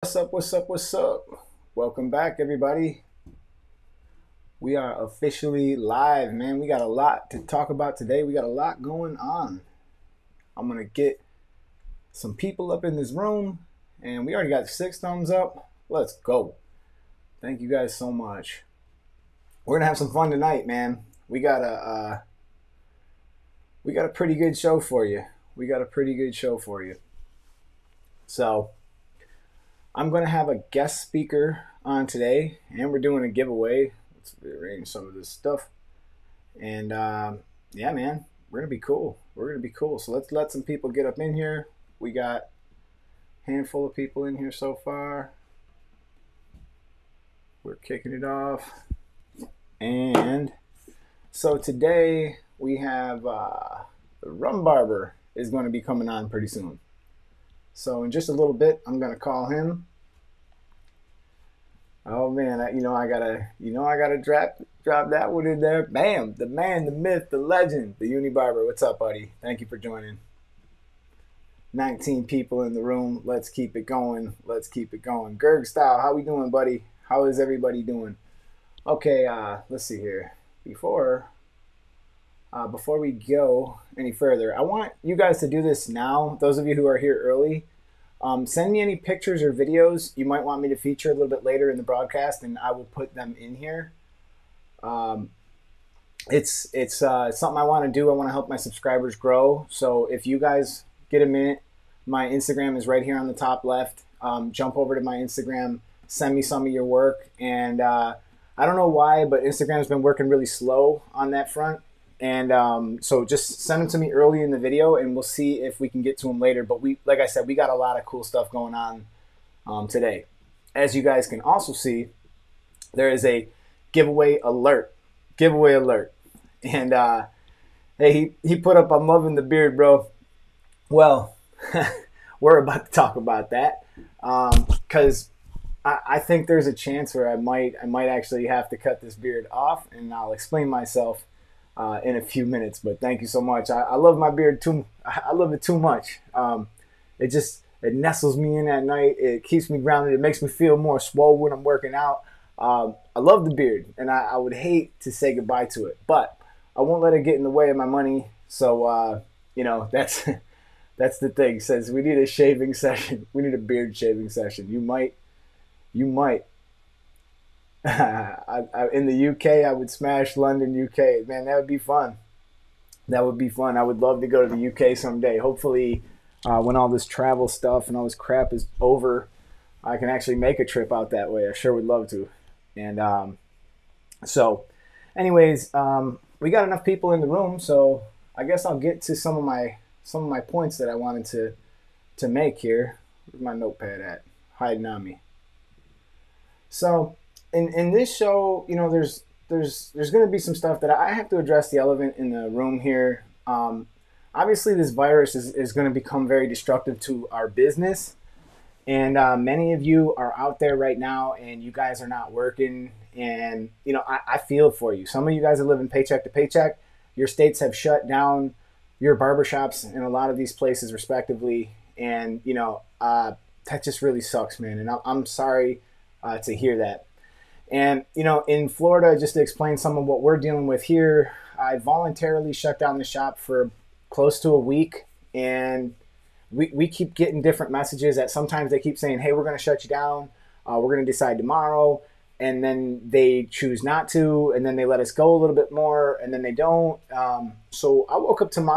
What's up? What's up? What's up? Welcome back, everybody. We are officially live, man. We got a lot to talk about today. We got a lot going on. I'm going to get some people up in this room, and we already got 6 thumbs up. Let's go. Thank you guys so much. We're going to have some fun tonight, man. We got a pretty good show for you. So, I'm going to have a guest speaker on today, and we're doing a giveaway. Let's rearrange some of this stuff. And yeah, man, we're going to be cool. So let's let some people get up in here. We got a handful of people in here so far. We're kicking it off. And so today we have the Rum Barber is going to be coming on pretty soon. So in just a little bit, I'm going to call him. Oh man, I gotta drop that one in there. Bam, the man, the myth, the legend, the Uni Barber. What's up, buddy? Thank you for joining. 19 people in the room. Let's keep it going. Gerg style, how we doing, buddy? How is everybody doing? Okay, let's see here. Before we go any further, I want you guys to do this now. Those of you who are here early, send me any pictures or videos you might want me to feature a little bit later in the broadcast, and I will put them in here. It's something I want to do. I want to help my subscribers grow. So if you guys get a minute, my Instagram is right here on the top left. Jump over to my Instagram, send me some of your work, and I don't know why, but Instagram's been working really slow on that front. And so just send them to me early in the video, and we'll see if we can get to them later. But like I said, we got a lot of cool stuff going on today. As you guys can also see, there is a giveaway alert. And hey, he put up, "I'm loving the beard, bro." Well, we're about to talk about that because I think there's a chance where I might actually have to cut this beard off, and I'll explain myself in a few minutes. But thank you so much. I love my beard too. I love it too much. It nestles me in at night. It keeps me grounded. It makes me feel more swole when I'm working out. I love the beard, and I would hate to say goodbye to it, but I won't let it get in the way of my money. So that's that's the thing. Says we need a shaving session. We need a beard shaving session. You might. In the UK, I would smash London, UK. Man, that would be fun. I would love to go to the UK someday. Hopefully, when all this travel stuff and all this crap is over, I can actually make a trip out that way. I sure would love to. And so, anyways, we got enough people in the room, so I guess I'll get to some of my points that I wanted to make here. Where's my notepad at? Hiding on me. So in this show, there's going to be some stuff that I have to address the elephant in the room here. Obviously, this virus is going to become very destructive to our business. And many of you are out there right now, and you guys are not working. And, I feel for you. Some of you guys are living paycheck to paycheck. Your states have shut down your barbershops in a lot of these places, respectively. And, that just really sucks, man. And I'm sorry to hear that. And, in Florida, just to explain some of what we're dealing with here, I voluntarily shut down the shop for close to a week. And we keep getting different messages that sometimes they keep saying, "Hey, we're going to shut you down. We're going to decide tomorrow." And then they choose not to. And then they let us go a little bit more. And then they don't. So I woke up today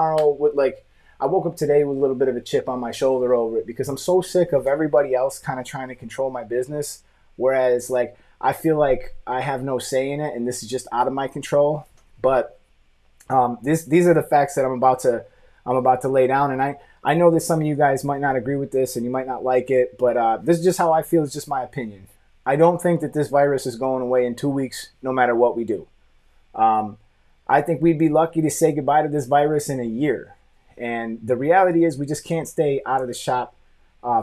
with a little bit of a chip on my shoulder over it because I'm so sick of everybody else kind of trying to control my business. Whereas, I feel like I have no say in it, and this is just out of my control. But these are the facts that I'm about to lay down, and I know that some of you guys might not agree with this, and you might not like it, but this is just how I feel. It's just my opinion. I don't think that this virus is going away in 2 weeks, no matter what we do. I think we'd be lucky to say goodbye to this virus in a year, and the reality is we just can't stay out of the shop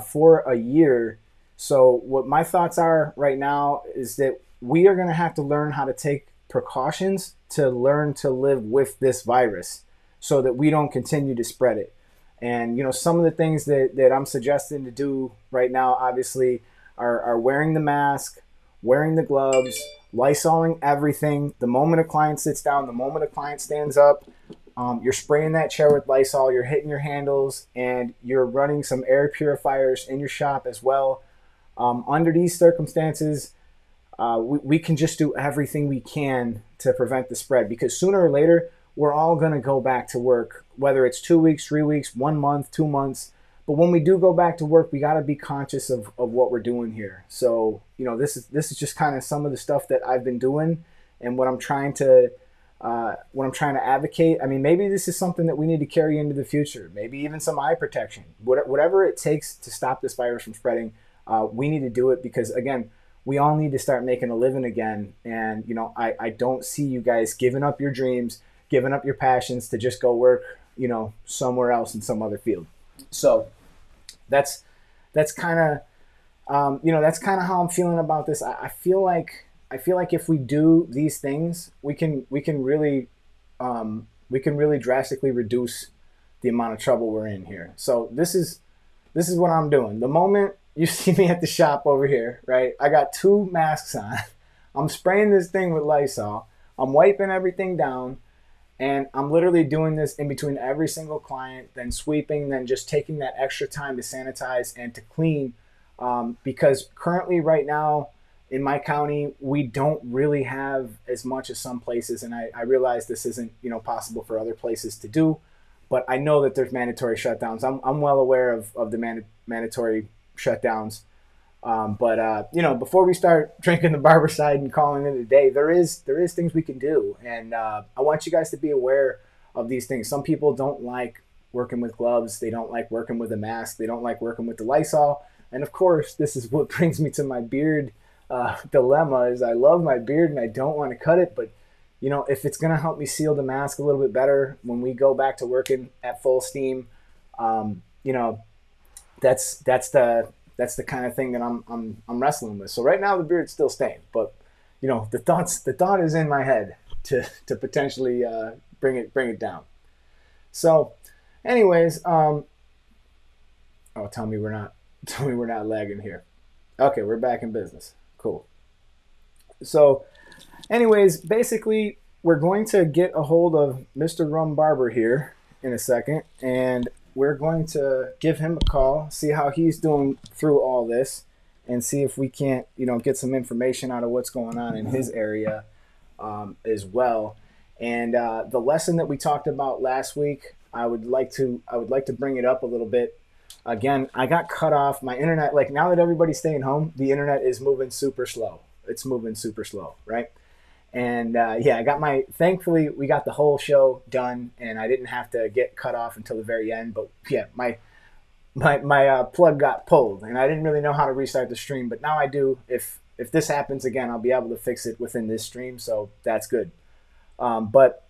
for a year. So what my thoughts are right now is that we are going to have to learn how to take precautions to learn to live with this virus so that we don't continue to spread it. And, some of the things that I'm suggesting to do right now, obviously, are wearing the mask, wearing the gloves, Lysoling everything. The moment a client sits down, the moment a client stands up, you're spraying that chair with Lysol, you're hitting your handles, and you're running some air purifiers in your shop as well. Under these circumstances, we can just do everything we can to prevent the spread, because sooner or later, we're all going to go back to work, whether it's 2 weeks, 3 weeks, 1 month, 2 months. But when we do go back to work, we got to be conscious of what we're doing here. So, this is just kind of some of the stuff that I've been doing and what I'm trying to advocate. I mean, maybe this is something that we need to carry into the future. Maybe even some eye protection. Whatever it takes to stop this virus from spreading, we need to do it, because again, we all need to start making a living again. And I don't see you guys giving up your dreams, giving up your passions to just go work, somewhere else in some other field. So that's kind of that's kind of how I'm feeling about this. I feel like if we do these things, we can really drastically reduce the amount of trouble we're in here. So this is what I'm doing. The moment you see me at the shop over here, right? I got 2 masks on. I'm spraying this thing with Lysol. I'm wiping everything down. And I'm literally doing this in between every single client, then sweeping, then just taking that extra time to sanitize and to clean. Because currently right now in my county, we don't really have as much as some places. And I realize this isn't, possible for other places to do, but I know that there's mandatory shutdowns. I'm well aware of the mandatory shutdowns. But before we start drinking the Barbicide and calling it a day, there is things we can do. And I want you guys to be aware of these things. Some people don't like working with gloves. They don't like working with a mask. They don't like working with the Lysol. And of course, this is what brings me to my beard dilemma, is I love my beard and I don't want to cut it. But, if it's going to help me seal the mask a little bit better when we go back to working at full steam, that's the kind of thing that I'm wrestling with. So right now the beard's still staying, but the thought is in my head to potentially bring it down. So, anyways, tell me we're not lagging here. Okay, we're back in business. Cool. So, anyways, basically we're going to get a hold of Mr. Rum Barber here in a second, and we're going to give him a call, see how he's doing through all this, and see if we can't, get some information out of what's going on in his area as well. And the lesson that we talked about last week, I would like to bring it up a little bit. Again, I got cut off. My internet, like now that everybody's staying home, the internet is moving super slow. It's moving super slow, right? And thankfully we got the whole show done and I didn't have to get cut off until the very end. But yeah, my plug got pulled and I didn't really know how to restart the stream, but now I do. If this happens again, I'll be able to fix it within this stream. So that's good. But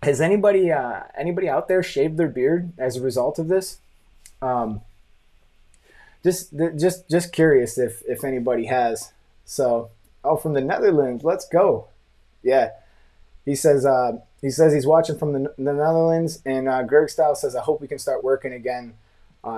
has anybody out there shaved their beard as a result of this? Just curious if anybody has. So, from the Netherlands, let's go. Yeah, he says he's watching from the Netherlands, and Greg Style says, I hope we can start working again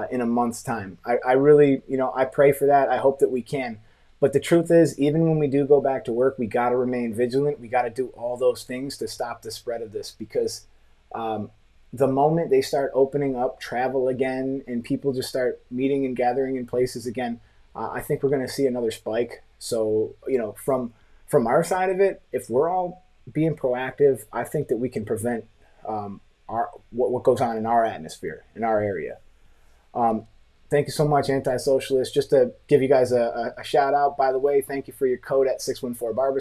in a month's time. I really, I pray for that. I hope that we can. But the truth is, even when we do go back to work, we got to remain vigilant. We got to do all those things to stop the spread of this, because the moment they start opening up travel again and people just start meeting and gathering in places again, I think we're going to see another spike. So, from our side of it, if we're all being proactive, I think that we can prevent what goes on in our atmosphere, in our area. Thank you so much, Anti-Socialist. Just to give you guys a shout out, by the way, thank you for your code at 614 Barber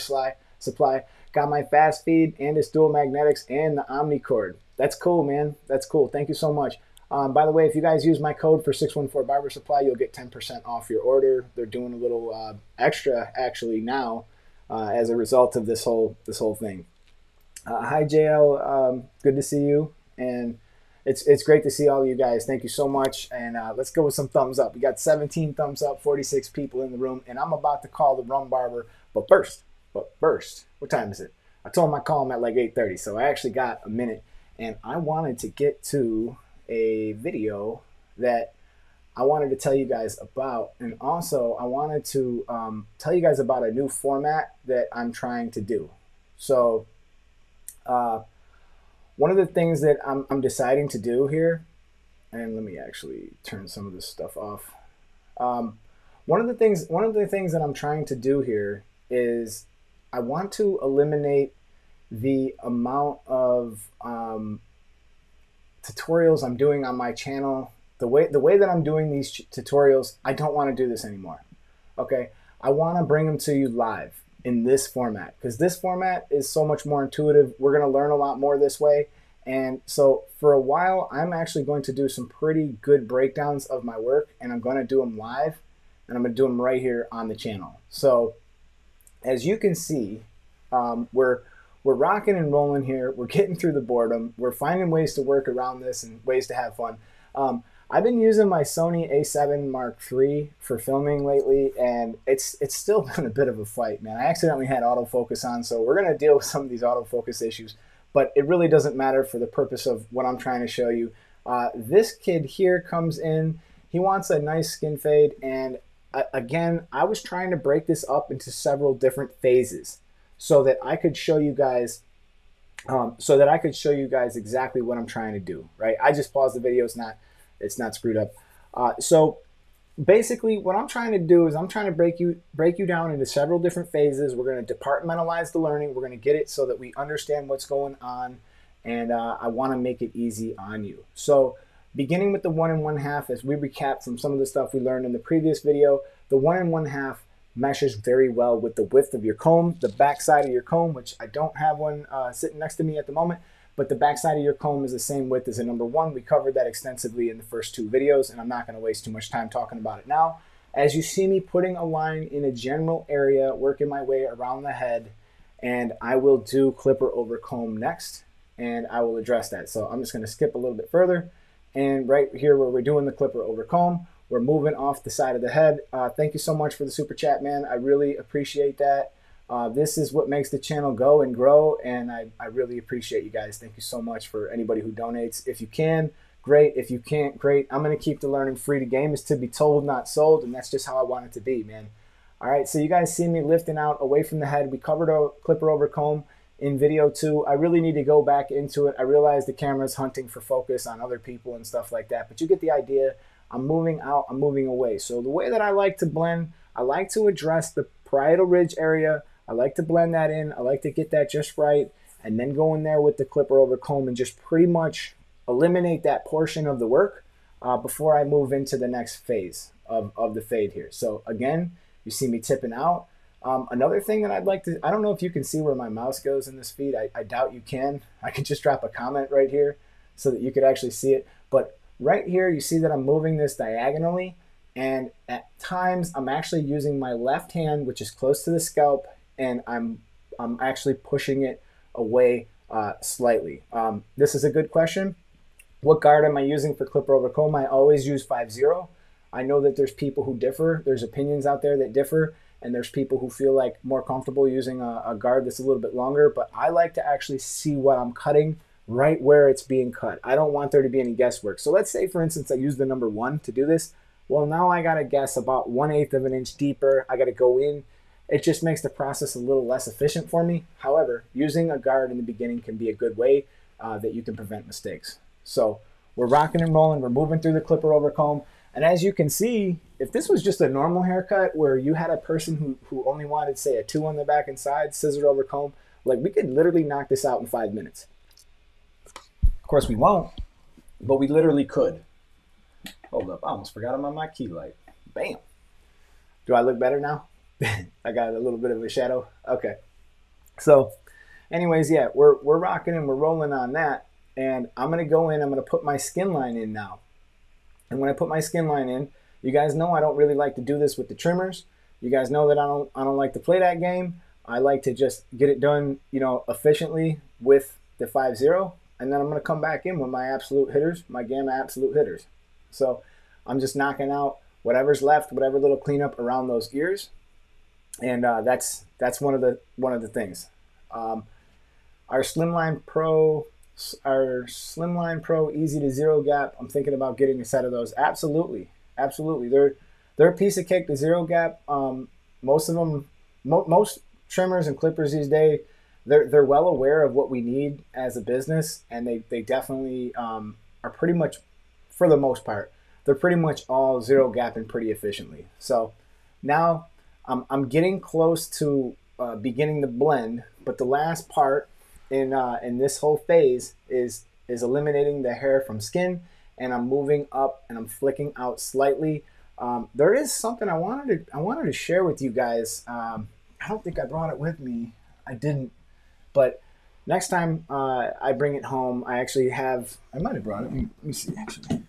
Supply. Got my fast feed and its dual magnetics and the Omnicord. That's cool, man. That's cool. Thank you so much. By the way, if you guys use my code for 614 Barber Supply, you'll get 10% off your order. They're doing a little extra actually now as a result of this whole thing. Hi, JL. Good to see you. And it's great to see all of you guys. Thank you so much. And let's go with some thumbs up. We got 17 thumbs up, 46 people in the room. And I'm about to call the Rum Barber. But first, what time is it? I told him I'd call him at like 8:30. So I actually got a minute. And I wanted to get to a video that I wanted to tell you guys about. And also, I wanted to tell you guys about a new format that I'm trying to do. So, uh, one of the things that I'm deciding to do here, and let me actually turn some of this stuff off. Um, one of the things that I'm trying to do here is I want to eliminate the amount of tutorials I'm doing on my channel. The way that I'm doing these tutorials, I don't want to do this anymore. Okay, I want to bring them to you live in this format because this format is so much more intuitive. We're going to learn a lot more this way. And so for a while, I'm actually going to do some pretty good breakdowns of my work, and I'm going to do them live, and I'm going to do them right here on the channel. So as you can see, we're rocking and rolling here. We're getting through the boredom. We're finding ways to work around this and ways to have fun. I've been using my Sony a7 Mark III for filming lately, and it's still been a bit of a fight, man. I accidentally had autofocus on, so we're going to deal with some of these autofocus issues, but it really doesn't matter for the purpose of what I'm trying to show you. This kid here comes in. He wants a nice skin fade, and again, I was trying to break this up into several different phases so that I could show you guys exactly what I'm trying to do, right? I just paused the video. It's not screwed up. So basically what I'm trying to do is I'm trying to break you down into several different phases. We're going to departmentalize the learning. We're going to get it so that we understand what's going on, and I want to make it easy on you. So beginning with the 1 1/2, as we recap from some of the stuff we learned in the previous video, the 1 1/2 meshes very well with the width of your comb, the back side of your comb, which I don't have one sitting next to me at the moment, but the back side of your comb is the same width as a number 1. We covered that extensively in the first 2 videos, and I'm not going to waste too much time talking about it now. As you see me putting a line in a general area, working my way around the head, and I will do clipper over comb next, and I will address that. So I'm just going to skip a little bit further, and right here where we're doing the clipper over comb, we're moving off the side of the head. Thank you so much for the super chat, man. I really appreciate that. This is what makes the channel go and grow, and I really appreciate you guys. Thank you so much for anybody who donates. If you can, great. If you can't, great. I'm going to keep the learning free. The game is to be told, not sold, and that's just how I want it to be, man. All right, so you guys see me lifting out away from the head. We covered a clipper over comb in video 2. I really need to go back into it. I realize the camera's hunting for focus on other people and stuff like that, but you get the idea. I'm moving out, I'm moving away. So the way that I like to blend, I like to address the parietal ridge area. I like to blend that in. I like to get that just right, and then go in there with the clipper over comb and just pretty much eliminate that portion of the work before I move into the next phase of the fade here. So again, you see me tipping out. Another thing that I'd like to, I don't know if you can see where my mouse goes in this feed. I doubt you can. I could just drop a comment right here so that you could actually see it. But right here, you see that I'm moving this diagonally, and at times I'm actually using my left hand, which is close to the scalp, and I'm actually pushing it away slightly. This is a good question. What guard am I using for clipper over comb? I always use 5-0. I know that there's people who differ. There's opinions out there that differ, and there's people who feel like more comfortable using a guard that's a little bit longer, but I like to actually see what I'm cutting right where it's being cut. I don't want there to be any guesswork. So let's say, for instance, I use the number 1 to do this. Well, now I got to guess about 1/8 of an inch deeper. I got to go in. It just makes the process a little less efficient for me. However, using a guard in the beginning can be a good way that you can prevent mistakes. So we're rocking and rolling. We're moving through the clipper over comb. And as you can see, if this was just a normal haircut where you had a person who only wanted, say, a 2 on the back and side, scissor over comb, like we could literally knock this out in 5 minutes. Of course we won't, but we literally could. Hold up, I almost forgot I'm on my key light. Bam. Do I look better now? I got a little bit of a shadow. Okay. So anyways, yeah, we're rocking and we're rolling on that. And I'm going to go in, I'm going to put my skin line in now. And when I put my skin line in, you guys know I don't really like to do this with the trimmers. You guys know that I don't like to play that game. I like to just get it done, you know, efficiently with the 5-0. And then I'm going to come back in with my absolute hitters, my Gamma absolute hitters. So I'm just knocking out whatever's left, whatever little cleanup around those ears. And that's one of the things. Our Slimline Pro easy to zero gap. I'm thinking about getting a set of those. Absolutely, absolutely. They're a piece of cake. The zero gap. Most of them, most trimmers and clippers these days, they're well aware of what we need as a business, and they definitely are pretty much, for the most part, they're pretty much all zero gapping pretty efficiently. So now I'm getting close to beginning the blend, but the last part in this whole phase is eliminating the hair from skin, and I'm moving up and I'm flicking out slightly. There is something I wanted to share with you guys. I don't think I brought it with me. I didn't, but next time I bring it home, I actually have. I might have brought it. Let me see. Actually,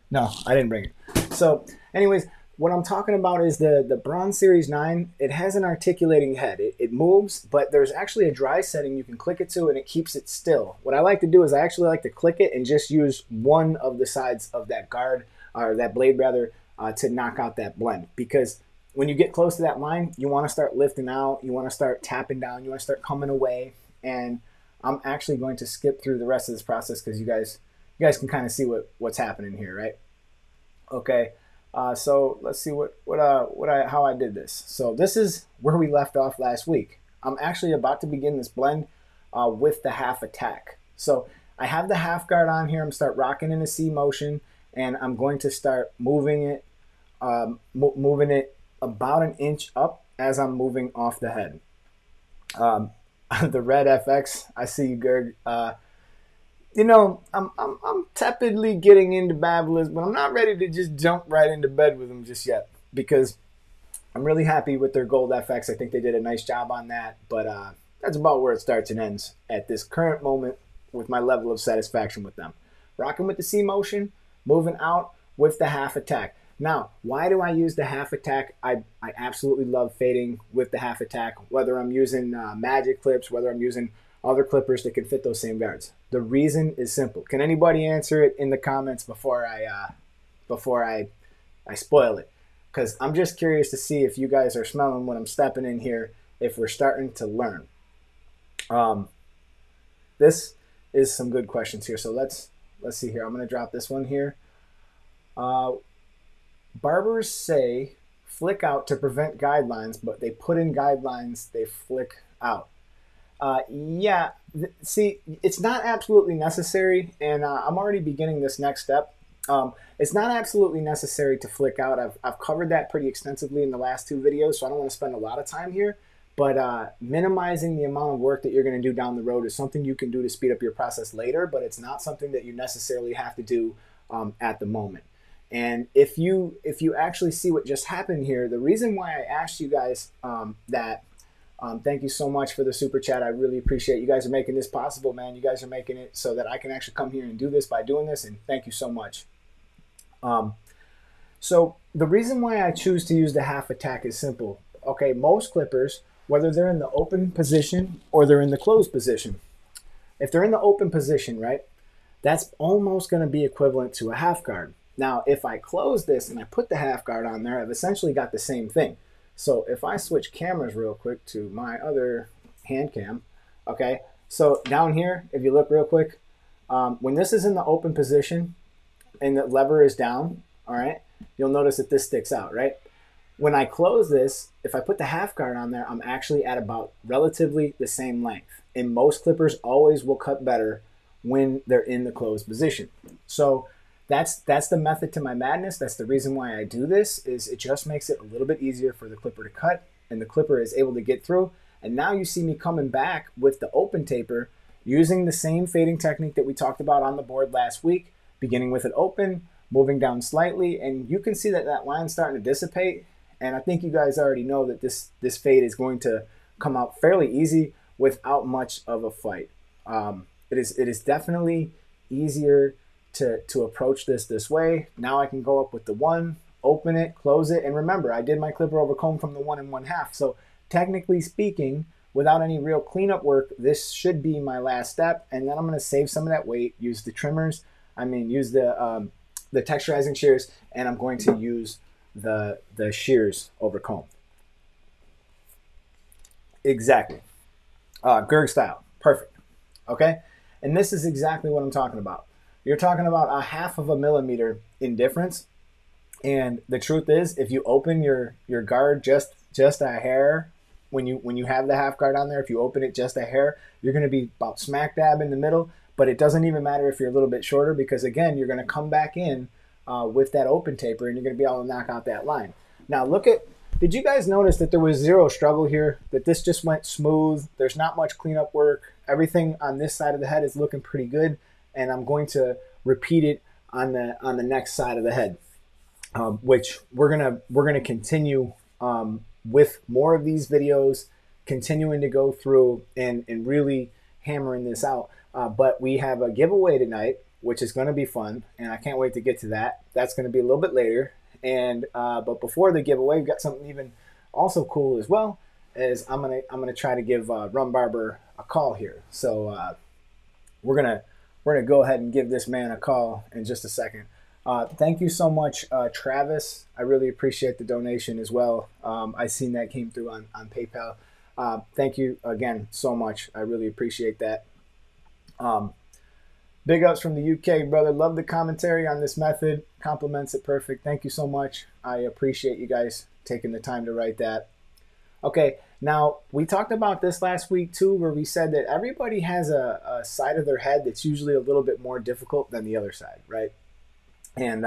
no, I didn't bring it. So, anyways, what I'm talking about is the Bronze Series 9. It has an articulating head. It moves, but there's actually a dry setting you can click it to, and it keeps it still. What I like to do is I actually like to click it and just use one of the sides of that guard, or that blade rather, to knock out that blend. Because when you get close to that line, you want to start lifting out, you want to start tapping down, you want to start coming away. And I'm actually going to skip through the rest of this process because you guys can kind of see what's happening here, right? Okay. So let's see how I did this. So this is where we left off last week. I'm actually about to begin this blend with the half attack. So I have the half guard on here. I'm start rocking in a C motion, and I'm going to start moving it about an inch up as I'm moving off the head. The red FX, I see you, Gerg. You know, I'm tepidly getting into Babyliss, but I'm not ready to just jump right into bed with them just yet, because I'm really happy with their gold FX. I think they did a nice job on that, but that's about where it starts and ends at this current moment with my level of satisfaction with them. Rocking with the C motion, moving out with the half attack. Now, why do I use the half attack? I absolutely love fading with the half attack, whether I'm using magic clips, whether I'm using other clippers that can fit those same guards. The reason is simple. Can anybody answer it in the comments before I spoil it? Because I'm just curious to see if you guys are smelling when I'm stepping in here, if we're starting to learn. This is some good questions here. So let's see here. I'm going to drop this one here. Barbers say flick out to prevent guidelines, but they put in guidelines, they flick out. Yeah, see, it's not absolutely necessary, and I'm already beginning this next step. It's not absolutely necessary to flick out. I've covered that pretty extensively in the last two videos, so I don't want to spend a lot of time here. But minimizing the amount of work that you're going to do down the road is something you can do to speed up your process later, but it's not something that you necessarily have to do at the moment. And if you actually see what just happened here, the reason why I asked you guys that. Thank you so much for the super chat. I really appreciate you guys are making this possible, man. You guys are making it so that I can actually come here and do this by doing this, and thank you so much. So the reason why I choose to use the half attack is simple. Okay, most clippers, whether they're in the open position or they're in the closed position, if they're in the open position, right, that's almost going to be equivalent to a half guard. Now, if I close this and I put the half guard on there, I've essentially got the same thing. So if I switch cameras real quick to my other hand cam, okay, so down here, if you look real quick, when this is in the open position and the lever is down, all right, you'll notice that this sticks out, right? When I close this, if I put the half guard on there, I'm actually at about relatively the same length. And most clippers always will cut better when they're in the closed position. So that's the method to my madness. That's the reason why I do this, is it just makes it a little bit easier for the clipper to cut, and the clipper is able to get through. And now you see me coming back with the open taper using the same fading technique that we talked about on the board last week, beginning with it open, moving down slightly, and you can see that that line's starting to dissipate. And I think you guys already know that this fade is going to come out fairly easy without much of a fight. It is definitely easier to approach this way. Now I can go up with the one, open it, close it, and remember, I did my clipper over comb from the 1 1/2. So technically speaking, without any real cleanup work, this should be my last step. And then I'm going to save some of that weight, use the trimmers, use the texturizing shears, and I'm going to use the shears over comb. Exactly. Gerg style. Perfect. Okay? And this is exactly what I'm talking about. You're talking about a 1/2 of a millimeter in difference. And the truth is, if you open your guard just a hair, when you have the half guard on there, if you open it just a hair, you're going to be about smack dab in the middle. But it doesn't even matter if you're a little bit shorter, because again, you're going to come back in with that open taper, and you're going to be able to knock out that line. Now look at. Did you guys notice that there was zero struggle here? That this just went smooth. There's not much cleanup work. Everything on this side of the head is looking pretty good, and I'm going to repeat it on the next side of the head. Which we're gonna continue with more of these videos, continuing to go through and really hammering this out. But we have a giveaway tonight, which is going to be fun, and I can't wait to get to that. That's going to be a little bit later. And but before the giveaway, we've got something even also cool as well. Is I'm gonna try to give Rum Barber a call here. So we're gonna go ahead and give this man a call in just a second. Thank you so much, Travis. I really appreciate the donation as well. I seen that came through on PayPal. Thank you again so much. I really appreciate that. Big ups from the UK, brother. Love the commentary on this method. Compliments it perfect. Thank you so much. I appreciate you guys taking the time to write that. Okay, now we talked about this last week too, where we said that everybody has a side of their head that's usually a little bit more difficult than the other side, right? And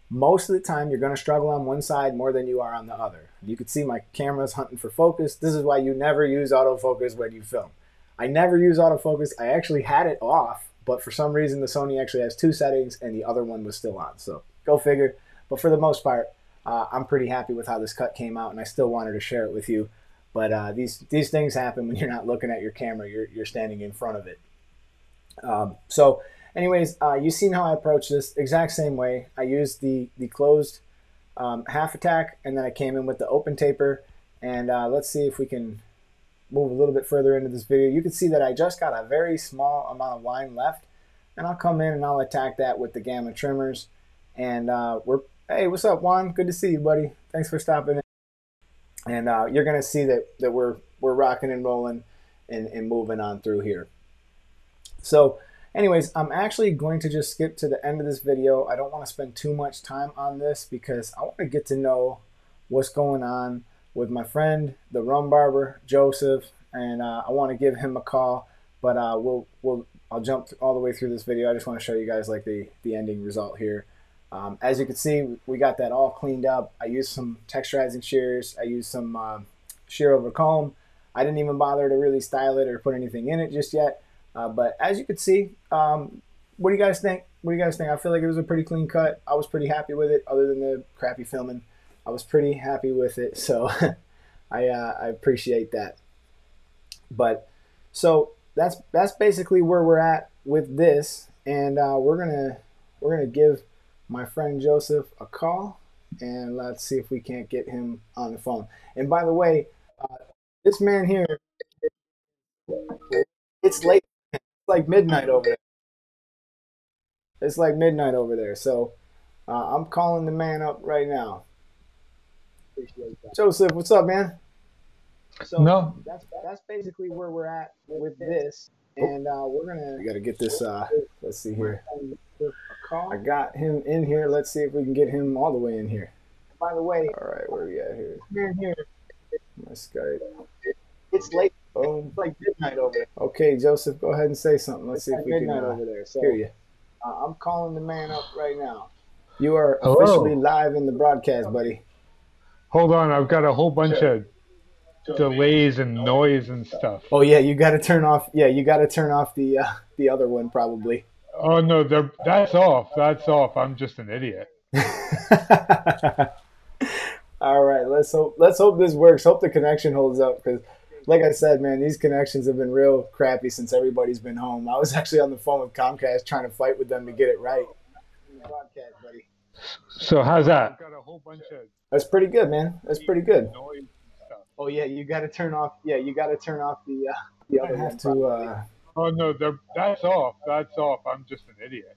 most of the time, you're going to struggle on one side more than you are on the other. You can see my camera's hunting for focus. This is why you never use autofocus when you film. I never use autofocus. I actually had it off, but for some reason, the Sony actually has two settings, and the other one was still on. So go figure. But for the most part, I'm pretty happy with how this cut came out, and I still wanted to share it with you. But these things happen when you're not looking at your camera. You're standing in front of it. So anyways, you've seen how I approach this exact same way. I used the closed half attack, and then I came in with the open taper. And let's see if we can move a little bit further into this video. You can see that I just got a very small amount of line left, and I'll come in and I'll attack that with the gamma trimmers. And hey, what's up, Juan? Good to see you, buddy. Thanks for stopping in. And you're gonna see that we're rocking and rolling and moving on through here. So anyways, I'm actually going to just skip to the end of this video. I don't want to spend too much time on this because I want to get to know what's going on with my friend, the Rum Barber, Joseph, and I want to give him a call. But I'll jump all the way through this video. I just want to show you guys like the ending result here. As you can see, we got that all cleaned up. I used some texturizing shears. I used some shear over comb. I didn't even bother to really style it or put anything in it just yet. But as you can see, what do you guys think? What do you guys think? I feel like it was a pretty clean cut. I was pretty happy with it, other than the crappy filming. I was pretty happy with it, so I appreciate that. But so that's basically where we're at with this, and we're gonna give my friend Joseph a call, and let's see if we can't get him on the phone. And by the way, this man here, it's late. It's like midnight over there. It's like midnight over there. So I'm calling the man up right now. Joseph, what's up, man? So No. that's basically where we're at with this, and we gotta get this. Let's see here. I got him in here. Let's see if we can get him all the way in here. By the way, all right, where are we at here? My Skype. It's late. Oh, it's like midnight over there. Okay, Joseph, go ahead and say something. Let's see if we can over there. So, hear you. I'm calling the man up right now. You are officially live in the broadcast, buddy. Hold on, I've got a whole bunch of delays and noise and stuff. Oh yeah, you got to turn off. Yeah, you got to turn off the other one probably. Oh no, that's off. That's off. I'm just an idiot. All right, let's hope this works. Hope the connection holds up, because like I said, man, these connections have been real crappy since everybody's been home. I was actually on the phone with Comcast trying to fight with them to get it right. Broadcast, buddy. So how's that? I've got a whole bunch of That's pretty good, man. That's pretty good. noise and stuff. Oh yeah, you got to turn off. Yeah, you got to turn off the other one. To Oh no, that's off. That's off. I'm just an idiot.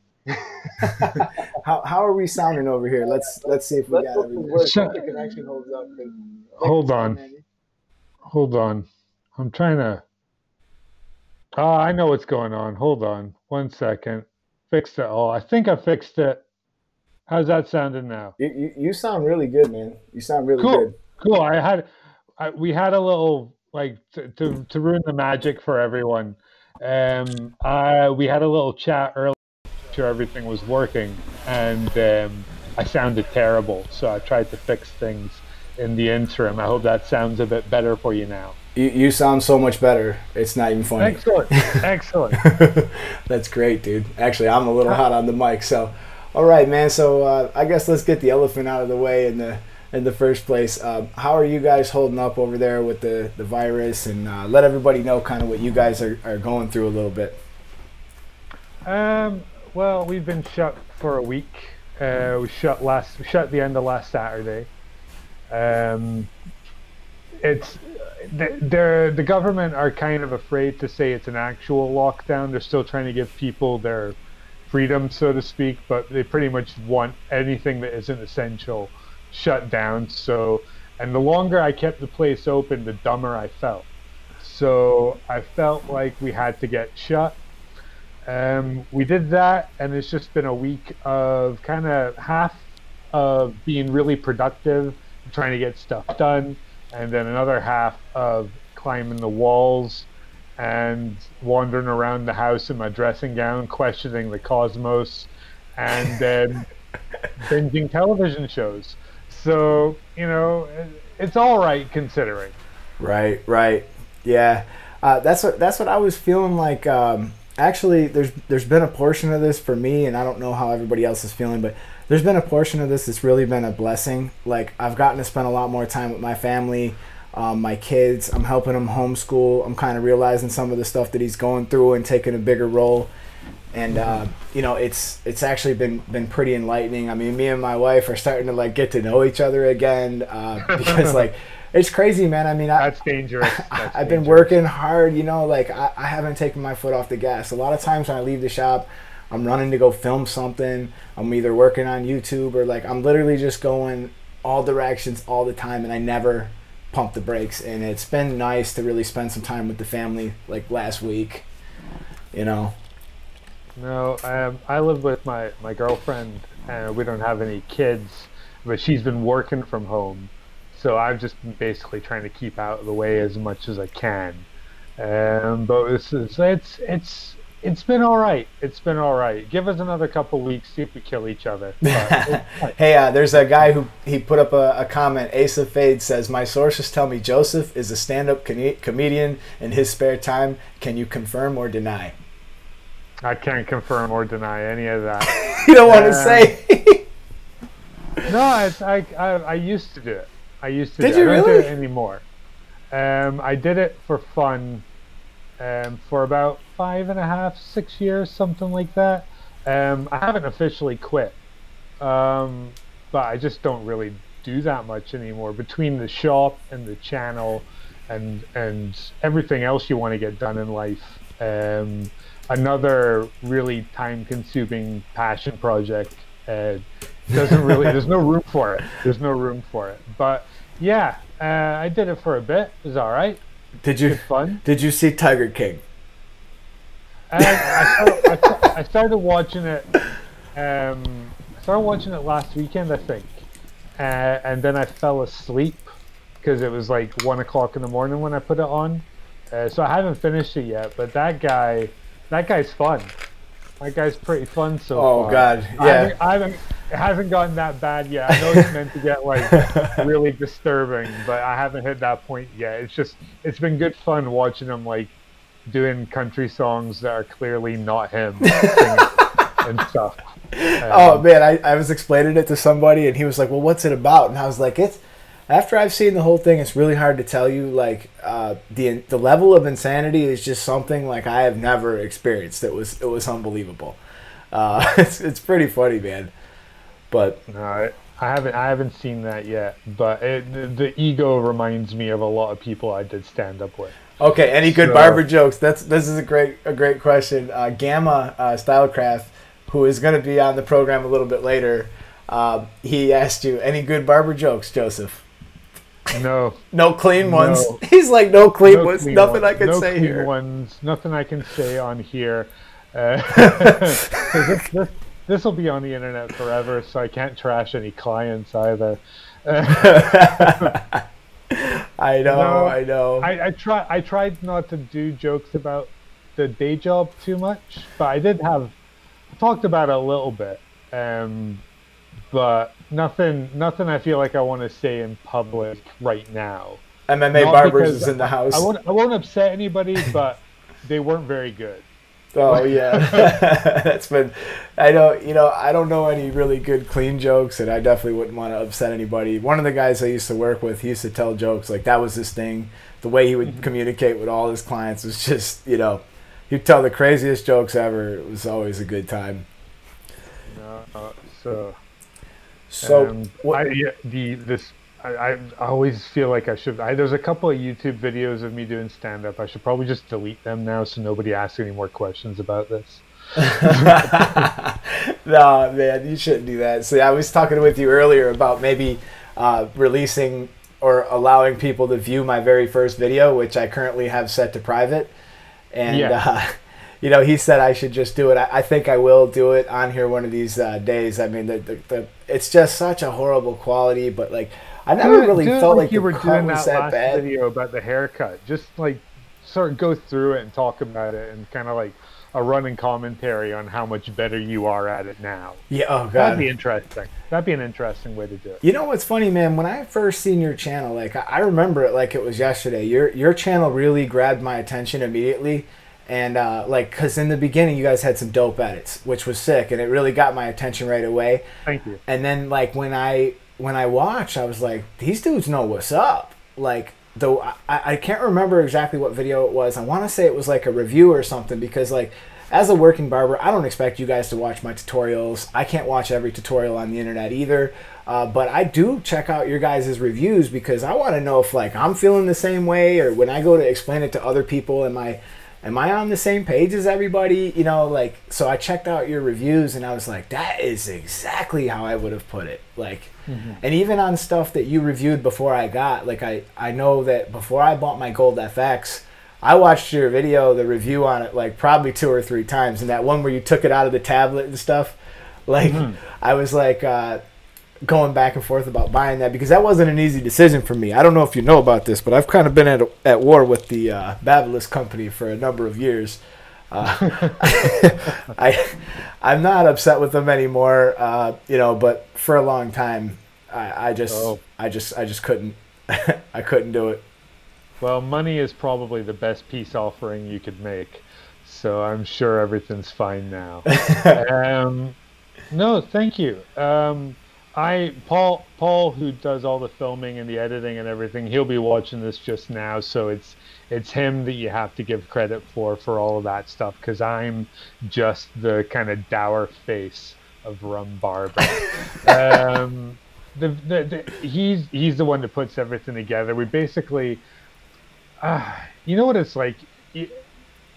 how are we sounding over here? Let's see if we got everything. So, the connection holds up. hold on. I'm trying to. Oh, I know what's going on. Hold on, 1 second. Fixed it all. I think I fixed it. How's that sounding now? You sound really good, man. You sound really Cool, good. cool. We had a little like to ruin the magic for everyone. We had a little chat earlier, sure everything was working, and I sounded terrible, so I tried to fix things in the interim. I hope that sounds a bit better for you now. You sound so much better. It's not even funny. Excellent, excellent. That's great, dude. Actually, I'm a little hot on the mic. So, all right, man. So I guess let's get the elephant out of the way in the first place. How are you guys holding up over there with the virus? And let everybody know kind of what you guys are going through a little bit. Well, we've been shut for a week. We shut the end of last Saturday. Um, it's the government are kind of afraid to say it's an actual lockdown. They're still trying to give people their freedom, so to speak, but they pretty much want anything that isn't essential shut down. So, and the longer I kept the place open, the dumber I felt. So I felt like we had to get shut. We did that, and it's just been a week of kind of half of being really productive, trying to get stuff done, and then another half of climbing the walls and wandering around the house in my dressing gown, questioning the cosmos, and then binging television shows. So, it's all right considering. Right, right. Yeah. That's what I was feeling like. Actually, there's been a portion of this for me, and I don't know how everybody else is feeling, but there's been a portion of this that's really been a blessing. Like, I've gotten to spend a lot more time with my family, my kids. I'm helping them homeschool. I'm kind of realizing some of the stuff that he's going through and taking a bigger role. And it's actually been pretty enlightening. I mean, me and my wife are starting to like get to know each other again, because like it's crazy, man. I mean, that's dangerous. I've been working hard, like I haven't taken my foot off the gas. A lot of times when I leave the shop, I'm running to go film something. I'm either working on YouTube or like I'm literally just going all directions all the time, and I never pump the brakes. And it's been nice to really spend some time with the family, like last week. No, I live with my girlfriend, and we don't have any kids, but she's been working from home. So I've just been basically trying to keep out of the way as much as I can. But it's been all right. It's been all right. Give us another couple weeks, see if we kill each other. Hey, there's a guy who he put up a comment. Ace of Fade says, "My sources tell me Joseph is a stand-up comedian in his spare time. Can you confirm or deny?" I can't confirm or deny any of that. You don't want to say? No, I used to do it. I used to. Did do you it. I don't really? do it anymore. I did it for fun for about 5.5, 6 years, something like that. I haven't officially quit, but I just don't really do that much anymore. Between the shop and the channel, and everything else you want to get done in life. Another really time-consuming passion project doesn't really. There's no room for it. There's no room for it. But yeah, I did it for a bit. It was all right. Did you? Good fun. Did you see Tiger King? I started watching it. I started watching it last weekend, I think, and then I fell asleep because it was like 1 o'clock in the morning when I put it on. So I haven't finished it yet. But that guy's fun. That guy's pretty fun so far. Oh God, yeah. It hasn't gotten that bad yet. I know it's meant to get like really disturbing, but I haven't hit that point yet. It's been good fun watching him like doing country songs that are clearly not him singing and stuff. Oh man, I was explaining it to somebody, and he was like, "Well, what's it about?" And I was like, "It's." After I've seen the whole thing, it's really hard to tell you. Like the level of insanity is just something like I have never experienced. It was unbelievable. It's pretty funny, man. But no, I haven't seen that yet. But the ego reminds me of a lot of people I did stand up with. Okay, any good barber jokes? This is a great question. Gamma Stylecraft, who is going to be on the program a little bit later, he asked you any good barber jokes, Joseph. No. No clean ones. He's like, no clean ones. Nothing I can say here. No clean ones. Nothing I can say on here. this will be on the internet forever, so I can't trash any clients either. I know, No, I know. I tried not to do jokes about the day job too much, but I talked about it a little bit. Um, but nothing I feel like I want to say in public right now. MMA Not Barbers because is in the house. I won't upset anybody, but they weren't very good. Oh yeah, that's been. I know, I don't know any really good clean jokes, and I definitely wouldn't want to upset anybody. One of the guys I used to work with, he used to tell jokes like that was his thing. The way he would communicate with all his clients was just, he'd tell the craziest jokes ever. It was always a good time. No, so So I what? yeah, the this I always feel like I should. There's a couple of YouTube videos of me doing stand up. I should probably just delete them now so nobody asks any more questions about this. No, man, you shouldn't do that. See, I was talking with you earlier about maybe releasing or allowing people to view my very first video, which I currently have set to private. And, Yeah. he said I should just do it. I think I will do it on here one of these days. I mean, it's just such a horrible quality, but like, I never really Do it felt like you the were cut doing was that that last bad. video about the haircut. Just like sort of go through it and talk about it and kind of like a running commentary on how much better you are at it now. Yeah, oh, That'd God. be interesting. That'd be an interesting way to do it. You know what's funny, man? When I first seen your channel, like I remember it like it was yesterday. Your channel really grabbed my attention immediately, and cause in the beginning you guys had some dope edits, which was sick, and it really got my attention right away. Thank you. And then like when I watched, I was like, these dudes know what's up. Like though I can't remember exactly what video it was. I want to say it was like a review or something because like as a working barber, I don't expect you guys to watch my tutorials. I can't watch every tutorial on the internet either. But I do check out your guys' reviews because I want to know if like I'm feeling the same way or when I go to explain it to other people, am I on the same page as everybody? Like so I checked out your reviews and I was like, that is exactly how I would have put it. Like and even on stuff that you reviewed before I got, like I know that before I bought my Gold FX, I watched your video, the review on it, like probably 2 or 3 times. And that one where you took it out of the tablet and stuff, like I was like going back and forth about buying that because that wasn't an easy decision for me. I don't know if you know about this, but I've kind of been at war with the Babyliss company for a number of years. I'm not upset with them anymore, but for a long time, I just couldn't, I couldn't do it. Well, money is probably the best peace offering you could make, so I'm sure everything's fine now. Um, no, thank you. Paul, who does all the filming and the editing and everything, he'll be watching this just now, so it's him that you have to give credit for all of that stuff, because I'm just the kind of dour face of Rum Barber. Um, he's the one that puts everything together. We basically, you know what it's like.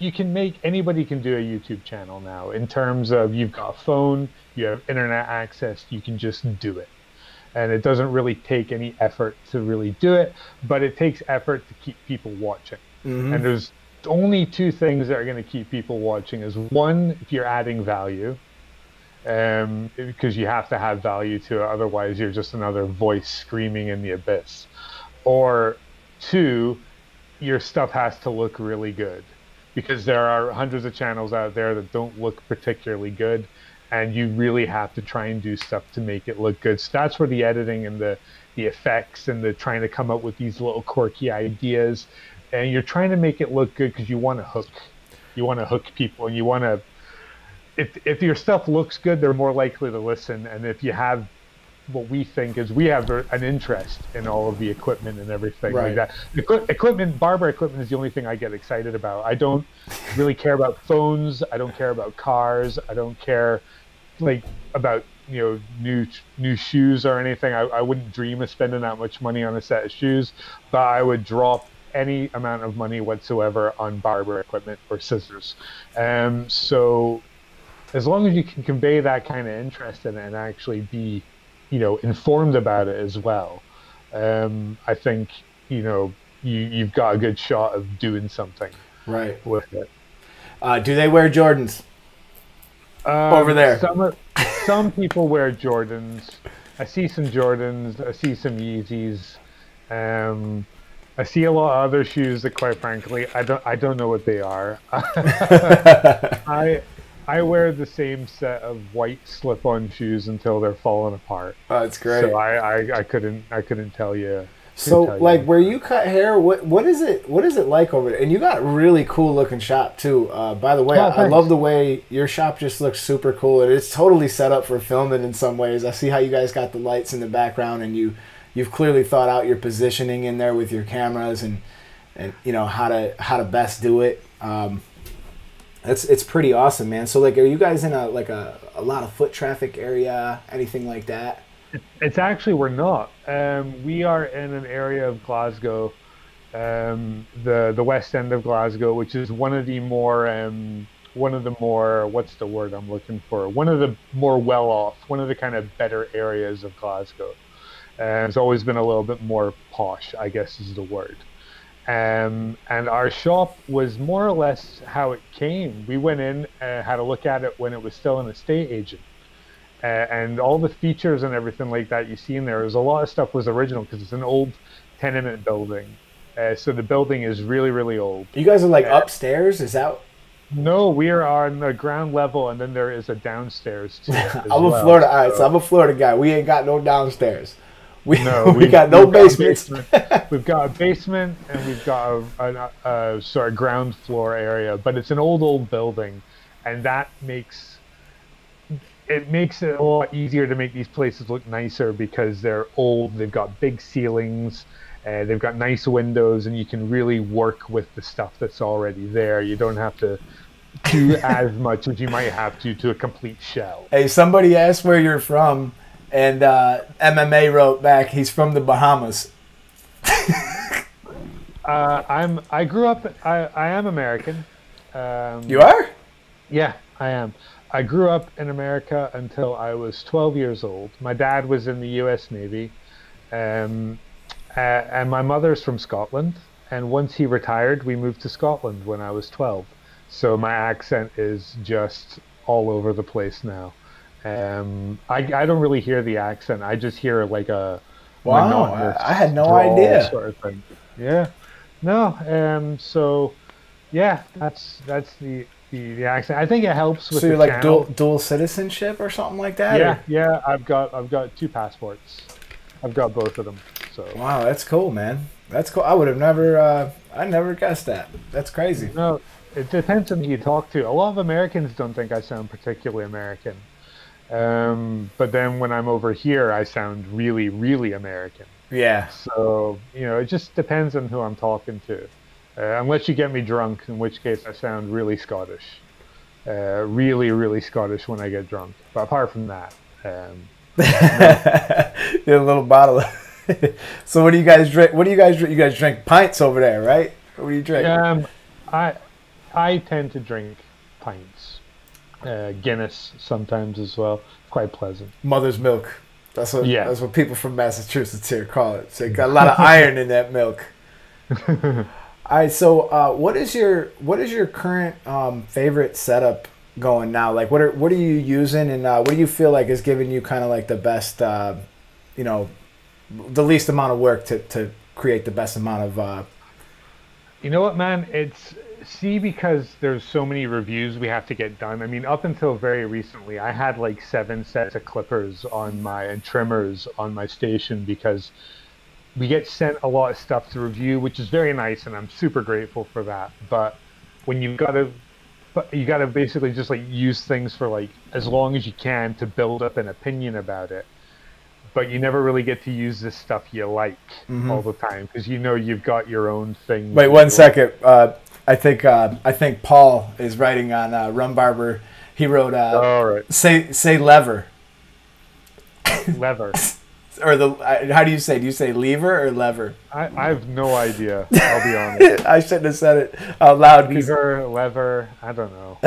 You can make anybody can do a YouTube channel now. In terms of you've got a phone, you have internet access, you can just do it, and it doesn't really take any effort to really do it, but it takes effort to keep people watching. Mm-hmm. And there's only 2 things that are going to keep people watching. Is one, if you're adding value, because you have to have value to it, otherwise you're just another voice screaming in the abyss. Or 2, your stuff has to look really good, because there are hundreds of channels out there that don't look particularly good, and you really have to try and do stuff to make it look good. So that's where the editing and the effects and the trying to come up with these little quirky ideas, and you're trying to make it look good because you want to hook people, and you want to, if your stuff looks good, they're more likely to listen. And if you have, what we think is, we have an interest in all of the equipment and everything Right. like that. Equipment, barber equipment is the only thing I get excited about. I don't really care about phones. I don't care about cars. I don't care about new shoes or anything. I wouldn't dream of spending that much money on a set of shoes, but I would drop any amount of money whatsoever on barber equipment or scissors. So as long as you can convey that kind of interest in it and actually be informed about it as well, I think you've got a good shot of doing something Right. with it. Do they wear Jordans? over there? Some people wear Jordans. I see some Jordans. I see some Yeezys. Um, I see a lot of other shoes that, quite frankly, I don't know what they are. I I wear the same set of white slip-on shoes until they're falling apart. Oh, it's great. So I couldn't tell you. So, like, where you cut hair, what is it like over there? And you got a really cool looking shop too. By the way, I love the way your shop just looks super cool, and it's totally set up for filming in some ways. I see how you guys got the lights in the background, and you've clearly thought out your positioning in there with your cameras and you know how to best do it. It's pretty awesome, man. So, like, are you guys in a lot of foot traffic area, anything like that? It's actually, we're not. We are in an area of Glasgow, the West End of Glasgow, which is one of the more what's the word I'm looking for? One of the more well off, one of the kind of better areas of Glasgow. It's always been a little bit more posh, I guess is the word. And our shop was more or less how it came. We went in and had a look at it when it was still an estate agent. And all the features and everything like that you see in there, a lot of stuff was original because it's an old tenement building. So the building is really, really old. You guys are like upstairs? Is that? No, we are on the ground level, and then there is a downstairs too. I'm a Florida. All right, so I'm a Florida guy. We ain't got no downstairs. We got got no basements. We've got a basement, and we've got a ground floor area. But it's an old building, and that makes it a lot easier to make these places look nicer because they're old. They've got big ceilings, they've got nice windows, and you can really work with the stuff that's already there. You don't have to do as much as you might have to a complete shell. Hey, somebody asked where you're from, and MMA wrote back, he's from the Bahamas. I grew up. I am American. You are? Yeah, I am. I grew up in America until I was 12 years old. My dad was in the U.S. Navy, and my mother's from Scotland. And once he retired, we moved to Scotland when I was 12. So my accent is just all over the place now. I don't really hear the accent. I just hear like a wow. I had no idea. Sort of thing. Yeah. No. So yeah, that's the accent. I think it helps with. So you're like dual citizenship or something like that? Yeah, yeah. I've got 2 passports. I've got both of them. So wow, that's cool, man. That's cool. I would have never. I never guessed that. That's crazy. No, it depends on who you talk to. A lot of Americans don't think I sound particularly American, but then when I'm over here, I sound really, really American. Yeah. So it just depends on who I'm talking to. Unless you get me drunk, in which case I sound really Scottish. Really, really Scottish when I get drunk. But apart from that, no. A little bottle. So what do you guys drink? What do you guys drink? You guys drink pints over there, right? What do you drink? I tend to drink pints. Guinness sometimes as well. Quite pleasant. Mother's milk. That's what people from Massachusetts here call it. So it got a lot of iron in that milk. All right, so what is your current favorite setup going now? Like, what are you using, and what do you feel like is giving you kind of like the best, the least amount of work to create the best amount of? You know what, man? Because there's so many reviews we have to get done. I mean, up until very recently, I had like 7 sets of clippers and trimmers on my station because we get sent a lot of stuff to review, which is very nice, and I'm super grateful for that. But when you gotta basically just like use things for like as long as you can to build up an opinion about it. But you never really get to use this stuff you like all the time because you've got your own thing. Wait 1 second. I think Paul is writing on Rum Barber. He wrote all right. Say lever. Lever. Or how do you say? Do you say lever or lever? I have no idea. I'll be honest. I shouldn't have said it out loud. Lever. I don't know.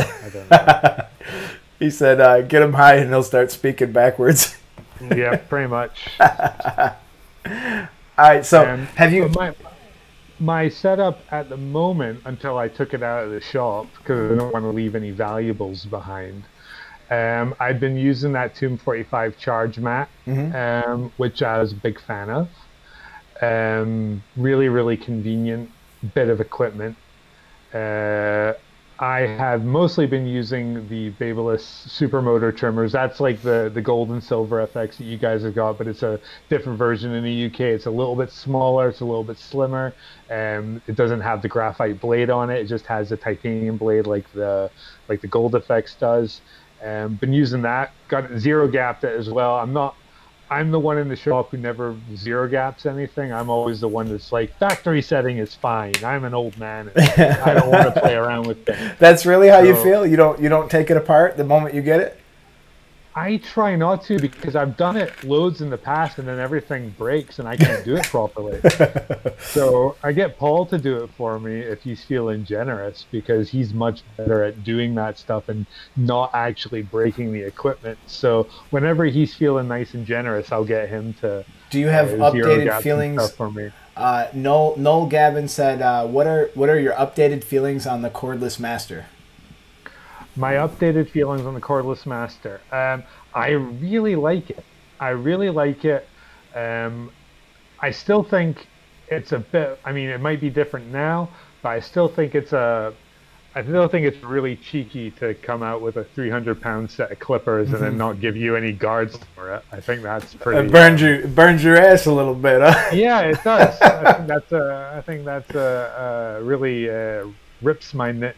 He said, "Get him high and he'll start speaking backwards." Yeah, pretty much. All right. So have you? My setup at the moment, until I took it out of the shop because I don't want to leave any valuables behind, I've been using that Tomb 45 charge mat, Hmm. which I was a big fan of. Really, really convenient bit of equipment. Uh, I have mostly been using the Babyliss Supermotor trimmers. That's like the gold and silver FX that you guys have got, but it's a different version in the UK. It's a little bit smaller, it's a little bit slimmer. It doesn't have the graphite blade on it. It just has a titanium blade like the gold FX does. Been using that. Got zero gapped it as well. I'm the one in the shop who never zero gaps anything. I'm always the one that's like, factory setting is fine. I'm an old man and I don't want to play around with things. That's really how you So feel? You don't take it apart the moment you get it? I try not to because I've done it loads in the past and then everything breaks and I can't do it properly. So I get Paul to do it for me if he's feeling generous because he's much better at doing that stuff and not actually breaking the equipment. So whenever he's feeling nice and generous, I'll get him to Do you have zero updated gaps and feelings? stuff for me. Noel Gavin said, what are your updated feelings on the cordless master? My updated feelings on the cordless master. I really like it. I really like it. Um, I still think it's a bit. I mean, it might be different now, but I still think it's a. I still think it's really cheeky to come out with a 300-pound set of clippers and then not give you any guards for it. I think that's It pretty. burns your ass a little bit, huh? Yeah, it does. I think that's really rips my knitting.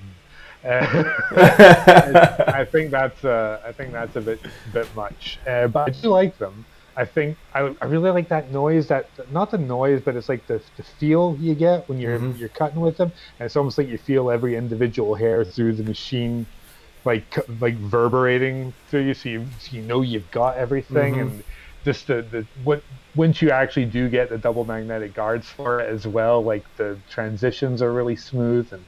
I think that's a bit much, but I do like them. I really like that noise. That not the noise, but it's like the feel you get when you're cutting with them, and it's almost like you feel every individual hair through the machine, like reverberating through you, so you know you've got everything, and just the what once you actually do get the double magnetic guards for it as well, like the transitions are really smooth, and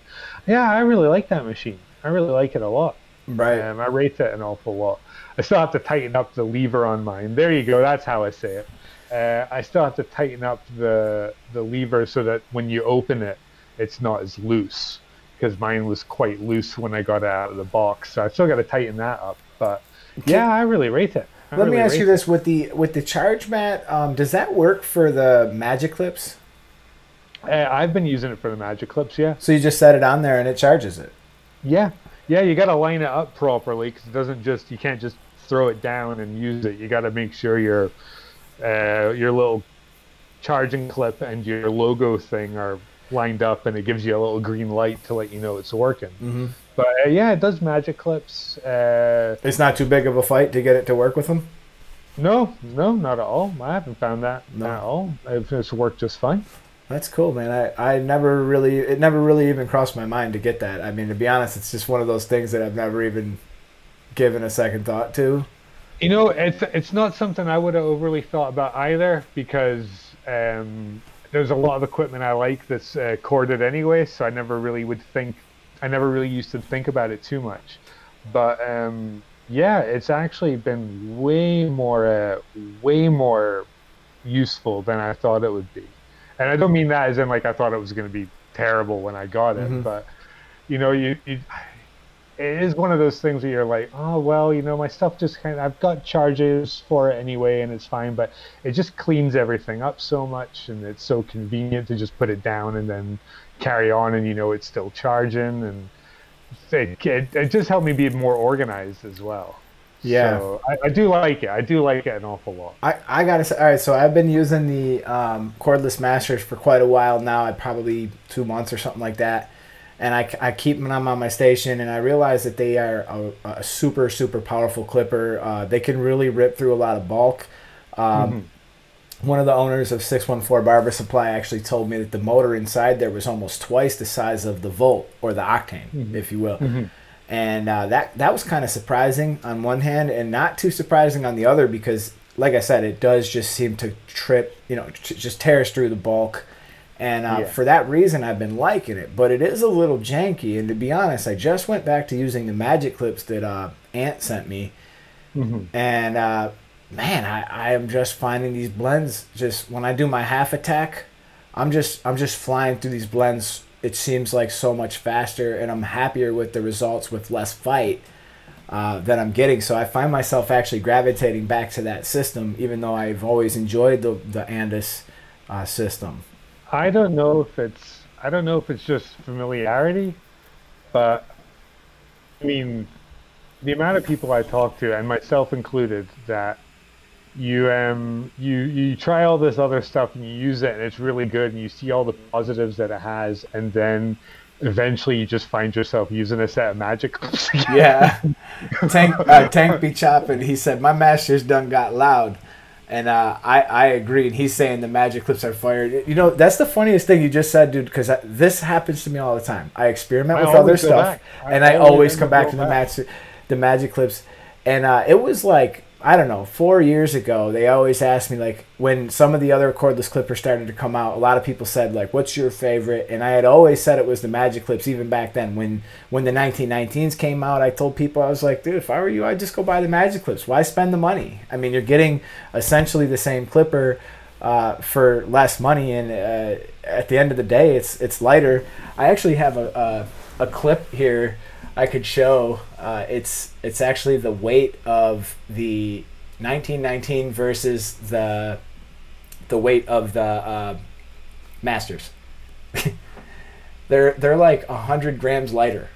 yeah, I really like that machine. I really like it a lot. Right. I rate it an awful lot. I still have to tighten up the lever on mine. There you go. That's how I say it. I still have to tighten up the lever so that when you open it, it's not as loose because mine was quite loose when I got it out of the box. So I still got to tighten that up. But yeah, I really rate it. Let me ask you this: with the charge mat, does that work for the Magic Clips? I've been using it for the Magic Clips. Yeah. So you just set it on there and it charges it. Yeah. Yeah, you got to line it up properly because it doesn't just you can't just throw it down and use it. You got to make sure your little charging clip and your logo thing are lined up, and it gives you a little green light to let you know it's working. But yeah, it does Magic Clips. It's not too big of a fight to get it to work with them. No, not at all. I haven't found that No. at all. It's worked just fine. That's cool, man. It never really even crossed my mind to get that. I mean, to be honest, it's just one of those things that I've never even given a second thought to. You know, it's not something I would have overly thought about either because there's a lot of equipment I like that's corded anyway, so I never really used to think about it too much. But yeah, it's actually been way more useful than I thought it would be. And I don't mean that as in like I thought it was going to be terrible when I got it, but you know, it is one of those things where you're like, oh well, you know, my stuff just I've got charges for it anyway, and it's fine. But it just cleans everything up so much, and it's so convenient to just put it down and then carry on, and you know it's still charging, and it just helped me be more organized as well. Yeah. So I do like it. I do like it an awful lot. I gotta say, all right. So I've been using the cordless masters for quite a while now. Probably 2 months or something like that. And I keep them on my station, and I realize that they are a super powerful clipper. They can really rip through a lot of bulk. One of the owners of 614 Barber Supply actually told me that the motor inside there was almost twice the size of the Volt or the Octane, if you will. And that was kind of surprising on one hand and not too surprising on the other because, like I said, it does just seem to trip, just tears through the bulk. And for that reason, I've been liking it. But it is a little janky. And to be honest, I just went back to using the Magic Clips that Ant sent me. And, man, I am just finding these blends just when I do my half attack, I'm just flying through these blends. It seems like so much faster, and I'm happier with the results with less fight. that I'm getting. So I find myself actually gravitating back to that system, even though I've always enjoyed the Andis system. I don't know if it's just familiarity, but I mean, the amount of people I talk to, and myself included, that you try all this other stuff and you use it and it's really good and you see all the positives that it has, and then eventually you just find yourself using a set of magic clips again. Yeah, Tank be chopping. He said my masters done got loud, and I agreed. He's saying the magic clips are fired. You know, that's the funniest thing you just said, dude. Because this happens to me all the time. I experiment with other stuff, and I always come back to the magic clips. And it was like, I don't know, 4 years ago, they always asked me, like, when some of the other cordless clippers started to come out, a lot of people said, like, what's your favorite? And I had always said it was the magic clips, even back then. When the 1919s came out, I told people, I was like, dude, if I were you, I'd just go buy the magic clips. Why spend the money? I mean, you're getting essentially the same clipper for less money, and at the end of the day, it's lighter. I actually have a clip here I could show. It's actually the weight of the 1919 versus the weight of the Masters. they're like 100 grams lighter.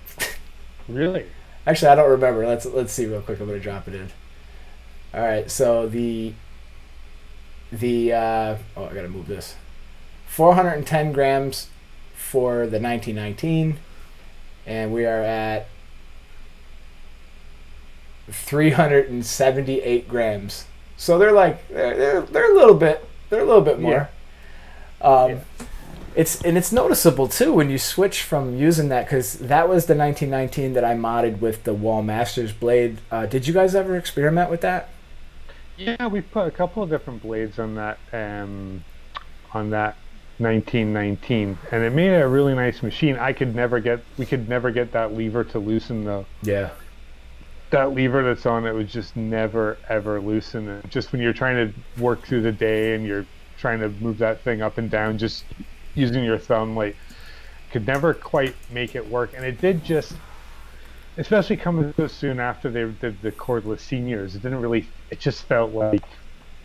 Really? Actually, I don't remember. Let's see real quick. I'm gonna drop it in. All right, so the I gotta move this. 410 grams for the 1919. And we are at 378 grams. So they're like they're a little bit more. Yeah. It's noticeable too when you switch from using that, because that was the 1919 that I modded with the Wall Masters blade. Did you guys ever experiment with that? Yeah, we put a couple of different blades on that 1919, and it made a really nice machine. We could never get that lever to loosen though. Yeah. That lever that's on it was just never ever loosen. And just when you're trying to work through the day and you're trying to move that thing up and down just using your thumb, like, could never quite make it work. And it did, just especially coming so soon after they did the cordless seniors, it just felt like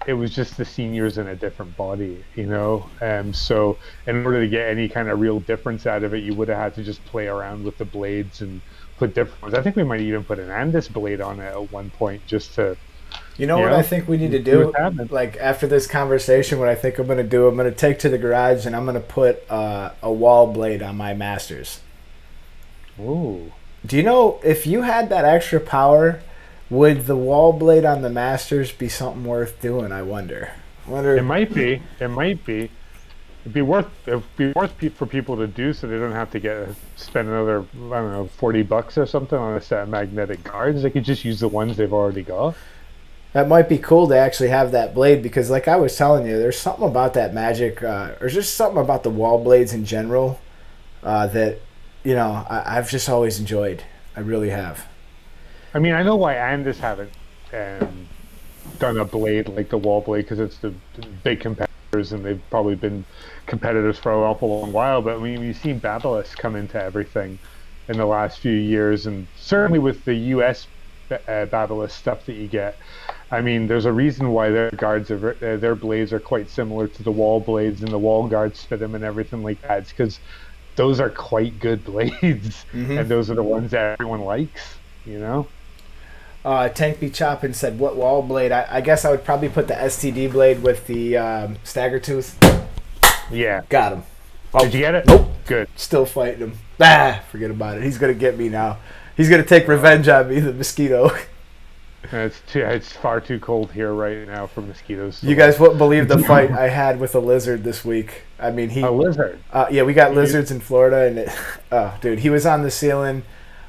it was just the seniors in a different body, you know? So in order to get any kind of real difference out of it, you would have had to just play around with the blades and put different ones. I think we might even put an Andis blade on it at one point just to... You know what I think we need to do? Like, after this conversation, what I think I'm going to do, I'm going to take to the garage and I'm going to put a wall blade on my Masters. Ooh. Do you know, if you had that extra power... Would the wall blade on the Masters be something worth doing, I wonder? It might be. It'd be worth for people to do, so they don't have to spend another, I don't know, $40 or something on a set of magnetic guards. They could just use the ones they've already got. That might be cool to actually have that blade, because like I was telling you, there's something about that magic, or just something about the wall blades in general that, you know, I've just always enjoyed. I really have. I mean, I know why Andis haven't done a blade like the wall blade, because it's the big competitors, and they've probably been competitors for an awful long while. But when you've seen Babyliss come into everything in the last few years, and certainly with the US Babyliss stuff that you get, I mean, there's a reason why their blades are quite similar to the wall blades, and the wall guards fit them and everything like that. It's because those are quite good blades, and those are the ones that everyone likes, you know? Tank B Choppin said, what wall blade? I guess I would probably put the STD blade with the stagger tooth. Yeah. Got him. Oh, did you get it? Nope. Good. Still fighting him. Forget about it. He's going to get me now. He's going to take revenge on me, the mosquito. It's far too cold here right now for mosquitoes. You guys wouldn't believe the fight I had with a lizard this week. I mean, a lizard? Yeah, we got lizards in Florida, and dude, he was on the ceiling.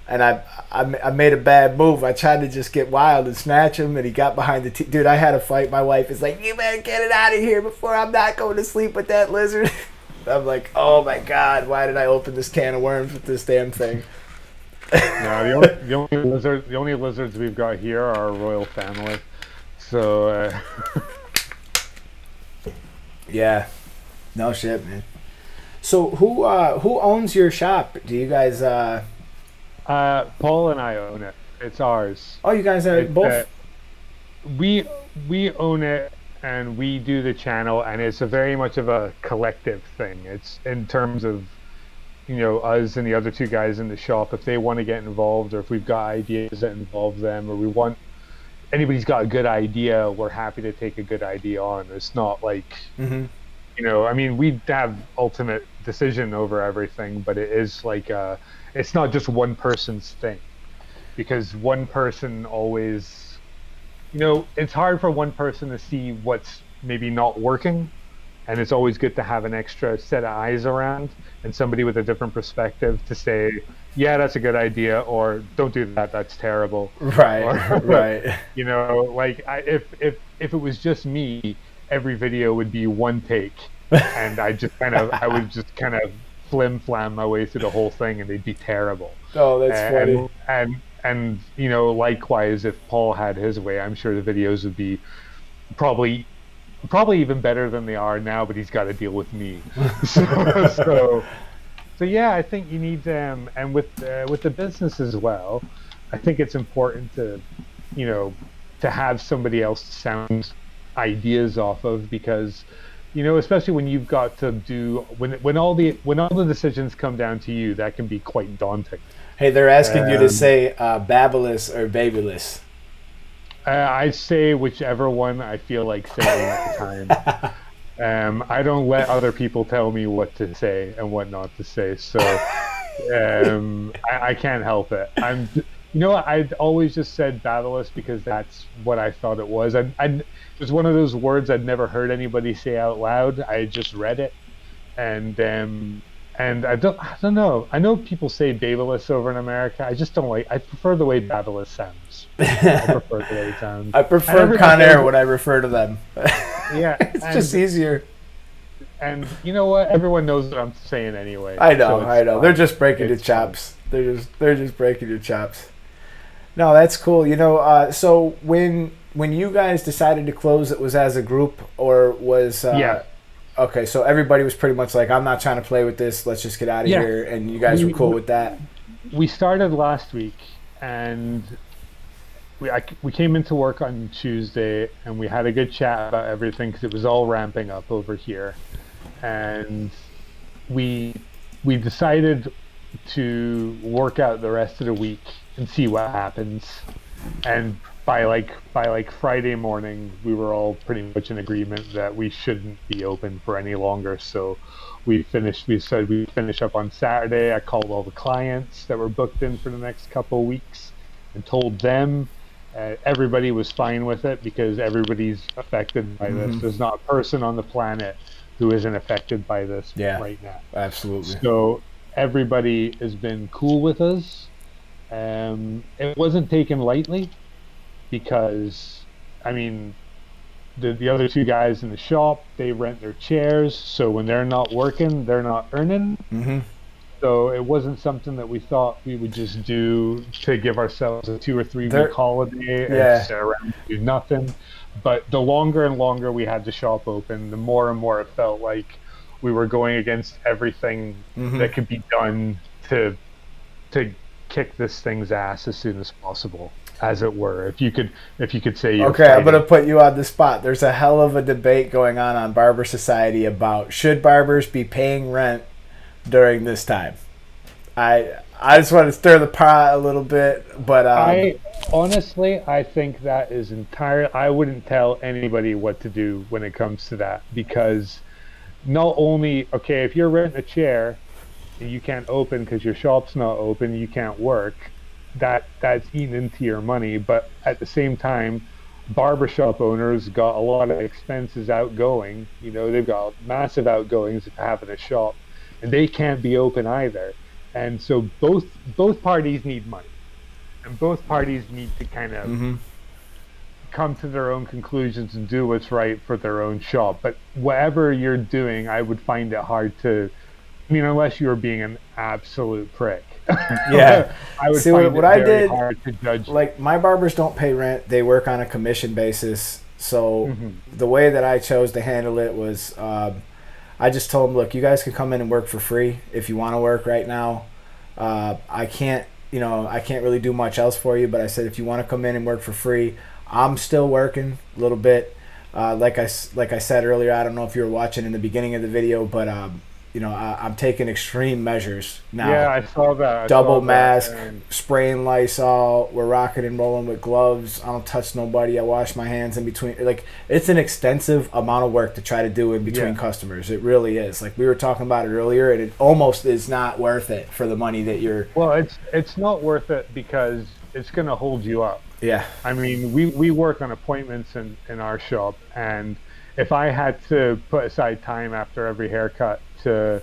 And I made a bad move. I tried to just get wild and snatch him, and he got behind the dude, I had a fight. My wife is like, you better get it out of here before I'm not going to sleep with that lizard. I'm like, oh my God, why did I open this can of worms with this damn thing? No, the only lizards we've got here are our royal family. So yeah. No shit, man. So who owns your shop? Do you guys Paul and I own it. It's ours. Oh, you guys are both. We we own it and we do the channel, and it's a very much of a collective thing. It's in terms of us and the other two guys in the shop. If they want to get involved, or if we've got ideas that involve them, or we want anybody's got a good idea, we're happy to take a good idea on. It's not like I mean, we have ultimate decision over everything, but it is like it's not just one person's thing, because one person always, it's hard for one person to see what's maybe not working, and it's always good to have an extra set of eyes around and somebody with a different perspective to say, yeah, that's a good idea, or don't do that, that's terrible. Right, or, right. Like if it was just me, every video would be one take, and I would just kind of flim flam my way through the whole thing, and they'd be terrible. Oh, that's funny. And likewise, if Paul had his way, I'm sure the videos would be probably even better than they are now, but he's got to deal with me. So yeah, I think you need them, and with the business as well, I think it's important to have somebody else to sound ideas off of, because especially when you've got to do when all the decisions come down to you, that can be quite daunting. Hey, they're asking you to say Babyless or Babyless. I say whichever one I feel like saying at the time. I don't let other people tell me what to say and what not to say, so I can't help it. I'd always just said Babyless because that's what I thought it was. It was one of those words I'd never heard anybody say out loud. I just read it, and I don't know. I know people say Babyless over in America. I just don't like. I prefer the way Babyless sounds. I prefer the way it sounds. I prefer Conair when I refer to them. Yeah, it's just easier. And you know what? Everyone knows what I'm saying anyway. I know. They're just breaking your chops. They're just breaking your chops. No, that's cool. So when you guys decided to close, it was as a group, or was yeah. Okay, so everybody was pretty much like, I'm not trying to play with this. Let's just get out of here. And you guys were cool with that. We started last week, and we came into work on Tuesday, and we had a good chat about everything because it was all ramping up over here, and we decided to work out the rest of the week and see what happens. And by Friday morning, we were all pretty much in agreement that we shouldn't be open for any longer. So we said we'd finish up on Saturday. I called all the clients that were booked in for the next couple of weeks and told them. Everybody was fine with it because everybody's affected by this. There's not a person on the planet who isn't affected by this right now. Absolutely. So everybody has been cool with us. It wasn't taken lightly, because I mean the other two guys in the shop, they rent their chairs, so when they're not working, they're not earning. So it wasn't something that we thought we would just do to give ourselves a 2 or 3 week holiday and sit around and do nothing. But the longer and longer we had the shop open, the more and more it felt like we were going against everything that could be done to kick this thing's ass as soon as possible, as it were. If you could say you're okay, I'm gonna put you on the spot. There's a hell of a debate going on Barber Society about should barbers be paying rent during this time. I just want to stir the pot a little bit, but I think that is I wouldn't tell anybody what to do when it comes to that, because not only, okay, if you're renting a chair and you can't open because your shop's not open, you can't work, that's eating into your money. But at the same time, barbershop owners got a lot of expenses outgoing. They've got massive outgoings of having a shop, and they can't be open either. And so both parties need money, and both parties need to kind of come to their own conclusions and do what's right for their own shop. But whatever you're doing, I would find it hard to, unless you were being an absolute prick. Yeah. I would See, find what it I very did, hard to judge. Like, my barbers don't pay rent. They work on a commission basis. So the way that I chose to handle it was I just told them, look, you guys can come in and work for free if you want to work right now. I can't I can't really do much else for you, but I said, if you want to come in and work for free, I'm still working a little bit. Like I said earlier, I don't know if you were watching in the beginning of the video, but I'm taking extreme measures now. Yeah, I saw that. Double mask, spraying Lysol. We're rocking and rolling with gloves. I don't touch nobody. I wash my hands in between. Like, it's an extensive amount of work to try to do in between customers. It really is. Like, we were talking about it earlier, and it almost is not worth it for the money that you're. Well, it's not worth it because it's going to hold you up. Yeah. I mean, we work on appointments in our shop, and if I had to put aside time after every haircut to,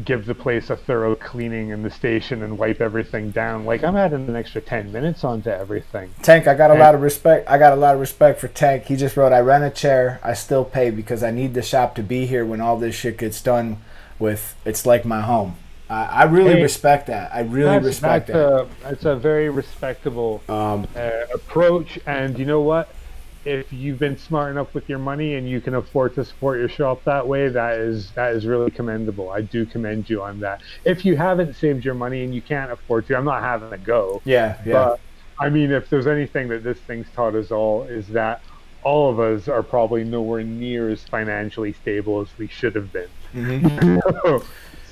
give the place a thorough cleaning in the station and wipe everything down, like, I'm adding an extra 10 minutes onto everything. Tank, I got a lot of respect. I got a lot of respect for Tank. He just wrote, I rent a chair. I still pay because I need the shop to be here when all this shit gets done with. It's like my home. I really respect that. I really respect that. It's a very respectable approach. And you know what? If you've been smart enough with your money and you can afford to support your shop that way, that is really commendable. I do commend you on that. If you haven't saved your money and you can't afford to, I'm not having a go. Yeah. But I mean, if there's anything that this thing's taught us all, is that all of us are probably nowhere near as financially stable as we should have been. Mm-hmm.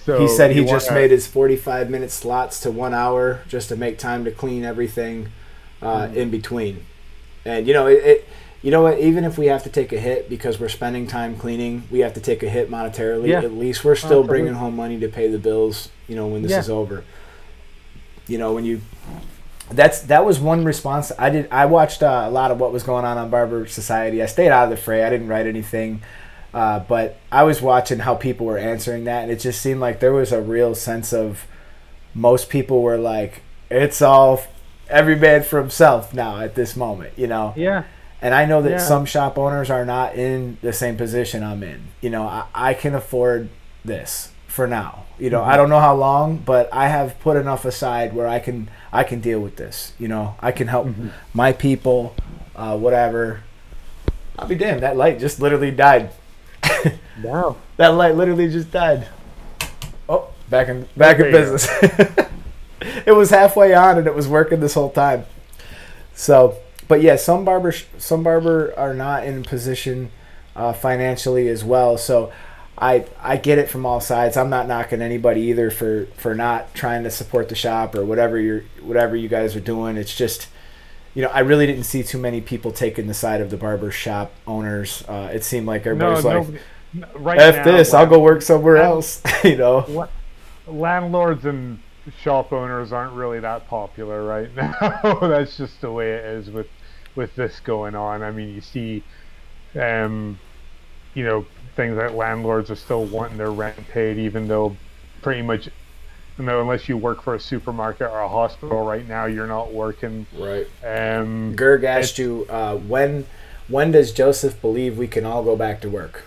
So he said he just made his 45-minute slots to 1 hour just to make time to clean everything in between. And you know what? Even if we have to take a hit because we're spending time cleaning, we have to take a hit monetarily. Yeah. At least we're still bringing home money to pay the bills. When this is over. That was one response I did. I watched a lot of what was going on Barber Society. I stayed out of the fray. I didn't write anything, but I was watching how people were answering that, and it just seemed like there was a real sense of most people were like, "It's all every man for himself now at this moment," Yeah. And I know that some shop owners are not in the same position I'm in. I can afford this for now. I don't know how long, but I have put enough aside where I can deal with this. I can help my people, whatever. I'll be damned. That light just literally died. Wow. That light literally just died. Oh, back in business. It was halfway on and it was working this whole time. So, but yeah, some barber are not in position financially as well. So I get it from all sides. I'm not knocking anybody either for not trying to support the shop or whatever you guys are doing. It's just, I really didn't see too many people taking the side of the barber shop owners. It seemed like everybody's F this, I'll go work somewhere else. Landlords and shop owners aren't really that popular right now. That's just the way it is with this going on. I mean, you see, things like landlords are still wanting their rent paid, even though pretty much, unless you work for a supermarket or a hospital right now, you're not working. Right. Gerg asked you, when does Joseph believe we can all go back to work?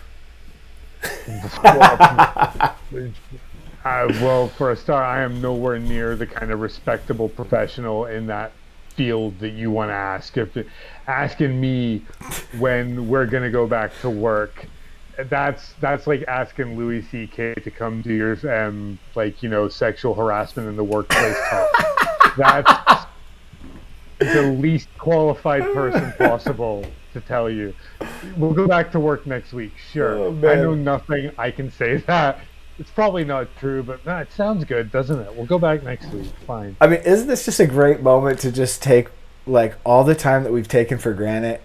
Well, for a start, I am nowhere near the kind of respectable professional in that field that you want to ask. If asking me when we're going to go back to work, that's like asking Louis C.K. to come do your sexual harassment in the workplace talk. That's the least qualified person possible to tell you. We'll go back to work next week. Sure. Oh, I know nothing. I can say that. It's probably not true, but it sounds good, doesn't it? We'll go back next week. Fine. I mean, isn't this just a great moment to just take all the time that we've taken for granted,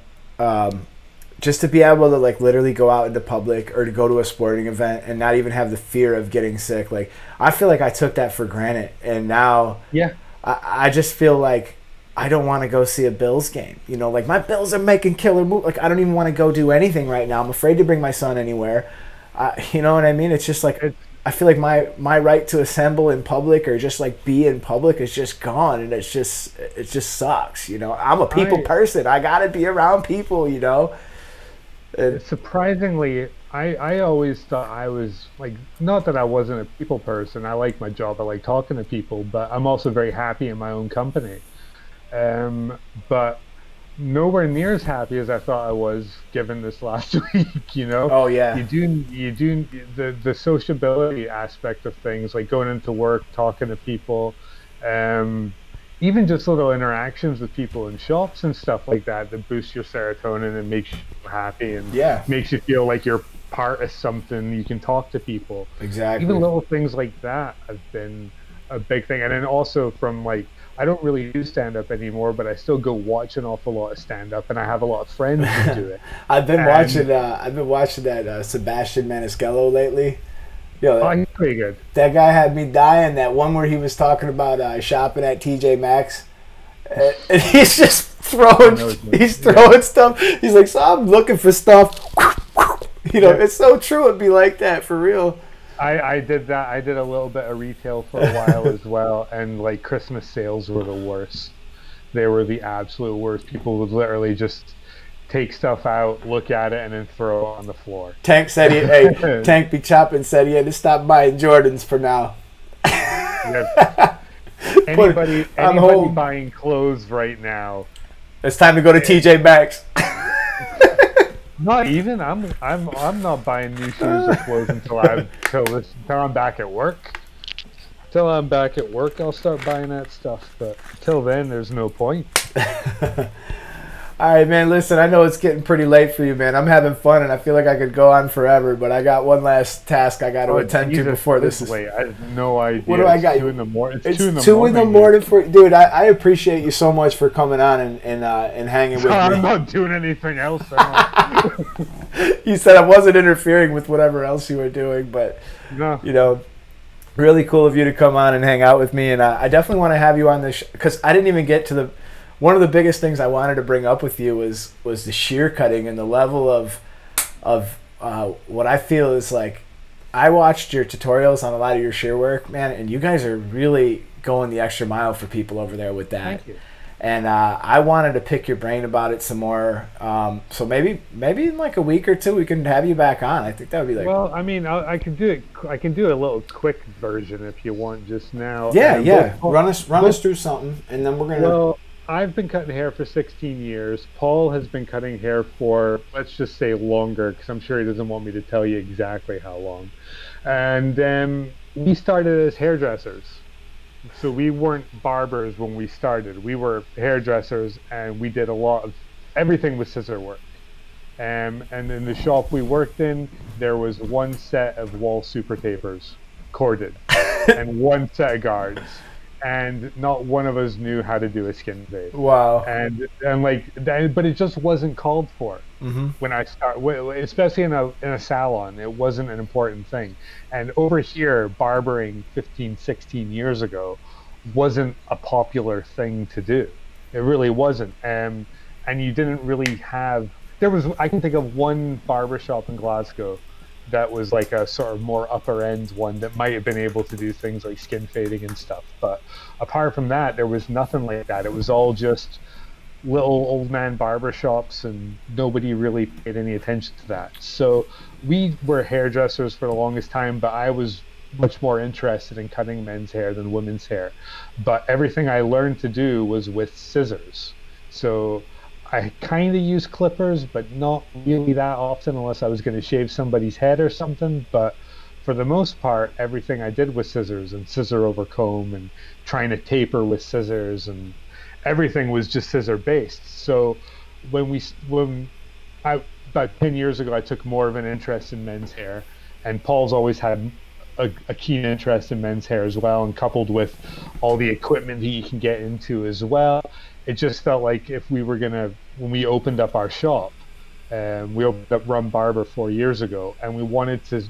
just to be able to literally go out into public or to go to a sporting event and not even have the fear of getting sick. I feel like I took that for granted, and now I just feel like I don't want to go see a Bills game. My Bills are making killer moves. I don't even want to go do anything right now. I'm afraid to bring my son anywhere. You know what I mean? It's just I feel like my right to assemble in public or just be in public is just gone, and it just sucks. I'm a people person. I gotta be around people. Surprisingly, I always thought I was not that I wasn't a people person. I like my job. I like talking to people, but I'm also very happy in my own company. But nowhere near as happy as I thought I was given this last week. Oh yeah. You do the sociability aspect of things, like going into work, talking to people, Um, Even just little interactions with people in shops and stuff like that that boost your serotonin and makes you happy and Yeah, makes you feel like you're part of something. You can talk to people. Even exactly. little things like that have been a big thing. And then also from like, I don't really do stand up anymore, but I still go watch an awful lot of stand up, and I have a lot of friends that do it. And I've been watching that Sebastian Maniscalco lately. Yo, oh, he's pretty good. that guy had me dying. That one where he was talking about shopping at TJ Maxx, and he's just I throwing, know his he's name. Yeah, throwing stuff. He's like, so I'm looking for stuff. You know, yeah. it's so true. It'd be like that for real. I did that. I did a little bit of retail for a while as well, and like Christmas sales were the worst. They were the absolute worst. People would literally just take stuff out, look at it, and then throw it on the floor. Tank said Tank B. Choppin said he had to stop buying Jordans for now. Yeah. Put Anybody on anybody hold. buying clothes right now? It's time to go to TJ Maxx. Not even. I'm not buying new shoes or clothes until I'm back at work. Till I'm back at work, I'll start buying that stuff. But till then, there's no point. All right, man. Listen, I know it's getting pretty late for you, man. I'm having fun, and I feel like I could go on forever, but I got one last task I got to attend to Jesus, before this is. late. I have no idea. What do I It's got? 2 in the morning. It's It's 2 in the morning for dude. I appreciate you so much for coming on and hanging with I'm me. not doing anything else. I'm You said I wasn't interfering with whatever else you were doing, but no. you know, really cool of you to come on and hang out with me. And I definitely want to have you on this because I didn't even get to the. One of the biggest things I wanted to bring up with you was the shear cutting and the level of what I feel is like. I watched your tutorials on a lot of your shear work, man, and you guys are really going the extra mile for people over there with that. Thank you. And I wanted to pick your brain about it some more. So maybe in like a week or two we can have you back on. I think that would be like. Well, I mean, I can do it. I can do a little quick version if you want just now. Yeah, And yeah. we'll- Run us through something, and then we're gonna. Well, I've been cutting hair for 16 years. Paul has been cutting hair for, let's just say, longer, because I'm sure he doesn't want me to tell you exactly how long. And we started as hairdressers. So we weren't barbers when we started. We were hairdressers, and we did a lot of everything with scissor work. And in the shop we worked in, there was one set of wall super tapers, corded, and one set of guards. And not one of us knew how to do a skin fade. Wow. And like that, but it just wasn't called for Mm-hmm. when I start, especially in a salon. It wasn't an important thing. And over here, barbering 15, 16 years ago wasn't a popular thing to do. It really wasn't. And you didn't really have. There was. I can think of one barber shop in Glasgow that was like a sort of more upper end one that might have been able to do things like skin fading and stuff. But apart from that, there was nothing like that. It was all just little old man barber shops, and nobody really paid any attention to that. So we were hairdressers for the longest time, but I was much more interested in cutting men's hair than women's hair. But everything I learned to do was with scissors. So I kind of use clippers, but not really that often unless I was going to shave somebody's head or something. But for the most part, everything I did was scissors and scissor over comb and trying to taper with scissors, and everything was just scissor based. So when I about 10 years ago, I took more of an interest in men's hair, and Paul's always had a keen interest in men's hair as well, and coupled with all the equipment that you can get into as well, it just felt like if we were gonna, when we opened up our shop, we opened up Rum Barber 4 years ago, and we wanted to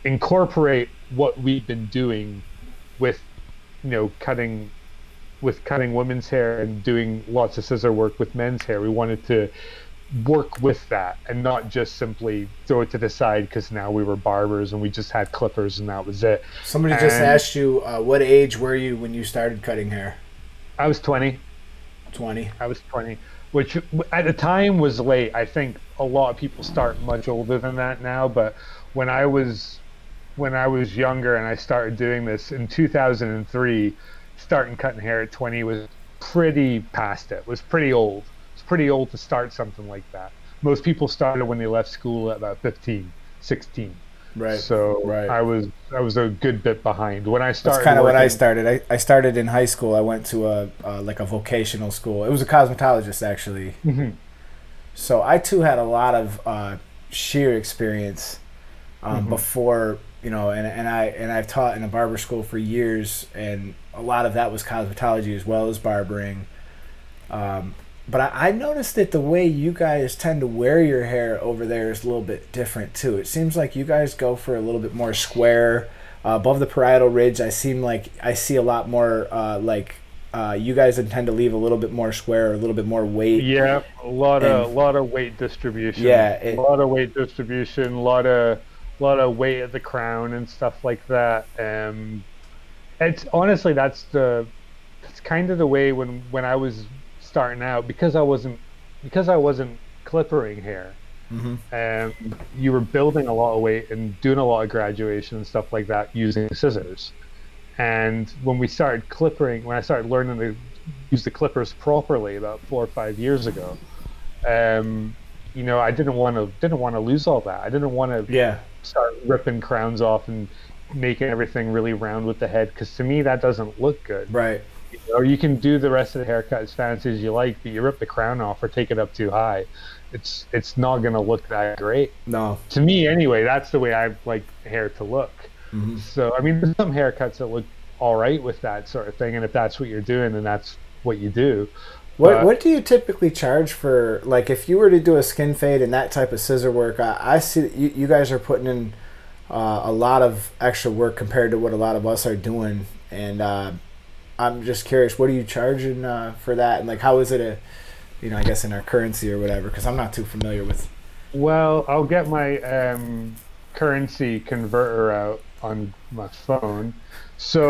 incorporate what we've been doing with, cutting women's hair and doing lots of scissor work with men's hair. We wanted to work with that and not just simply throw it to the side because now we were barbers and we just had clippers and that was it. Somebody just asked you, what age were you when you started cutting hair? I was 20. 20. I was 20, which at the time was late. I think a lot of people start much older than that now, but when I was younger and I started doing this in 2003, starting cutting hair at 20 was pretty past it. Was pretty old. It's pretty old to start something like that. Most people started when they left school at about 15, 16. Right. So Right. I was a good bit behind when I That's started kind of when I working. started. I started in high school. I went to like a vocational school. It was a cosmetologist actually. Mhm, So I too had a lot of shear experience mhm. before, and I've taught in a barber school for years, and a lot of that was cosmetology as well as barbering. Um, but I noticed that the way you guys tend to wear your hair over there is a little bit different too. It seems like you guys go for a little bit more square. Above the parietal ridge, I see a lot more you guys intend to leave a little bit more square, or a little bit more weight, Yeah, and lot of weight distribution, yeah, lot of weight at the crown and stuff like that. It's honestly that's kind of the way when I was starting out because I wasn't clippering hair. hmm You were building a lot of weight and doing a lot of graduation and stuff like that using scissors. And when I started learning to use the clippers properly about 4 or 5 years ago, um, I didn't want to lose all that. I didn't want to yeah, start ripping crowns off and making everything really round with the head because to me that doesn't look good. right. Or you can do the rest of the haircut as fancy as you like, but you rip the crown off or take it up too high, it's not gonna look that great. No, To me, anyway, that's the way I like hair to look. hmm So, I mean, there's some haircuts that look all right with that sort of thing, and if that's what you're doing, then that's what you do. But what do you typically charge for, like, if you were to do a skin fade and that type of scissor work? I see that you guys are putting in a lot of extra work compared to what a lot of us are doing, and I'm just curious, what are you charging for that, and like how is it I guess in our currency or whatever, because I'm not too familiar with. well, I'll get my currency converter out on my phone. So,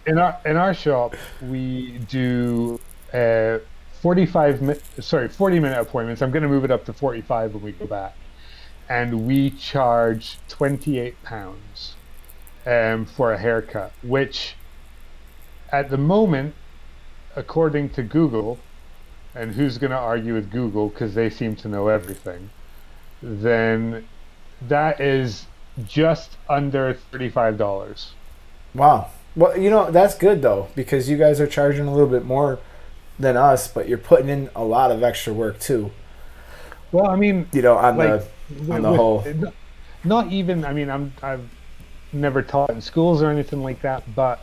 in our shop, we do 40-minute appointments. I'm going to move it up to 45 when we go back, and we charge £28 for a haircut, which at the moment, according to Google, and who's going to argue with Google because they seem to know everything, then that is just under $35. Wow. Well, that's good though, because you guys are charging a little bit more than us, but you're putting in a lot of extra work too. Well, I mean, On like the whole. not even. I mean, I've never taught in schools or anything like that, but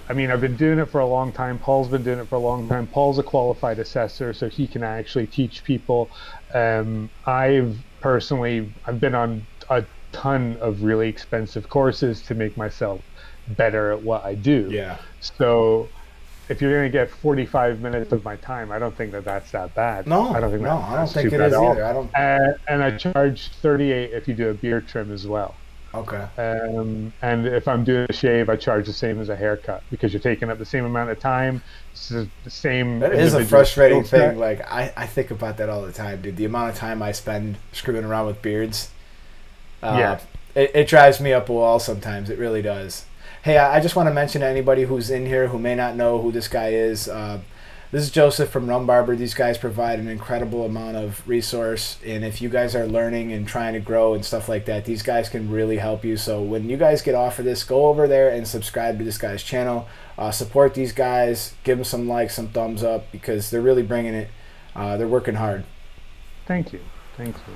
I mean, I've been doing it for a long time. Paul's been doing it for a long time. Paul's a qualified assessor, so he can actually teach people. I've been on a ton of really expensive courses to make myself better at what I do. Yeah. So if you're going to get 45 minutes of my time, I don't think that that's that bad. I No, don't think no, I don't that's too think it bad is at all. either. I don't. And I charge 38 if you do a beard trim as well. Okay. And if I'm doing a shave, I charge the same as a haircut because you're taking up the same amount of time. It's the same That is a individual frustrating skill thing. set. Like I think about that all the time, dude. The amount of time I spend screwing around with beards, uh, Yeah. it drives me up a wall sometimes. It really does. Hey, I just want to mention to anybody who's in here who may not know who this guy is. This is Joseph from Rum Barber. These guys provide an incredible amount of resource, and if you guys are learning and trying to grow and stuff like that, these guys can really help you. So when you guys get off of this, go over there and subscribe to this guy's channel. Support these guys. Give them some likes, some thumbs up, because they're really bringing it. They're working hard. Thank you. Thank you.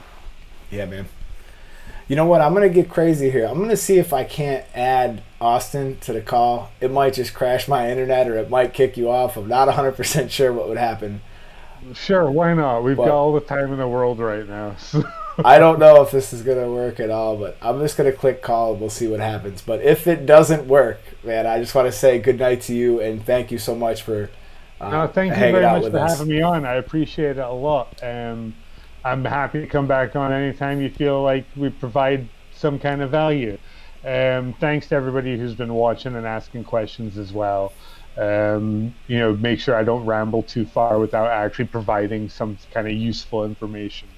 Yeah, man. You know what? I'm going to get crazy here. I'm going to see if I can't add Austin to the call. It might just crash my internet or it might kick you off. I'm not 100% sure what would happen. Sure, why not? We've got But all the time in the world right now. So. I don't know if this is going to work at all, but I'm just going to click call and we'll see what happens. But if it doesn't work, man, I just want to say good night to you and thank you so much for No, thank you hanging very out much with for us. having me on. I appreciate it a lot. I'm happy to come back on anytime you feel like we provide some kind of value. Thanks to everybody who's been watching and asking questions as well. Make sure I don't ramble too far without actually providing some kind of useful information.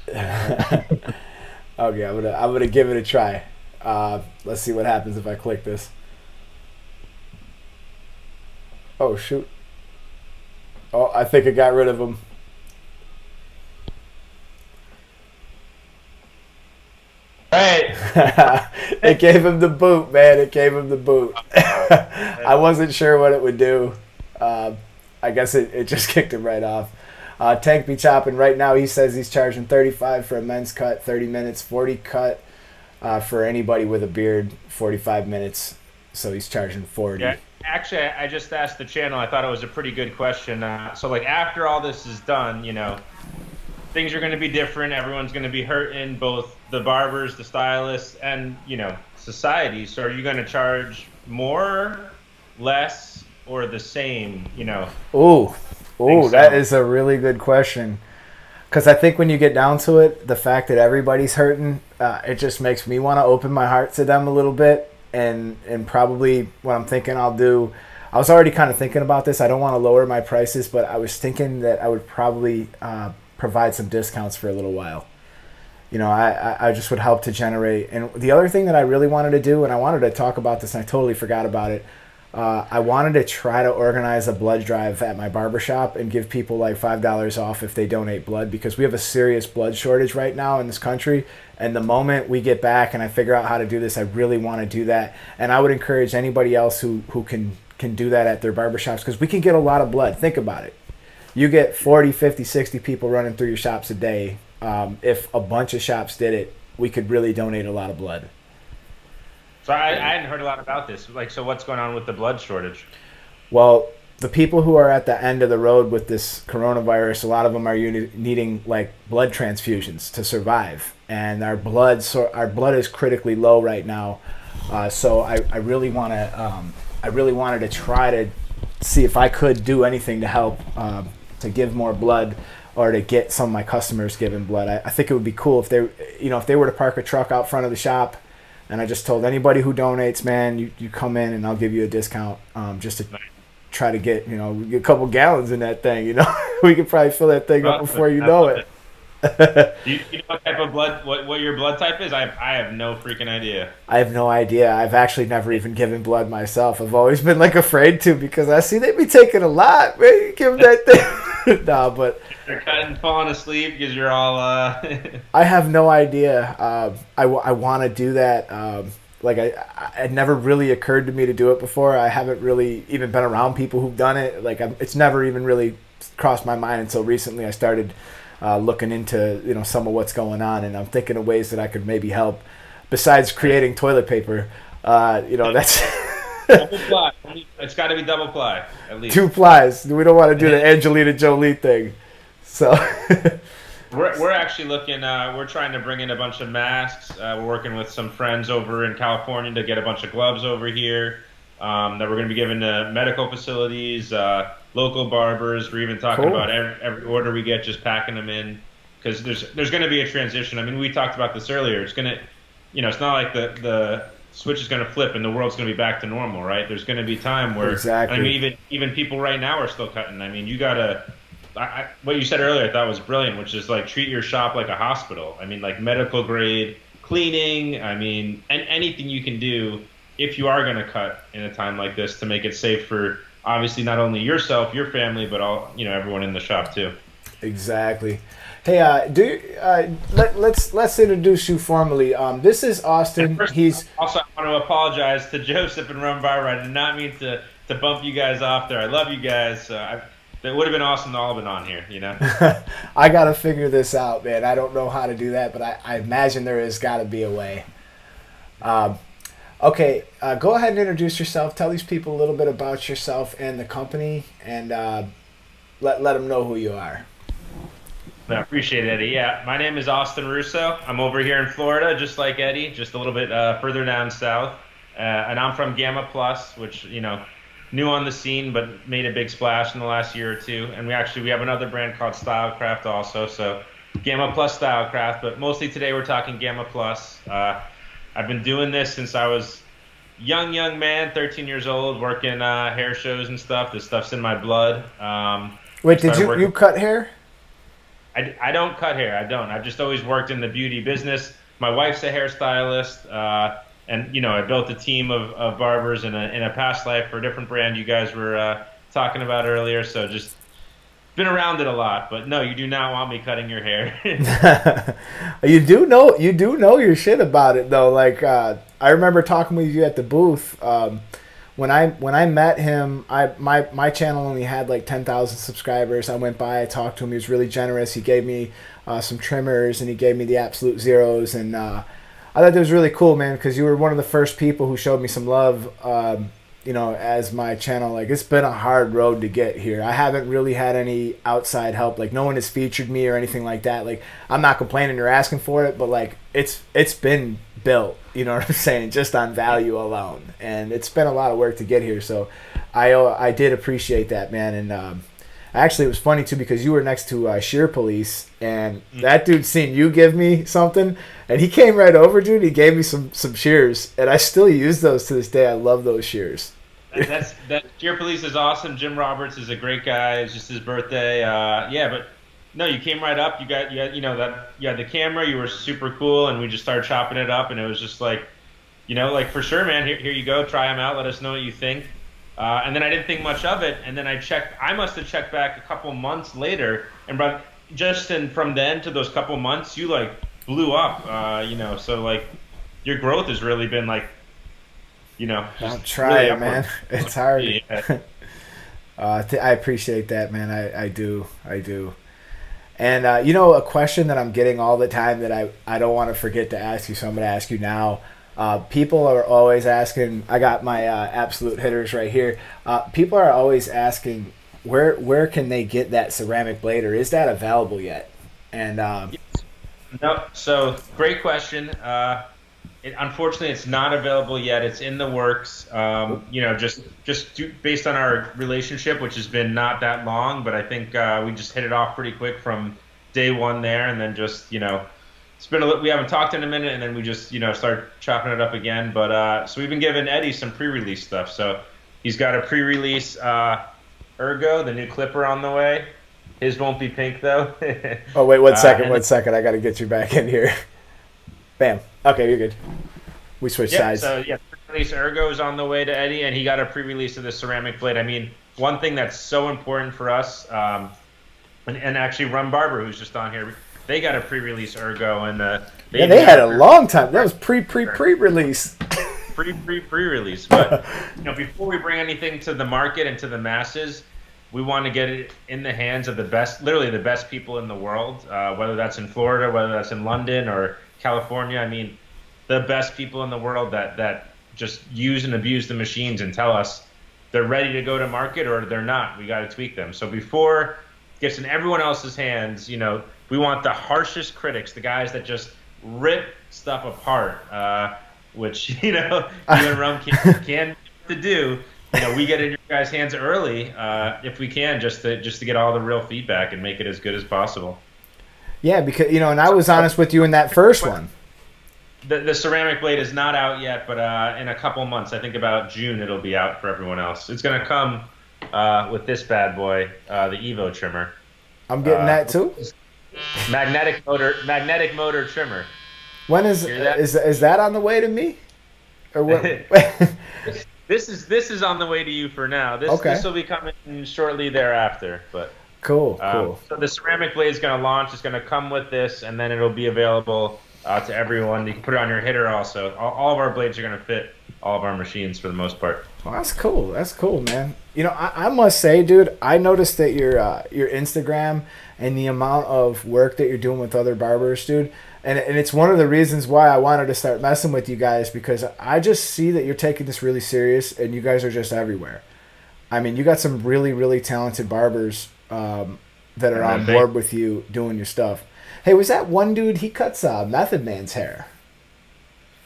Okay, I'm gonna give it a try. Let's see what happens if I click this. Oh shoot! Oh, I think I got rid of him. Right. It gave him the boot, man. It gave him the boot. I wasn't sure what it would do. I guess it just kicked him right off. Tank be chopping right now. He says he's charging 35 for a men's cut, 30 minutes, 40 cut for anybody with a beard, 45 minutes. So he's charging 40. Yeah. Actually, I just asked the channel. I thought it was a pretty good question. So, like, after all this is done, you know, things are going to be different. Everyone's going to be hurting, both the barbers, the stylists, and, you know, society. So are you going to charge more, less, or the same, you know? Ooh, that is a really good question. Because I think when you get down to it, the fact that everybody's hurting, it just makes me want to open my heart to them a little bit. And probably what I'm thinking I'll do, I was already kind of thinking about this. I don't want to lower my prices, but I was thinking that I would probably provide some discounts for a little while. You know, I just would help to generate. And the other thing that I really wanted to do, and I wanted to talk about this, and I totally forgot about it, I wanted to try to organize a blood drive at my barbershop and give people like $5 off if they donate blood, because we have a serious blood shortage right now in this country. And the moment we get back and I figure out how to do this, I really want to do that. And I would encourage anybody else who can do that at their barbershops, because we can get a lot of blood. Think about it. You get 40, 50, 60 people running through your shops a day. If a bunch of shops did it, we could really donate a lot of blood. So I hadn't heard a lot about this. Like, so what's going on with the blood shortage? Well, the people who are at the end of the road with this coronavirus, a lot of them are needing like blood transfusions to survive, and our blood is critically low right now. So I really wanted to try to see if I could do anything to help to give more blood, or to get some of my customers giving blood. I think it would be cool if they were to park a truck out front of the shop, and I just told anybody who donates, man, you come in and I'll give you a discount, just to try to get, get a couple gallons in that thing. We could probably fill that thing up before you know it. You know what type of blood, what your blood type is? I have no freaking idea. I have no idea. I've actually never even given blood myself. I've always been like afraid to, because I see they be taking a lot. Man, you give them that thing. Nah, but you're cutting, falling asleep because you're all. I have no idea. I want to do that. Like it never really occurred to me to do it before. I haven't really even been around people who've done it. Like it's never even really crossed my mind until recently. I started looking into some of what's going on, and I'm thinking of ways that I could maybe help besides creating toilet paper. That's double ply. It's got to be double ply at least. 2 plies. We don't want to do the Angelina Jolie thing. So we're actually looking. We're trying to bring in a bunch of masks. We're working with some friends over in California to get a bunch of gloves over here that we're going to be giving to medical facilities, local barbers. We're even talking about every order we get, just packing them in, because there's going to be a transition. I mean, we talked about this earlier. It's going to, it's not like the switch is going to flip and the world's going to be back to normal, right? There's going to be time where, exactly. I mean, even people right now are still cutting. I mean, you got to. What you said earlier I thought was brilliant, which is like treat your shop like a hospital. I mean, like medical grade cleaning. I mean, and anything you can do if you are going to cut in a time like this to make it safe for obviously not only yourself, your family, but all everyone in the shop too. Exactly. Hey, let's introduce you formally. This is Austin. He's also, I want to apologize to Joseph and Rum Barber. I did not mean to bump you guys off there. I love you guys. It would have been awesome to all have been on here, I got to figure this out, man. I don't know how to do that, but I imagine there has got to be a way. Okay, go ahead and introduce yourself. Tell these people a little bit about yourself and the company, and let them know who you are. I appreciate it, Eddie. Yeah, my name is Austin Russo. I'm over here in Florida, just like Eddie, just a little bit further down south. And I'm from Gamma Plus, which, new on the scene, but made a big splash in the last year or two. And we have another brand called Stylecraft also. So Gamma Plus Stylecraft, but mostly today we're talking Gamma Plus. I've been doing this since I was young man, 13 years old, working hair shows and stuff. This stuff's in my blood. Wait, did you cut hair? I don't cut hair. I don't. I've just always worked in the beauty business. My wife's a hairstylist. And, I built a team of barbers in a past life for a different brand you guys were talking about earlier. So just been around it a lot, but no, you do not want me cutting your hair. You do know your shit about it though. Like I remember talking with you at the booth. When I met him, my channel only had like 10,000 subscribers. I went by, I talked to him. He was really generous. He gave me some trimmers and he gave me the Absolute Zeros, and I thought that was really cool, man, because you were one of the first people who showed me some love. You know, as my channel, like, it's been a hard road to get here. I haven't really had any outside help. Like, no one has featured me or anything like that. Like, I'm not complaining or asking for it, but like, it's been built, you know what I'm saying, just on value alone, and it's been a lot of work to get here. So I did appreciate that, man. And actually, it was funny too, because you were next to Shear Police, and that dude seen you give me something, and he came right over, dude. He gave me some shears, and I still use those to this day. I love those shears. That Shear Police is awesome. Jim Roberts is a great guy. It's just his birthday. Yeah, but no, you came right up. You had the camera. You were super cool, and we just started chopping it up, and it was just like, you know, like, for sure, man. Here you go. Try them out. Let us know what you think. And then I didn't think much of it, and then I must have checked back a couple months later, and from then to those couple months, you like blew up. You know, so like your growth has really been like, you know, I'll try it, man. It's hard. Yeah. I appreciate that, man. I do. And you know, a question that I'm getting all the time that I don't want to forget to ask you, so I'm going to ask you now. People are always asking. I got my Absolute hitters right here. People are always asking, where can they get that ceramic blade, or is that available yet? And no. So great question. Unfortunately, it's not available yet. It's in the works. You know, just based on our relationship, which has been not that long, but I think we just hit it off pretty quick from day one there, and then just, you know, it's been we haven't talked in a minute, and then we just, you know, start chopping it up again. But so we've been giving Eddie some pre-release stuff. So he's got a pre-release Ergo, the new clipper, on the way. His won't be pink though. Oh wait, one second. I got to get you back in here. Bam. Okay, you're good. We switched sides. So yeah, pre-release Ergo is on the way to Eddie, and he got a pre-release of the ceramic blade. I mean, one thing that's so important for us, and actually Rum Barber, who's just on here, they got a pre-release Ergo, and they had a long time. That was pre-release. Pre-release. But you know, before we bring anything to the market and to the masses, we want to get it in the hands of the best, literally the best people in the world, whether that's in Florida, whether that's in London or California. I mean, the best people in the world that just use and abuse the machines and tell us they're ready to go to market or they're not. We got to tweak them. So before it gets in everyone else's hands, you know, we want the harshest critics, the guys that just rip stuff apart, which, you know, you and Rum can to do. You know, we get in your guys' hands early if we can, just to get all the real feedback and make it as good as possible. Yeah, because, you know, and I was honest with you in that first one. The ceramic blade is not out yet, but in a couple months, I think about June, it'll be out for everyone else. It's going to come with this bad boy, the Evo trimmer. I'm getting that too. Magnetic motor trimmer. When is that on the way to me? Or what? This is on the way to you for now. This will be coming shortly thereafter, but. Cool. So the ceramic blade is going to launch. It's going to come with this, and then it'll be available to everyone. You can put it on your hitter also. All of our blades are going to fit all of our machines for the most part. Well, that's cool. That's cool, man. You know, I must say, dude, I noticed that your Instagram and the amount of work that you're doing with other barbers, dude, and it's one of the reasons why I wanted to start messing with you guys, because I just see that you're taking this really serious, and you guys are just everywhere. I mean, you got some really, really talented barbers that are on board with you doing your stuff. Hey, was that one dude, he cuts Method Man's hair?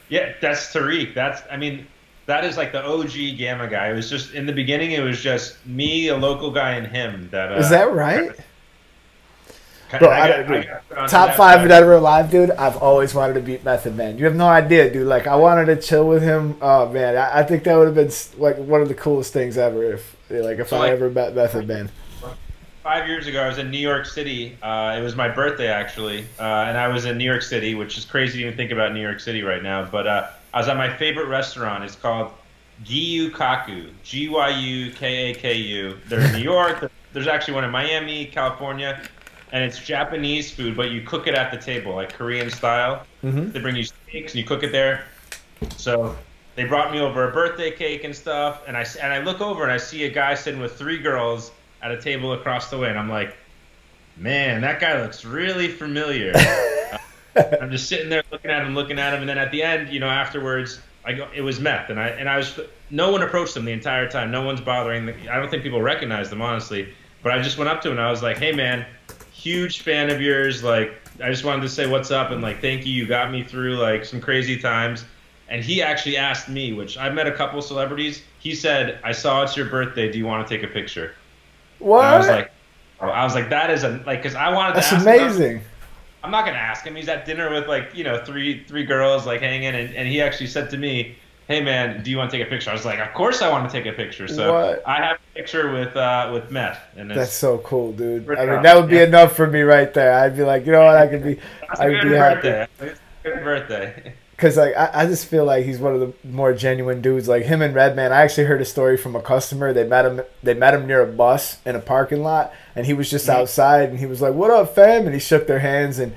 Yeah, that's Tariq. That is like the OG Gamma guy. It was just, in the beginning, it was just me, a local guy, and him. Is that right? Bro, top 5 Dead or Alive, dude. I've always wanted to beat Method Man. You have no idea, dude. Like, I wanted to chill with him. Oh, man, I think that would have been like one of the coolest things ever if I ever met Method Man. 5 years ago, I was in New York City. It was my birthday, actually, and I was in New York City, which is crazy to even think about New York City right now. But I was at my favorite restaurant. It's called Gyukaku, Gyukaku. They're in New York. They're there's actually one in Miami, California, and it's Japanese food, but you cook it at the table, like Korean style. Mm-hmm. They bring you steaks and you cook it there. So they brought me over a birthday cake and stuff, and I look over and I see a guy sitting with 3 girls at a table across the way, and I'm like, man, that guy looks really familiar. I'm just sitting there looking at him, and then at the end, you know, afterwards, it was meth, and I was, no one approached them the entire time. No one's bothering. I don't think people recognize them, honestly. But I just went up to him and I was like, hey man, huge fan of yours. Like, I just wanted to say what's up and like, thank you. You got me through like some crazy times. And he actually asked me, which I've met a couple celebrities. He said, I saw it's your birthday. Do you want to take a picture? What? And I was like, that is because I wanted to That's ask amazing. him. I'm not gonna ask him. He's at dinner with like, you know, three girls like hanging, and he actually said to me, hey man, do you want to take a picture? I was like, of course I want to take a picture. So What? I have a picture with meth, and That's so cool, dude. Pretty I mean, tough, that would be yeah. enough for me right there. I'd be like, you know what, I could be happy. birthday. It's a good birthday. Because like I just feel like he's one of the more genuine dudes. Like him and Redman, I actually heard a story from a customer. They met him near a bus in a parking lot, and he was just outside, and he was like, "What up, fam?" And he shook their hands, and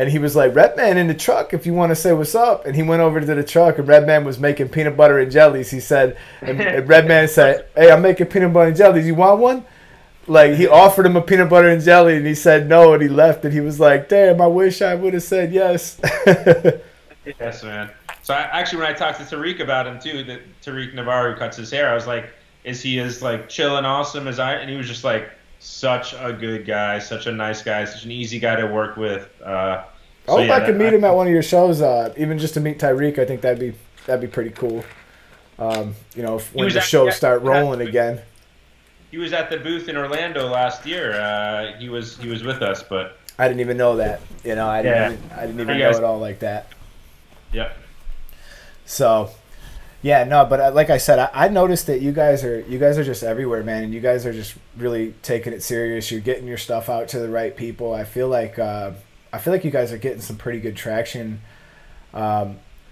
he was like, "Redman in the truck, if you want to say what's up." And he went over to the truck, and Redman was making peanut butter and jellies. He said, and Redman said, "Hey, I'm making peanut butter and jellies. You want one?" Like he offered him a peanut butter and jelly, and he said no, and he left, and he was like, "Damn, I wish I would have said yes." Yes, man. So actually, when I talked to Tariq about him too, that Tariq Navarro who cuts his hair, I was like, "Is he as like chill and awesome as I?" And he was just like, such a good guy, such a nice guy, such an easy guy to work with. I hope I could meet him at one of your shows, even just to meet Tyreek. I think that'd be pretty cool. You know, when the shows start rolling again. He was at the booth in Orlando last year. He was with us, but I didn't even know that. You know, I didn't even know it all like that. Yep. So, yeah, no, but like I said, I noticed that you guys are just everywhere, man, and you guys are just really taking it serious. You're getting your stuff out to the right people. I feel like you guys are getting some pretty good traction.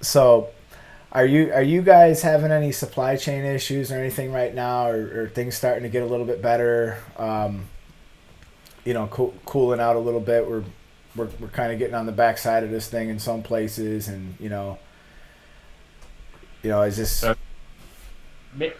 So, are you guys having any supply chain issues or anything right now, or things starting to get a little bit better? You know, cooling out a little bit. We're kind of getting on the backside of this thing in some places, and you know, is this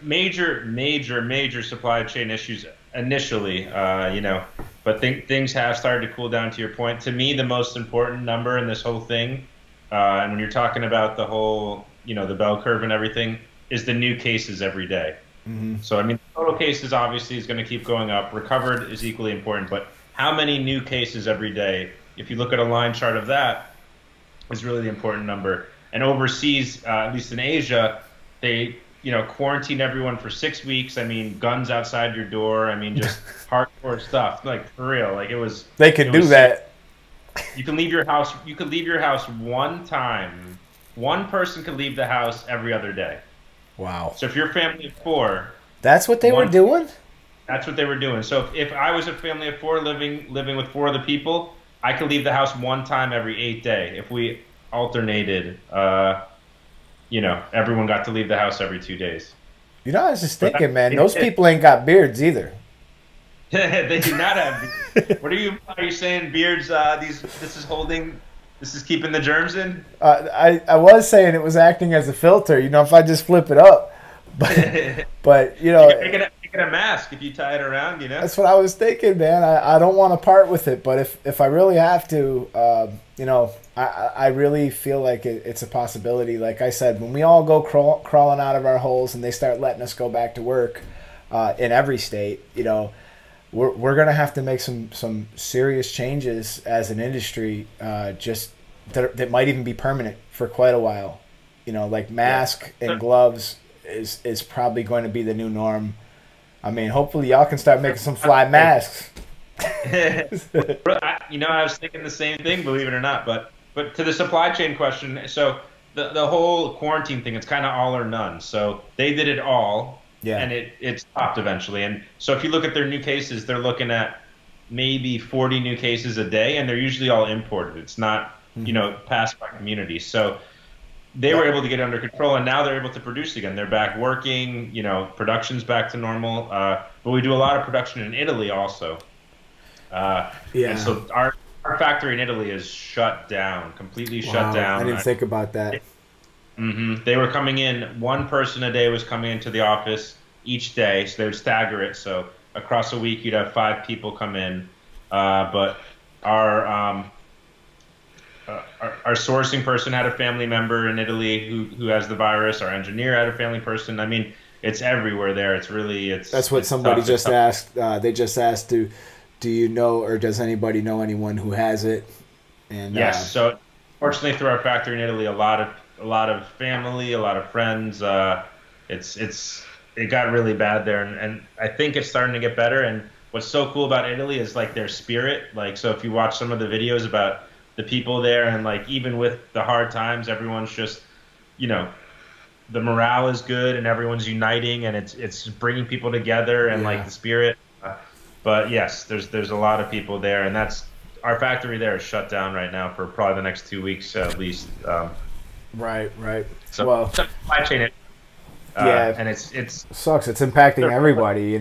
major supply chain issues initially? You know, but things have started to cool down. To your point, to me, the most important number in this whole thing, and when you're talking about the whole, you know, the bell curve and everything, is the new cases every day. Mm-hmm. So I mean, total cases obviously is going to keep going up. Recovered is equally important, but how many new cases every day? If you look at a line chart of that, is really the important number. And overseas, at least in Asia, they, you know, quarantine everyone for 6 weeks. I mean, guns outside your door. I mean, just hardcore stuff. Like, for real. Like, it was. They could do that. You can leave your house. You could leave your house one time. One person could leave the house every other day. Wow. So if you're a family of 4. That's what they were doing? That's what they were doing. So if I was a family of 4 living with 4 other people, I could leave the house one time every 8th day. If we alternated, you know, everyone got to leave the house every 2 days. You know, I was just thinking, man, those people ain't got beards either. They do not have beards. What are you saying, beards, this is keeping the germs in? I was saying it was acting as a filter, you know, if I just flip it up. But you know, make it a mask if you tie it around, you know. That's what I was thinking, man. I don't want to part with it, but if I really have to, you know, I really feel like it's a possibility. Like I said, when we all go crawling out of our holes and they start letting us go back to work, in every state, you know, we're gonna have to make some serious changes as an industry, just that might even be permanent for quite a while. You know, like mask and gloves is probably going to be the new norm. I mean, hopefully y'all can start making some fly masks. You know, I was thinking the same thing, believe it or not. But to the supply chain question, so the whole quarantine thing, it's kind of all or none. So they did it all, and it stopped eventually. And so if you look at their new cases, they're looking at maybe 40 new cases a day, and they're usually all imported. It's not, you know, passed by communities. So they were able to get it under control, and now they're able to produce again. They're back working, production's back to normal. But we do a lot of production in Italy also. And so our factory in Italy is shut down, completely shut down. I didn't think about that. They were coming in, one person a day was coming into the office each day, so they would stagger it. So across a week, you'd have 5 people come in. But our sourcing person had a family member in Italy who has the virus. Our engineer had a family person. I mean, it's everywhere there. That's what somebody just asked. They just asked, do you know, or does anybody know anyone who has it? And yes. So fortunately, through our factory in Italy, a lot of family, a lot of friends. It got really bad there, and I think it's starting to get better. And what's so cool about Italy is like their spirit. Like, so if you watch some of the videos about the people there, and like even with the hard times, everyone's just, the morale is good and everyone's uniting, and it's bringing people together, and like the spirit. But yes, there's a lot of people there, and our factory there is shut down right now for probably the next 2 weeks at least. Right. So supply chain. And it sucks. It's impacting everybody.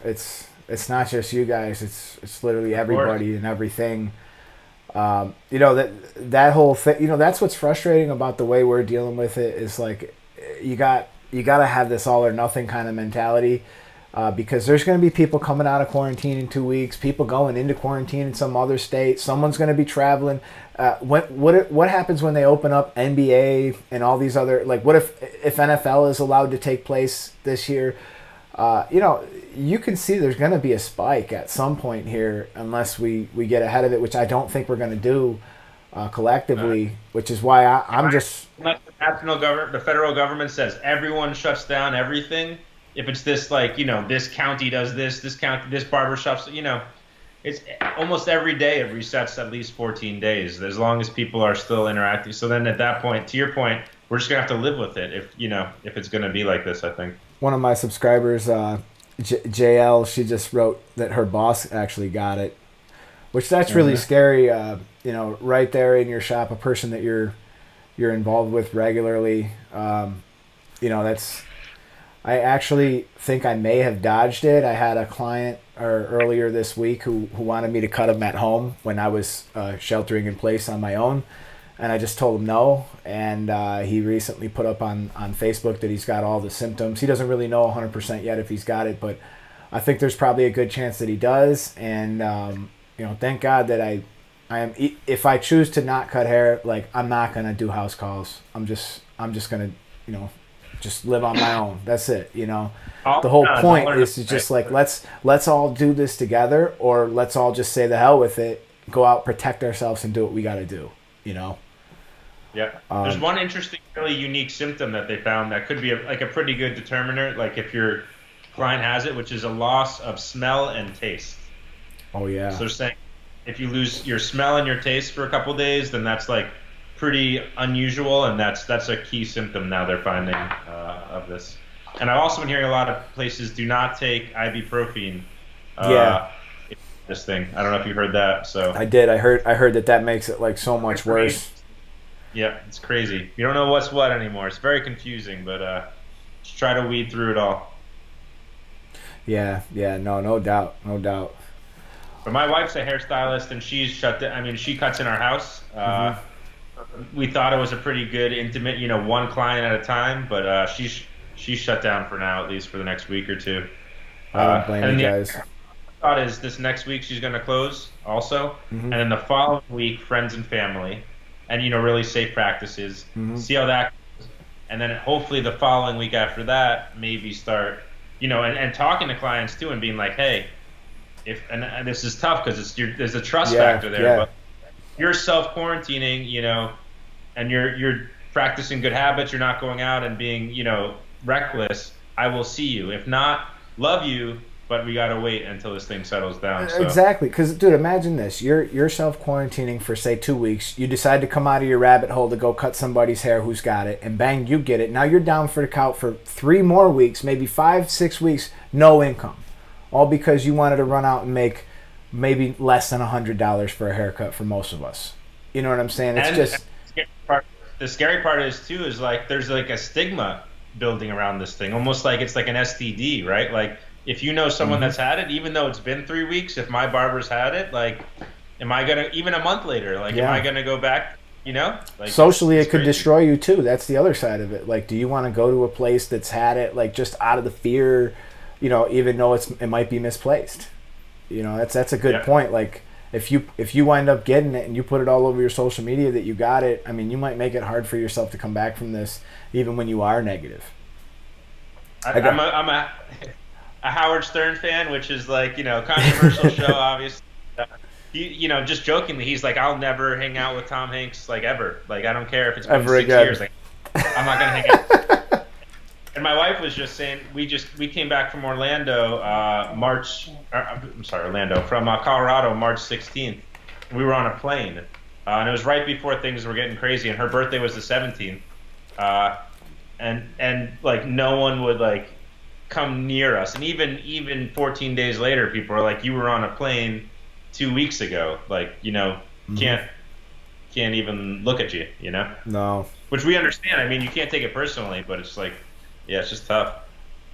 It's not just you guys. It's literally everybody and everything. That whole thing. That's what's frustrating about the way we're dealing with it is like you got to have this all or nothing kind of mentality. Because there's going to be people coming out of quarantine in 2 weeks, people going into quarantine in some other state. Someone's going to be traveling. What happens when they open up NBA and all these other, like, what if NFL is allowed to take place this year? You can see there's going to be a spike at some point here unless we get ahead of it, which I don't think we're going to do collectively, which is why I'm just... Unless the federal government says everyone shuts down everything. If it's this, like, this county does this barbershop, it's almost every day it resets at least 14 days, as long as people are still interacting. So then at that point, to your point, we're just going to have to live with it if it's going to be like this, I think. One of my subscribers, JL, she just wrote that her boss actually got it, which that's really scary, right there in your shop, a person that you're involved with regularly. I actually think I may have dodged it. I had a client earlier this week who wanted me to cut him at home when I was sheltering in place on my own. And I just told him no. And he recently put up on Facebook that he's got all the symptoms. He doesn't really know 100% yet if he's got it, but I think there's probably a good chance that he does. And, thank God that I am, if I choose to not cut hair, like, I'm not going to do house calls. I'm just going to, just live on my own. That's it. The whole point is to just like, let's all do this together, or let's all just say the hell with it, go out, protect ourselves, and do what we got to do. Yeah. There's one interesting, really unique symptom that they found that could be a pretty good determiner, like if your client has it, which is a loss of smell and taste. Oh yeah. So they're saying if you lose your smell and your taste for a couple of days, then that's like pretty unusual, and that's a key symptom now they're finding of this. And I've also been hearing a lot of places do not take ibuprofen. This thing. I don't know if you heard that. So I did. I heard that makes it like so much worse. Yeah, it's crazy. You don't know what's what anymore. It's very confusing, but just try to weed through it all. Yeah, no doubt. But my wife's a hairstylist, and she's shut down. I mean, she cuts in our house. We thought it was a pretty good, intimate, one client at a time, but she's shut down for now, at least for the next week or two. I don't blame you guys. Thought is this next week she's going to close also, and then the following week friends and family, and really safe practices. See how that goes, and then hopefully the following week after that maybe start, and talking to clients too, and being like, hey, and this is tough because there's a trust factor there, but you're self-quarantining, and you're practicing good habits, you're not going out and being, reckless, I will see you. If not, love you, but we got to wait until this thing settles down. So. Exactly. Because, dude, imagine this. You're self-quarantining for, say, 2 weeks. You decide to come out of your rabbit hole to go cut somebody's hair who's got it, and bang, you get it. Now you're down for the count for 3 more weeks, maybe 5-6 weeks, no income. All because you wanted to run out and make maybe less than $100 for a haircut for most of us. You know what I'm saying? It's the scary part is too is like there's like a stigma building around this thing, almost like it's like an STD, right? Like if you know someone that's had it, even though it's been 3 weeks, if my barber's had it, like, am I gonna even a month later? Like, am I gonna go back? You know, like socially, it's it could crazy. destroy you too. That's the other side of it. Like, do you want to go to a place that's had it, like just out of the fear, you know, even though it might be misplaced? You know, that's a good point. Like, if you wind up getting it and you put it all over your social media that you got it, I mean, you might make it hard for yourself to come back from this, even when you are negative. I'm a Howard Stern fan, which is like, you know, controversial show, obviously. You know, just jokingly, he's like, I'll never hang out with Tom Hanks, like, ever. Like, I don't care if it's been Ever 6 again. years. Like, I'm not gonna hang out. And my wife was just saying, we came back from Orlando, from Colorado, March 16th. We were on a plane, and it was right before things were getting crazy. And her birthday was the 17th, and like no one would like come near us. And even 14 days later, people were like, "You were on a plane 2 weeks ago. Like, you know, can't even look at you. You know." No. Which we understand. I mean, you can't take it personally, but it's like, yeah, it's just tough.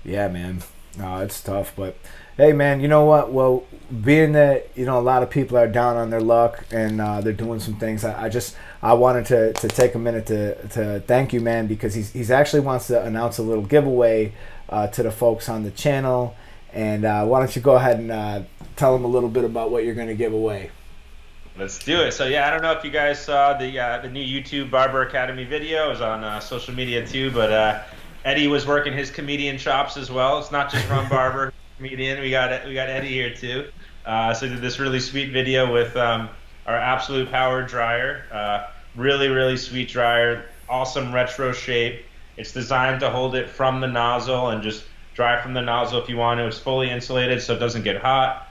Yeah, man. No, it's tough. But hey, man, you know what? Well, being that, you know, a lot of people are down on their luck and they're doing some things, I wanted to take a minute to thank you, man, because he's actually wants to announce a little giveaway to the folks on the channel. And why don't you go ahead and tell them a little bit about what you're going to give away. Let's do it. So yeah, I don't know if you guys saw the new YouTube Barber Academy video. It was on social media too, but Eddie was working his comedian chops as well. It's not just Ron Barber, comedian. We got Eddie here too. So did this really sweet video with our Absolute Power dryer. Really sweet dryer. Awesome retro shape. It's designed to hold it from the nozzle and just dry from the nozzle if you want to. It's fully insulated so it doesn't get hot.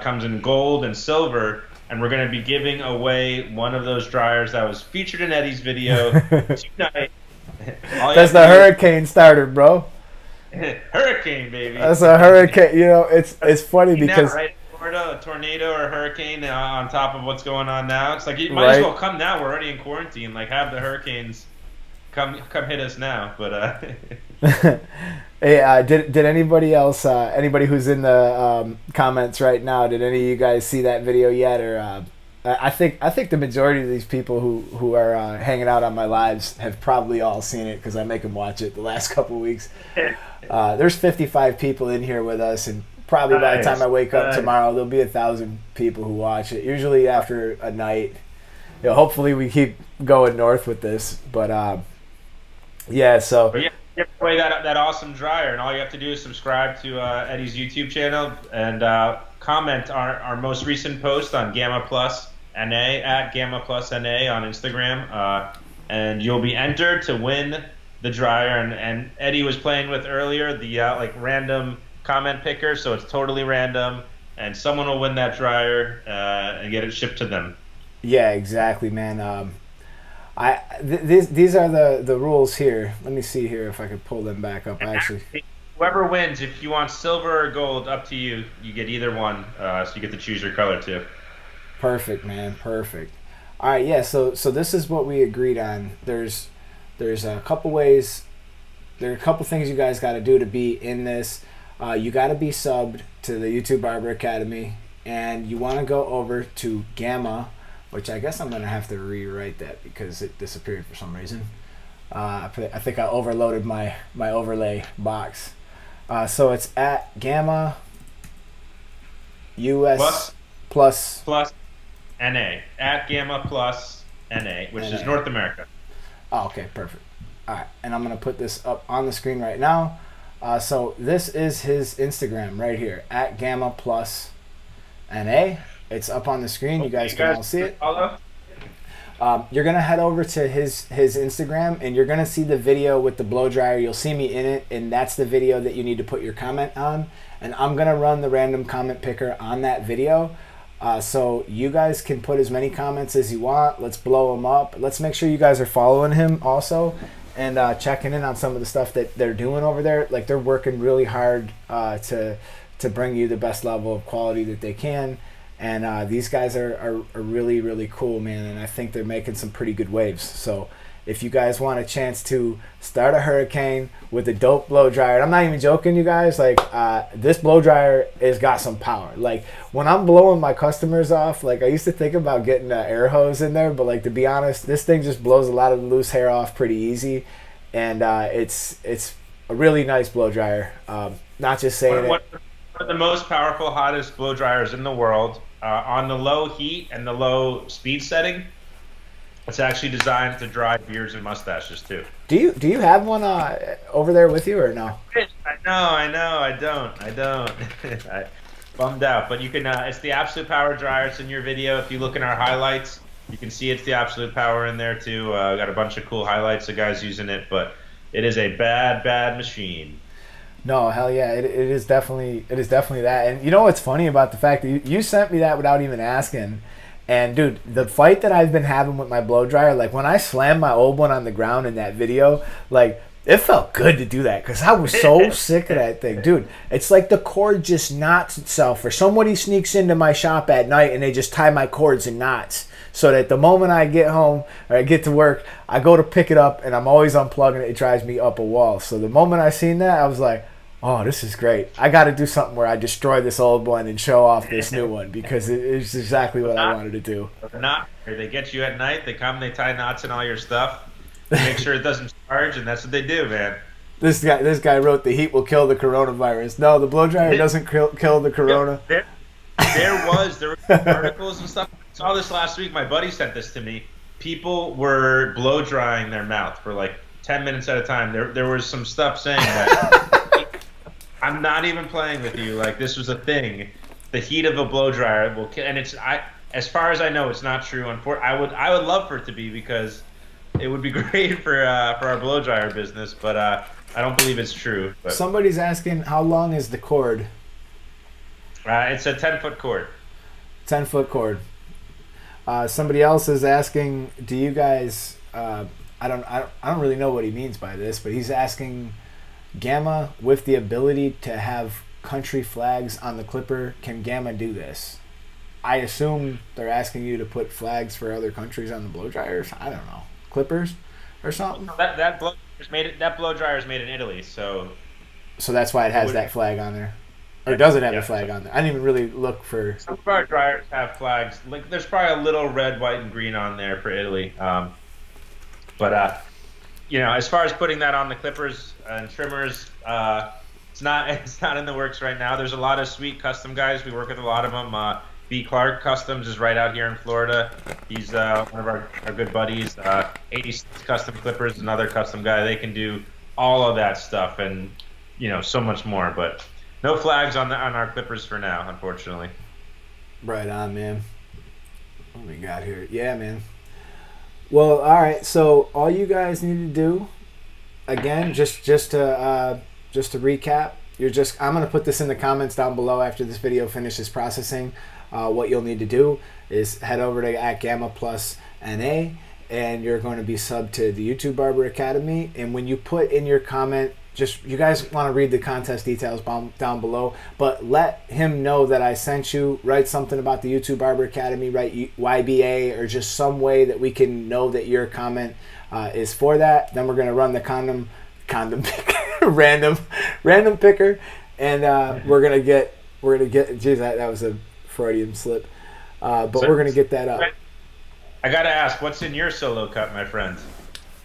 Comes in gold and silver. And we're going to be giving away one of those dryers that was featured in Eddie's video tonight. That's the hurricane starter, bro. Hurricane, baby. That's a hurricane. You know, it's funny because right, Florida, a tornado or a hurricane on top of what's going on now. It's like you might as well come now. We're already in quarantine. Like, have the hurricanes come hit us now. But hey, did anybody else, anybody who's in the comments right now, did any of you guys see that video yet? Or I think the majority of these people who are hanging out on my lives have probably all seen it because I make them watch it the last couple of weeks. There's 55 people in here with us, and probably by the time I wake up tomorrow, there'll be 1,000 people who watch it. Usually after a night. You know, hopefully we keep going north with this, but yeah. So. But yeah. Give away that awesome dryer, and all you have to do is subscribe to Eddie's YouTube channel and comment our most recent post on Gamma Plus NA at Gamma Plus NA on Instagram, and you'll be entered to win the dryer. And Eddie was playing with earlier the like random comment picker, so it's totally random, and someone will win that dryer and get it shipped to them. Yeah, exactly, man. These are the rules here. Let me see here if I can pull them back up. Actually, whoever wins, if you want silver or gold, up to you. You get either one, so you get to choose your color too. Perfect, man. Perfect. All right, yeah. So this is what we agreed on. There's a couple ways. There are a couple things you guys got to do to be in this. You got to be subbed to the YouTube Barber Academy, and you want to go over to Gamma. Which I guess I'm going to have to rewrite that because it disappeared for some reason. I think I overloaded my overlay box. So it's at Gamma US plus NA. At Gamma Plus NA, which is North America. Oh, okay, perfect. All right, and I'm going to put this up on the screen right now. So this is his Instagram right here, at Gamma Plus NA. It's up on the screen. You guys can all see it. You're going to head over to his Instagram, and you're going to see the video with the blow dryer. You'll see me in it, and that's the video that you need to put your comment on. And I'm going to run the random comment picker on that video. So you guys can put as many comments as you want. Let's blow them up. Let's make sure you guys are following him also and checking in on some of the stuff that they're doing over there. Like, they're working really hard to bring you the best level of quality that they can. And these guys are really cool, man, and I think they're making some pretty good waves. So if you guys want a chance to start a hurricane with a dope blow dryer. And I'm not even joking, you guys. Like, this blow dryer has got some power. Like, when I'm blowing my customers off, like, I used to think about getting an air hose in there, but like, to be honest, this thing just blows a lot of the loose hair off pretty easy, and it's a really nice blow dryer. Not just saying one of the most powerful, hottest blow dryers in the world. On the low heat and the low speed setting, it's actually designed to dry beards and mustaches too. Do you have one over there with you or no? I know, I don't. I bummed out, but you can. It's the Absolute Power dryer. It's in your video. If you look in our highlights, you can see it's the Absolute Power in there too. Got a bunch of cool highlights of guys using it, but it is a bad machine. No, hell yeah, it is definitely that. And you know what's funny about the fact that you sent me that without even asking. And dude, the fight that I've been having with my blow dryer, like when I slammed my old one on the ground in that video, like it felt good to do that because I was so sick of that thing, dude. It's like the cord just knots itself, or somebody sneaks into my shop at night and they just tie my cords in knots, so that the moment I get home or I get to work, I go to pick it up and I'm always unplugging it. It drives me up a wall. So the moment I seen that, I was like, oh, this is great. I got to do something where I destroy this old one and show off this new one, because it's exactly what I wanted to do. They get you at night. They come, they tie knots in all your stuff, make sure it doesn't charge, and that's what they do, man. This guy wrote the heat will kill the coronavirus. No, the blow dryer doesn't kill the corona. There were articles and stuff. I saw this last week. My buddy sent this to me. People were blow drying their mouth for like 10 minutes at a time. There was some stuff saying that. I'm not even playing with you. Like, this was a thing. The heat of a blow dryer will kill, and as far as I know, it's not true. I would love for it to be, because it would be great for our blow dryer business, but I don't believe it's true. But somebody's asking, how long is the cord? It's a 10-foot cord. 10-foot cord. Somebody else is asking, do you guys? I don't really know what he means by this, but he's asking, Gamma, with the ability to have country flags on the Clipper, can Gamma do this? I assume they're asking you to put flags for other countries on the blow dryers. I don't know, Clippers or something. That blow dryer is made in Italy, so that's why it has that flag on there. Or does it have a flag on there? I didn't even really look for. Some of our dryers have flags. Like, there's probably a little red, white, and green on there for Italy. But you know, as far as putting that on the clippers and trimmers, it's not in the works right now. There's a lot of sweet custom guys. We work with a lot of them. B. Clark Customs is right out here in Florida. He's one of our good buddies. 86 Custom Clippers, another custom guy. They can do all of that stuff, and you know, so much more. But no flags on our clippers for now, unfortunately. Right on, man. What we got here? Yeah, man. Well, all right. So all you guys need to do, again, just to recap, I'm gonna put this in the comments down below after this video finishes processing. What you'll need to do is head over to @GammaPlusNA, and you're going to be subbed to the YouTube Barber Academy. And when you put in your comment, you guys want to read the contest details down below, but let him know that I sent you. Write something about the YouTube Barber Academy, write YBA, or just some way that we can know that your comment is for that. Then we're going to run the condom picker, random picker, and we're gonna get. Geez, that was a Freudian slip, but we're gonna get that up. I gotta ask, what's in your solo cut, my friend?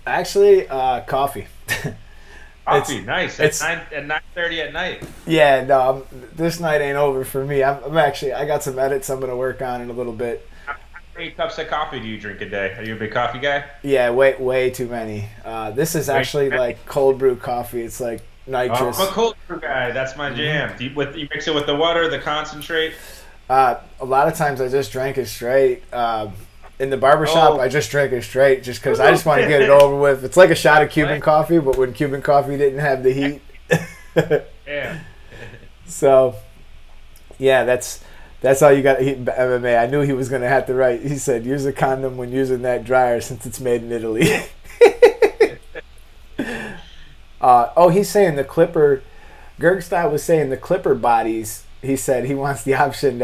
Actually, coffee. Coffee, nice. At 9:30 at night. Yeah, no, this night ain't over for me. I got some edits I'm gonna work on in a little bit. How many cups of coffee do you drink a day? Are you a big coffee guy? Yeah, way too many. This is actually like cold brew coffee. It's like nitrous. I'm a cold brew guy. That's my jam. Do you mix it with the water, the concentrate? A lot of times I just drank it straight. In the barbershop, I just drank it straight just because I just want to get it over with. It's like a shot of Cuban coffee, but when Cuban coffee didn't have the heat. Yeah. So, yeah, that's all you got. MMA. I knew he was going to have to write. He said, use a condom when using that dryer since it's made in Italy. He's saying the Clipper. Gergstyle was saying the Clipper bodies. He said he wants the option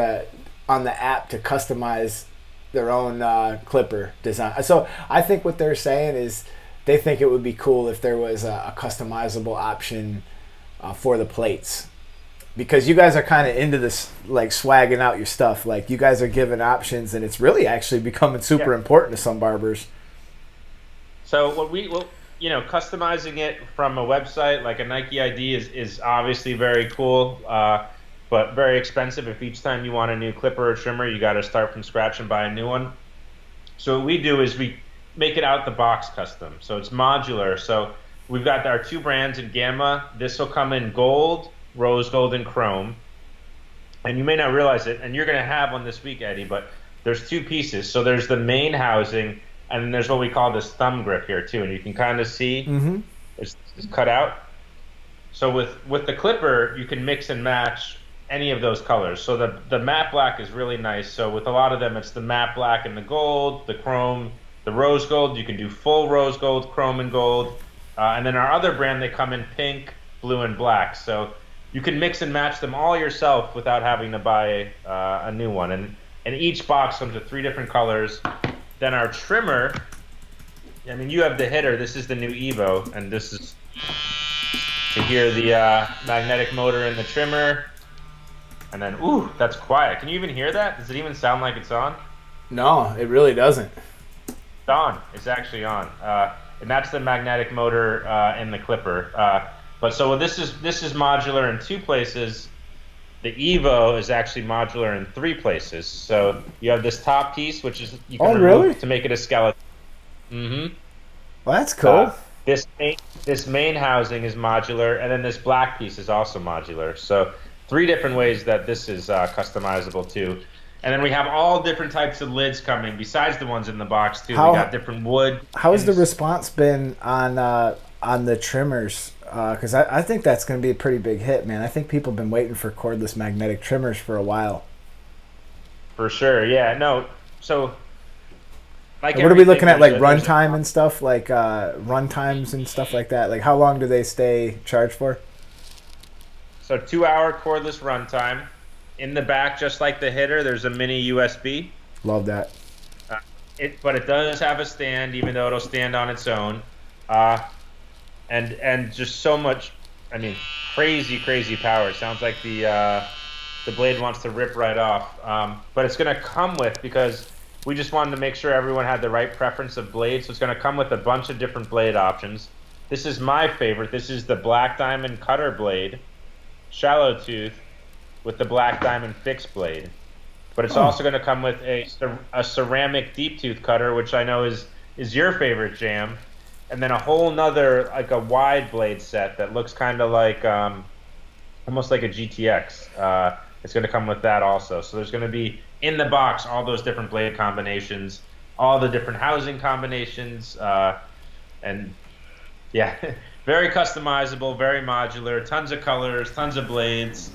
on the app to customize their own clipper design. So I think what they're saying is they think it would be cool if there was a customizable option for the plates, because you guys are kind of into this, like swagging out your stuff. Like you guys are giving options, and it's really actually becoming super important to some barbers. So customizing it from a website like a Nike ID is obviously very cool, but very expensive. If each time you want a new clipper or trimmer, you got to start from scratch and buy a new one. So what we do is we make it out the box custom. So it's modular. So we've got our 2 brands in Gamma. This will come in gold, rose gold, and chrome. And you may not realize it, and you're going to have one this week, Eddie, but there's 2 pieces. So there's the main housing, and then there's what we call this thumb grip here too. And you can kind of see it's cut out. So with the clipper, you can mix and match any of those colors. So the matte black is really nice. So with a lot of them, it's the matte black and the gold, the chrome, the rose gold. You can do full rose gold, chrome, and gold. And then our other brand, they come in pink, blue, and black. So you can mix and match them all yourself without having to buy a new one. And each box comes with 3 different colors. Then our trimmer, I mean, you have the hitter. This is the new Evo, and this is to hear the magnetic motor in the trimmer. And then, ooh, that's quiet. Can you even hear that? Does it even sound like it's on? No, it really doesn't. It's on. It's actually on. And that's the magnetic motor in the clipper. But so this is modular in 2 places. The Evo is actually modular in 3 places. So you have this top piece, which is you can remove to make it a skeleton. Mm-hmm. Well, that's cool. This main housing is modular, and then this black piece is also modular. So 3 different ways that this is customizable too. And then we have all different types of lids coming besides the ones in the box too. We got different wood. How has the response been on the trimmers? Because I think that's going to be a pretty big hit, man. I think people have been waiting for cordless magnetic trimmers for a while. For sure, yeah. No, so like what are we looking at, like runtime and stuff, like run times and stuff like that? Like how long do they stay charged for? So 2-hour cordless runtime. In the back, just like the hitter, there's a mini USB. Love that. But it does have a stand, even though it'll stand on its own. And just so much, I mean, crazy power. It sounds like the blade wants to rip right off. But it's going to come with, because we just wanted to make sure everyone had the right preference of blade, so it's going to come with a bunch of different blade options. This is my favorite. This is the Black Diamond cutter blade, shallow tooth, with the Black Diamond fixed blade. But it's also going to come with a ceramic deep tooth cutter, which I know is your favorite jam. And then a whole nother, like a wide blade set that looks kind of like, almost like a GTX. It's going to come with that also. So there's going to be, in the box, all those different blade combinations, all the different housing combinations, and yeah, very customizable, very modular, tons of colors, tons of blades.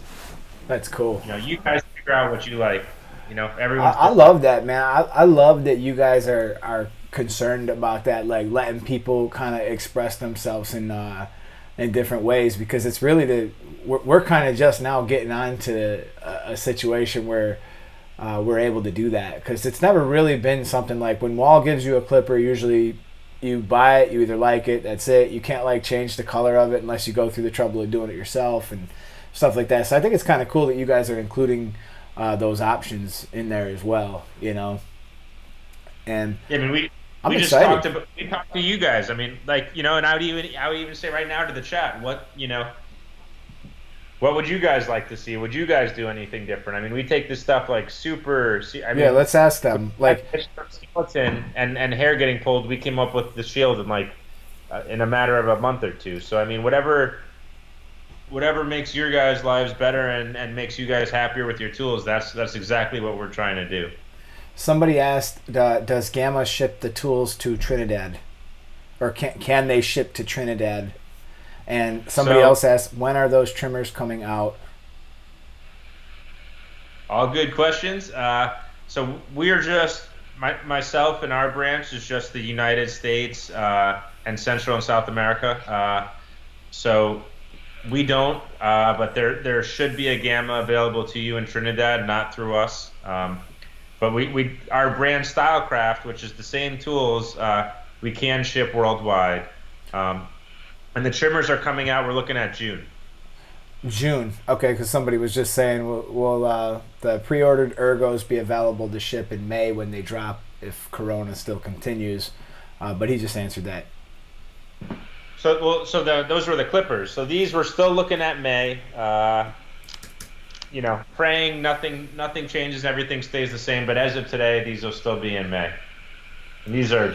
That's cool. You know, you guys figure out what you like. You know, everyone. I love that, man. I love that you guys are concerned about that, like letting people kind of express themselves in different ways, because it's really we're kind of just now getting onto a situation where we're able to do that, because it's never really been something like when Wahl gives you a clipper, usually you buy it, you either like it, that's it. You can't like change the color of it unless you go through the trouble of doing it yourself and stuff like that. So I think it's kind of cool that you guys are including those options in there as well, you know. And yeah, I mean, we just talked to you guys. I mean, like, you know, and I would even say right now to the chat, what would you guys like to see? Would you guys do anything different? I mean, we take this stuff like super. I mean, yeah, let's ask them. Like skeleton and hair getting pulled, we came up with the shield in like in a matter of a month or two. So I mean, whatever makes your guys' lives better and makes you guys happier with your tools, that's exactly what we're trying to do. Somebody asked, does Gamma ship the tools to Trinidad, or can they ship to Trinidad? And somebody else asked, when are those trimmers coming out? All good questions. So we are just, myself and our branch is just the United States and Central and South America. So we don't, but there should be a Gamma available to you in Trinidad, not through us. But our brand Stylecraft, which is the same tools, We can ship worldwide. And the trimmers are coming out. We're looking at June. June. Okay, because somebody was just saying, will the pre-ordered ergos be available to ship in May when they drop if Corona still continues? But he just answered that. Those were the clippers. So these we're still looking at May. Praying nothing changes, everything stays the same. But as of today, these will still be in May. And these are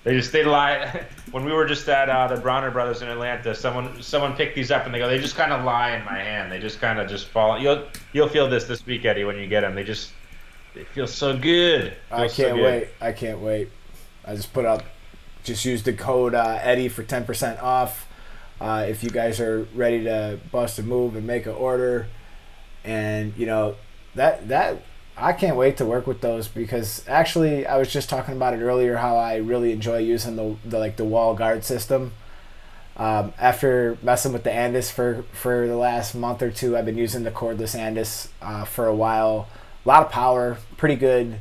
they lie. When we were just at the Bronner Brothers in Atlanta, someone picked these up and they just kind of lie in my hand. They just kind of just fall. You'll feel this week, Eddie, when you get them. They feel so good. I can't wait. I just used the code Eddie for 10% off. If you guys are ready to bust a move and make an order, and that I can't wait to work with those, because actually I was just talking about it earlier how I really enjoy using the wall guard system. After messing with the Andis for the last month or two, I've been using the cordless Andis for a while. A lot of power, pretty good,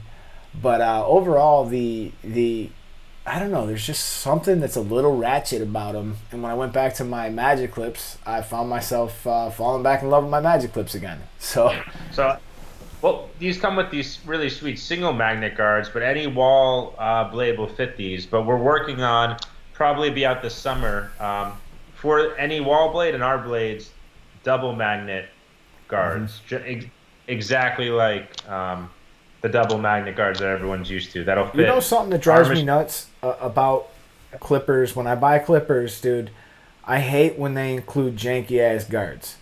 but overall the I don't know, there's just something that's a little ratchet about them. And when I went back to my Magic Clips, I found myself falling back in love with my Magic Clips again. Well, these come with these really sweet single magnet guards, but any wall blade will fit these. But we're working on, probably be out this summer, for any wall blade and our blades, double magnet guards. Mm-hmm. Exactly like the double magnet guards that everyone's used to. That'll fit. You know something that drives me nuts about clippers? When I buy clippers, dude, I hate when they include janky ass guards.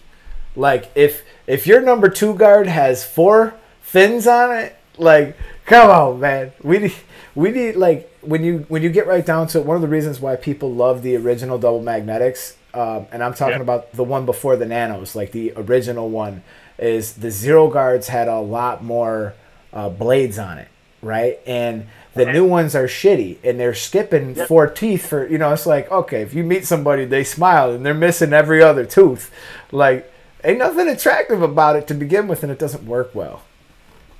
Like if your number 2 guard has 4 fins on it, like, come on, man. We need like, when you get right down to it, one of the reasons why people love the original double magnetics, and I'm talking about the one before the nanos, like the original one, is the zero guards had a lot more blades on it, right? And the new ones are shitty, and they're skipping 4 teeth for, it's like, okay, if you meet somebody, they smile, and they're missing every other tooth. Like, ain't nothing attractive about it to begin with, and it doesn't work well.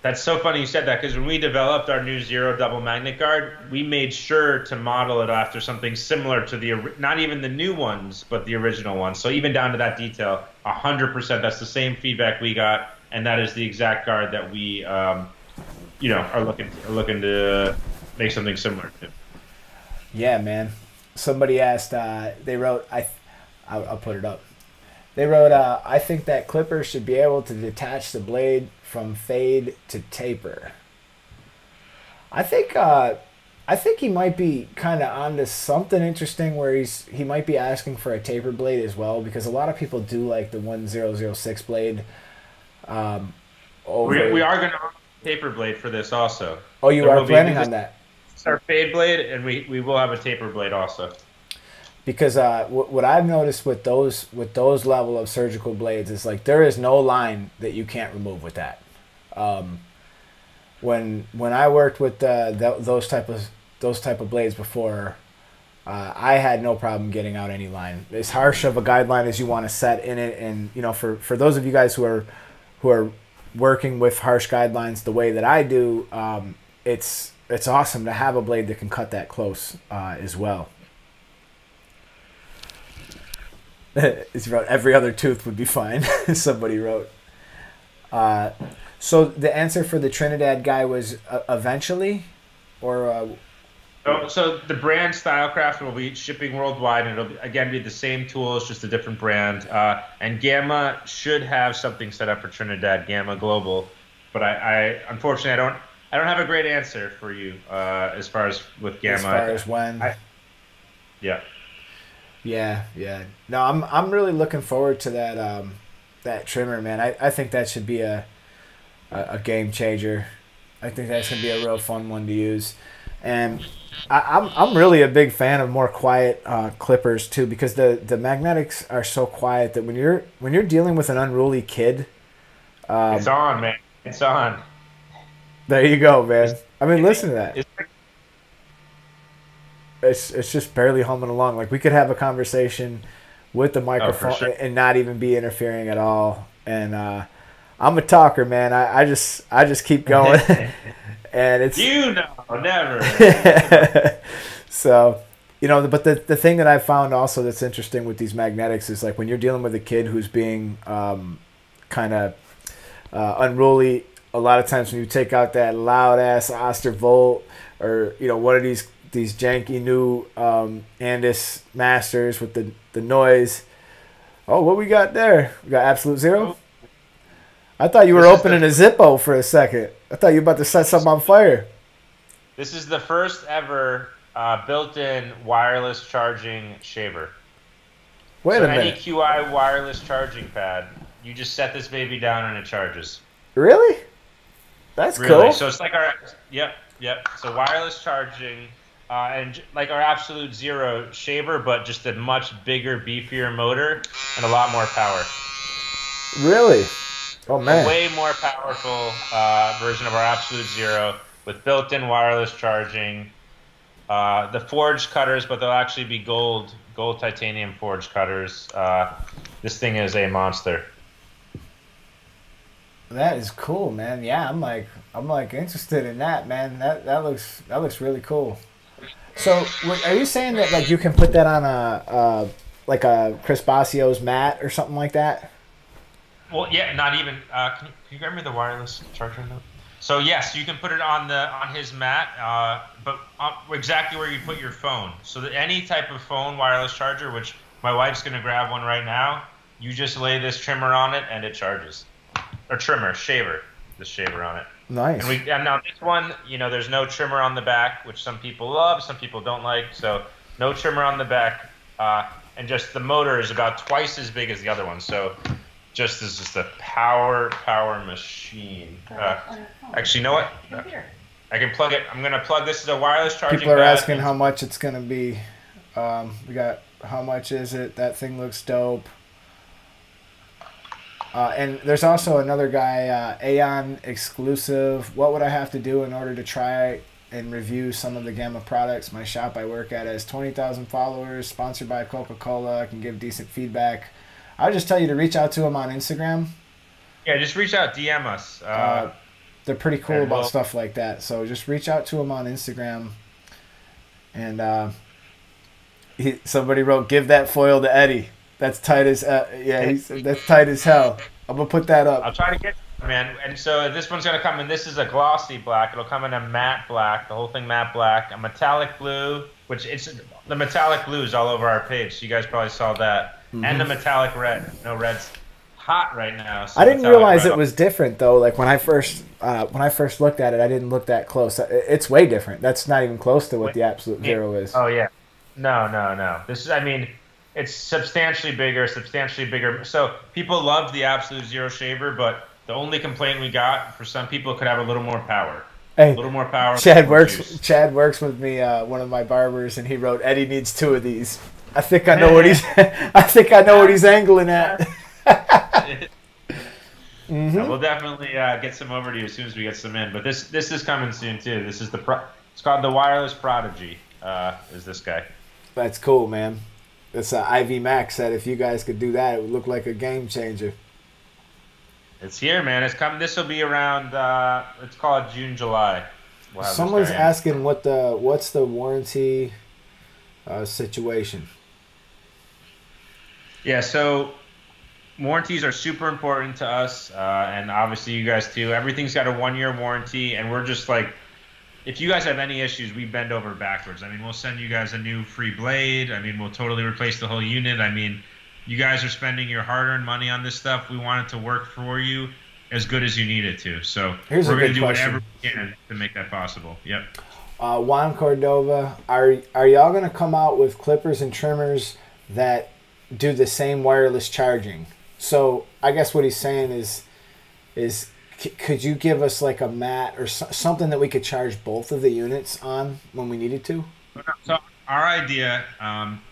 That's so funny you said that, because when we developed our new Zero double magnet guard, we made sure to model it after something similar to not even the new ones, but the original ones. So even down to that detail, 100%, that's the same feedback we got, and that is the exact guard that we are looking to make something similar to. Yeah, man. Somebody asked, they wrote, I'll put it up. They wrote, I think that clipper should be able to detach the blade from fade to taper. I think he might be kind of onto something interesting where he might be asking for a taper blade as well, because a lot of people do like the 1006 blade. We are going to taper blade for this also. Oh, you are planning on that? It's our fade blade, and we will have a taper blade also. Because what I've noticed with those level of surgical blades is, like, there is no line that you can't remove with that. When I worked with those type of blades before, I had no problem getting out any line. As harsh of a guideline as you want to set in it, and for those of you guys who are working with harsh guidelines the way that I do, it's awesome to have a blade that can cut that close as well. He wrote, every other tooth would be fine. Somebody wrote. So the answer for the Trinidad guy was eventually, or. So the brand Stylecraft will be shipping worldwide, and it'll again be the same tools, just a different brand. And Gamma should have something set up for Trinidad, Gamma Global, but I unfortunately I don't have a great answer for you as far as with Gamma. As far as when. Yeah. Yeah. No, I'm really looking forward to that trimmer, man. I think that should be a game changer. I think that's gonna be a real fun one to use, and I'm really a big fan of more quiet clippers too, because the magnetics are so quiet that when you're dealing with an unruly kid, it's on, man. It's on. There you go, man. I mean, listen to that. It's just barely humming along. Like, we could have a conversation with the microphone and not even be interfering at all. And I'm a talker, man. I just keep going. and it's never. So, but the thing that I found also that's interesting with these magnetics is like when you're dealing with a kid who's being kind of unruly. A lot of times when you take out that loud ass Ostervolt or one of these janky new Andis Masters with the noise. Oh, what we got there? We got Absolute Zero. I thought you were opening a Zippo for a second. I thought you were about to set something on fire. This is the first ever built-in wireless charging shaver. Wait a minute. Any QI wireless charging pad, you just set this baby down and it charges. Really? That's cool. So it's like our yep. So wireless charging and like our Absolute Zero shaver, but just a much bigger, beefier motor and a lot more power. Really? Oh man. A way more powerful version of our Absolute Zero with built-in wireless charging. The forged cutters, but they'll actually be gold titanium forged cutters. This thing is a monster. That is cool, man. Yeah, I'm like interested in that, man. That looks really cool. So, are you saying that like you can put that on a Chris Bassio's mat or something like that? Well, yeah, not even. Can you grab me the wireless charger note? So yes, you can put it on his mat, but exactly where you put your phone. So that any type of phone wireless charger, which my wife's gonna grab one right now, you just lay this trimmer on it and it charges. Or shaver on it. Nice. And now this one, there's no trimmer on the back, which some people love, some people don't like. So no trimmer on the back, and just the motor is about twice as big as the other one. So just a power machine. Actually, you know what? I can plug it. I'm gonna plug this as a wireless charging. People are asking how much it's gonna be. We got how much is it? That thing looks dope. And there's also another guy, Aeon exclusive. What would I have to do in order to try and review some of the Gamma products? My shop I work at has 20,000 followers, sponsored by Coca-Cola. I can give decent feedback. I would just tell you to reach out to them on Instagram. Yeah, just reach out, DM us. They're pretty cool about stuff like that. So just reach out to them on Instagram. And somebody wrote, "Give that foil to Eddie." That's tight as that's tight as hell. I'm gonna put that up. I'll try to get man. And so this one's gonna come in. This is a glossy black. It'll come in a matte black. The whole thing matte black. A metallic blue, which the metallic blue is all over our page. So you guys probably saw that. Mm-hmm. And the metallic red. No, red's hot right now. So I didn't realize it was different though. Like when I first looked at it, I didn't look that close. It's way different. That's not even close to what the Absolute Zero is. Oh yeah. No. This is. It's substantially bigger. So people loved the Absolute Zero shaver, but the only complaint we got for some people could have a little more power. Hey, a little more power. Chad works with me, one of my barbers, and he wrote, "Eddie needs 2 of these." I think I know what he's. I think I know what he's angling at. Mm-hmm. We'll definitely get some over to you as soon as we get some in. But this is coming soon too. This is it's called the Wireless Prodigy. Is this guy? That's cool, man. It's Ivy Max said if you guys could do that, it would look like a game changer. It's here, man. It's coming. This will be around. Let's call it June, July. Someone's asking what's the warranty situation. Yeah, so warranties are super important to us, and obviously you guys too. Everything's got a 1-year warranty, and we're just like, if you guys have any issues, we bend over backwards. I mean, we'll send you guys a new free blade. I mean, we'll totally replace the whole unit. I mean, you guys are spending your hard-earned money on this stuff. We want it to work for you as good as you need it to. So we're going to do whatever we can to make that possible. Yep. Juan Cordova, are y'all going to come out with clippers and trimmers that do the same wireless charging? So I guess what he's saying is could you give us like a mat or something that we could charge both of the units on when we needed to? So our idea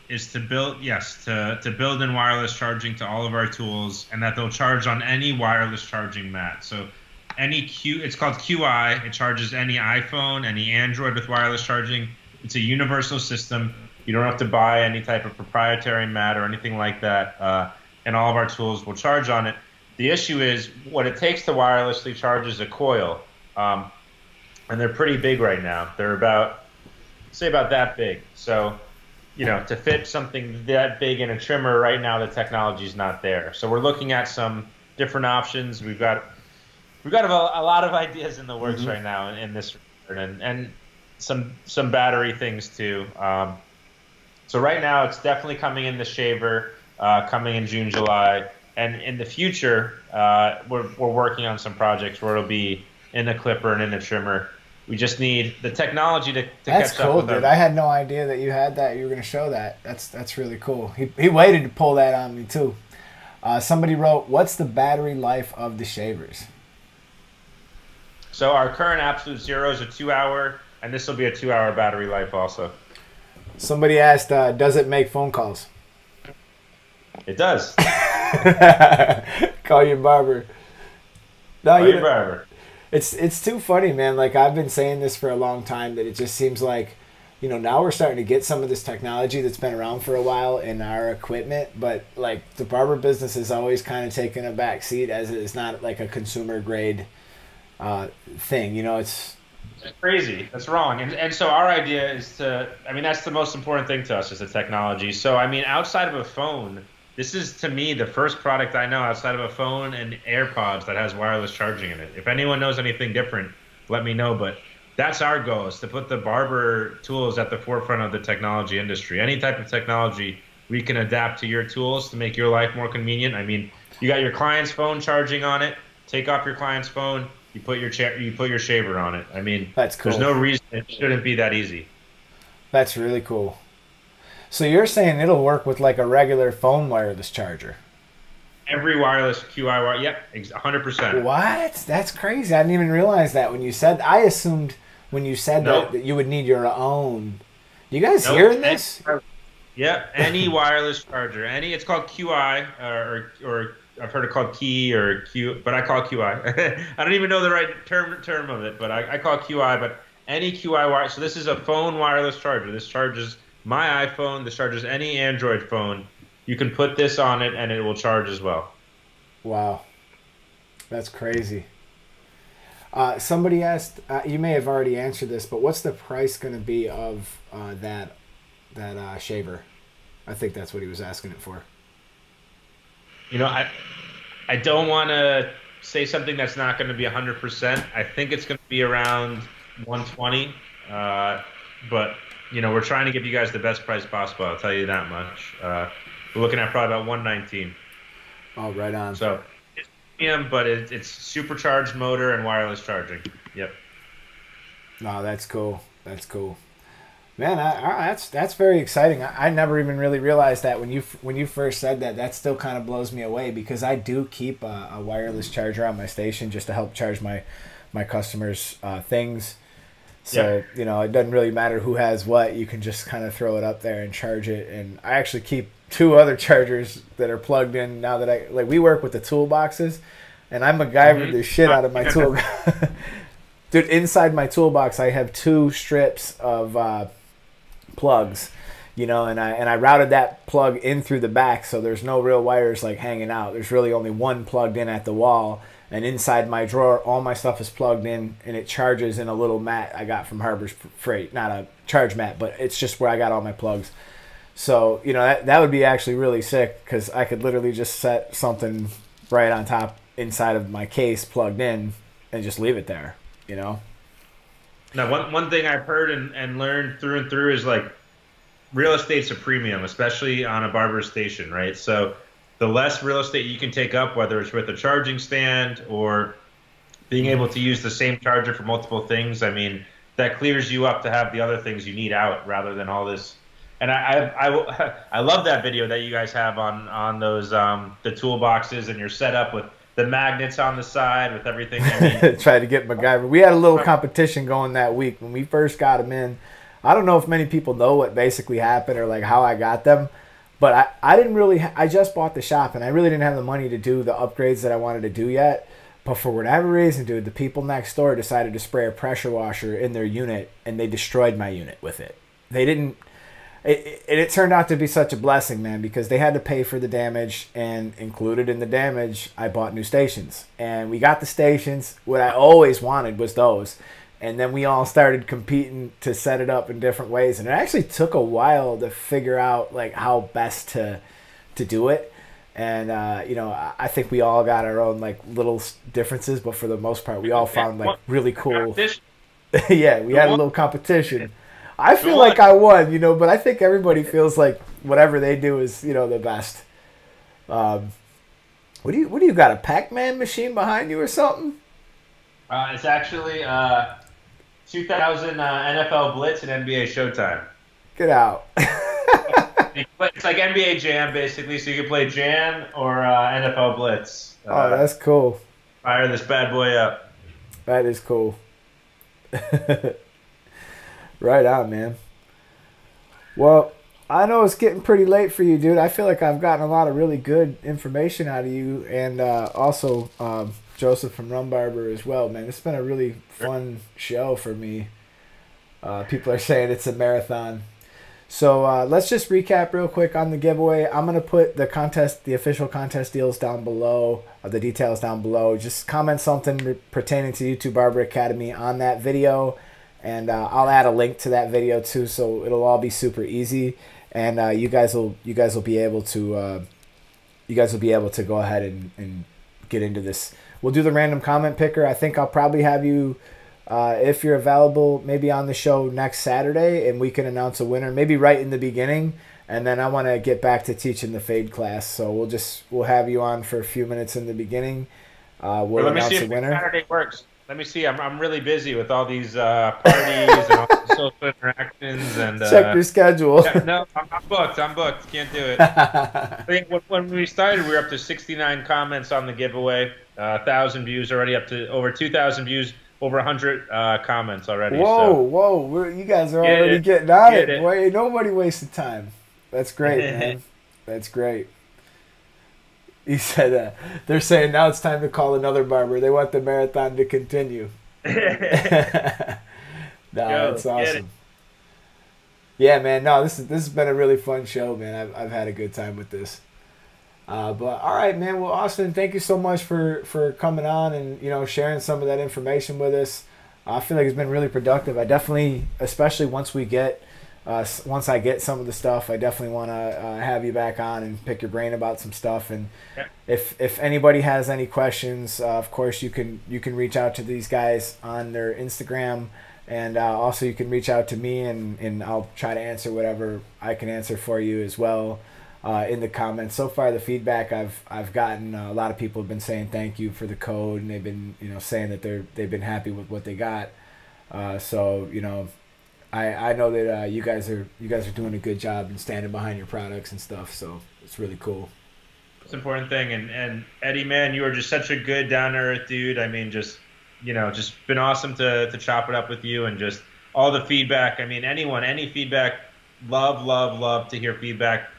is to build in wireless charging to all of our tools, and that they'll charge on any wireless charging mat. So it's called QI. It charges any iPhone, any Android with wireless charging. It's a universal system. You don't have to buy any type of proprietary mat or anything like that, and all of our tools will charge on it. The issue is what it takes to wirelessly charge is a coil. A and they're pretty big right now. They're about, say, about that big. So, to fit something that big in a trimmer right now, the technology's not there. So we're looking at some different options. We've got a lot of ideas in the works right now in this regard, and some battery things too. So right now it's definitely coming in the shaver, coming in June, July, and in the future we're working on some projects where it'll be in the clipper and in the trimmer. We just need the technology to That's catch up cool, with dude. our. I had no idea that you had that. You were going to show that. That's really cool. He waited to pull that on me too. Somebody wrote, "What's the battery life of the shavers?" So our current absolute zero is a 2-hour, and this will be a 2-hour battery life also. Somebody asked, "Does it make phone calls?" It does. Call your barber. No, Call your barber. It's too funny, man. Like, I've been saying this for a long time, that it just seems like, now we're starting to get some of this technology that's been around for a while in our equipment, but like the barber business has always kind of taken a back seat, as it is not like a consumer grade thing. It's Crazy. That's wrong. And so our idea is that's the most important thing to us, is the technology. So, outside of a phone, this is, to me, the first product I know outside of a phone and AirPods that has wireless charging in it. If anyone knows anything different, let me know. But that's our goal, is to put the barber tools at the forefront of the technology industry. Any type of technology we can adapt to your tools to make your life more convenient. You got your client's phone charging on it. Take off your client's phone. You put your shaver on it. That's cool. There's no reason it shouldn't be that easy. That's really cool. So you're saying it'll work with like a regular phone wireless charger? Every wireless QI wire, yep, 100%. What? That's crazy. I didn't even realize that when you said. I assumed when you said that you would need your own. You guys hearing this? Yep, any wireless charger, it's called QI or I've heard it called Key or Q, but I call it QI. I don't even know the right term of it, but I call it QI. But any QI wire. So this is a phone wireless charger. This charges my iPhone. This charges any Android phone. You can put this on it, and it will charge as well. Wow, that's crazy. Somebody asked. You may have already answered this, but what's the price going to be of that shaver? I think that's what he was asking it for. I don't want to say something that's not going to be 100%. I think it's going to be around 120. But we're trying to give you guys the best price possible. I'll tell you that much. We're looking at probably about 119. Oh, right on. So it's premium, but it's supercharged motor and wireless charging. Yep. Oh, that's cool. That's cool. Man, that's very exciting. I never even really realized that when you first said that. That still kind of blows me away, because I do keep a wireless charger on my station just to help charge my customers' things. So it doesn't really matter who has what. You can just kind of throw it up there and charge it. And I actually keep 2 other chargers that are plugged in now that we work with the toolboxes, and I MacGyvered the shit out of my tool. Dude, inside my toolbox I have 2 strips of plugs, and I routed that plug in through the back, so there's no real wires like hanging out. There's really only one plugged in at the wall, and inside my drawer all my stuff is plugged in, and it charges in a little mat I got from Harbor Freight. Not a charge mat, but it's just where I got all my plugs. So that would be actually really sick, because I could literally just set something right on top inside of my case plugged in and just leave it there. Now, one thing I've heard and learned through and through is, like, real estate's a premium, especially on a barber station, right? So the less real estate you can take up, whether it's with a charging stand or being able to use the same charger for multiple things, that clears you up to have the other things you need out, rather than all this. And I love that video that you guys have on those the toolboxes and your setup with the magnets on the side with everything. Tried to get MacGyver. We had a little competition going that week when we first got them in. I don't know if many people know what basically happened or like how I got them, but I didn't really. I just bought the shop, and I really didn't have the money to do the upgrades that I wanted to do yet. But for whatever reason, dude, the people next door decided to spray a pressure washer in their unit, and they destroyed my unit with it. They didn't. It turned out to be such a blessing, man, because they had to pay for the damage, and included in the damage, I bought new stations. And we got the stations. What I always wanted was those. and then we all started competing to set it up in different ways, and it actually took a while to figure out like how best to do it. And you know, I think we all got our own like little differences, but for the most part, we all found like really cool. Yeah, we had a little competition. I feel like I won, you know, but I think everybody feels like whatever they do is, you know, the best. What do you got, a Pac-Man machine behind you or something? It's actually 2000 NFL Blitz and NBA Showtime. Get out. It's like NBA Jam, basically, so you can play Jam or NFL Blitz. Oh, that's cool. Fire this bad boy up. That is cool. Right on, man. Well, I know it's getting pretty late for you, dude. I feel like I've gotten a lot of really good information out of you, and also Joseph from Rum Barber as well, man. It's been a really fun show for me. People are saying it's a marathon. So let's just recap real quick on the giveaway. I'm going to put the contest, the official contest deals down below, the details down below. Just comment something pertaining to YouTube Barber Academy on that video, and I'll add a link to that video too, so it'll all be super easy, and you guys will be able to go ahead and get into this. We'll do the random comment picker. I think I'll probably have you, if you're available, maybe on the show next Saturday, and we can announce a winner, maybe right in the beginning. And then I want to get back to teaching the fade class, so we'll have you on for a few minutes in the beginning. We'll announce a winner. Saturday works. Let me see. I'm really busy with all these parties and all the social interactions and check your schedule. Yeah, no, I'm booked. Can't do it. I think when we started, we were up to 69 comments on the giveaway. 1,000 views already, up to over 2,000 views. Over 100 comments already. Whoa! You guys are already getting on it. Boy, ain't nobody wasted time. That's great, man. That's great. He said they're saying now it's time to call another barber. They want the marathon to continue. That's awesome. Yeah, man. No, this has been a really fun show, man. I've had a good time with this. But all right, man. Well, Austin, thank you so much for coming on and, you know, sharing some of that information with us. I feel like it's been really productive. I definitely, especially once I get some of the stuff, I definitely want to have you back on and pick your brain about some stuff. And if anybody has any questions, of course you can reach out to these guys on their Instagram, and also you can reach out to me, and I'll try to answer whatever I can answer for you as well. In the comments. So far, the feedback I've gotten, a lot of people have been saying thank you for the code, and they've been, you know, saying that they've been happy with what they got. So, you know, I know that you guys are doing a good job and standing behind your products and stuff. So it's really cool. It's an important thing, and Eddie, man, you are just such a good down to earth dude. I mean, just been awesome to chop it up with you, and just all the feedback. I mean, any feedback, love to hear feedback.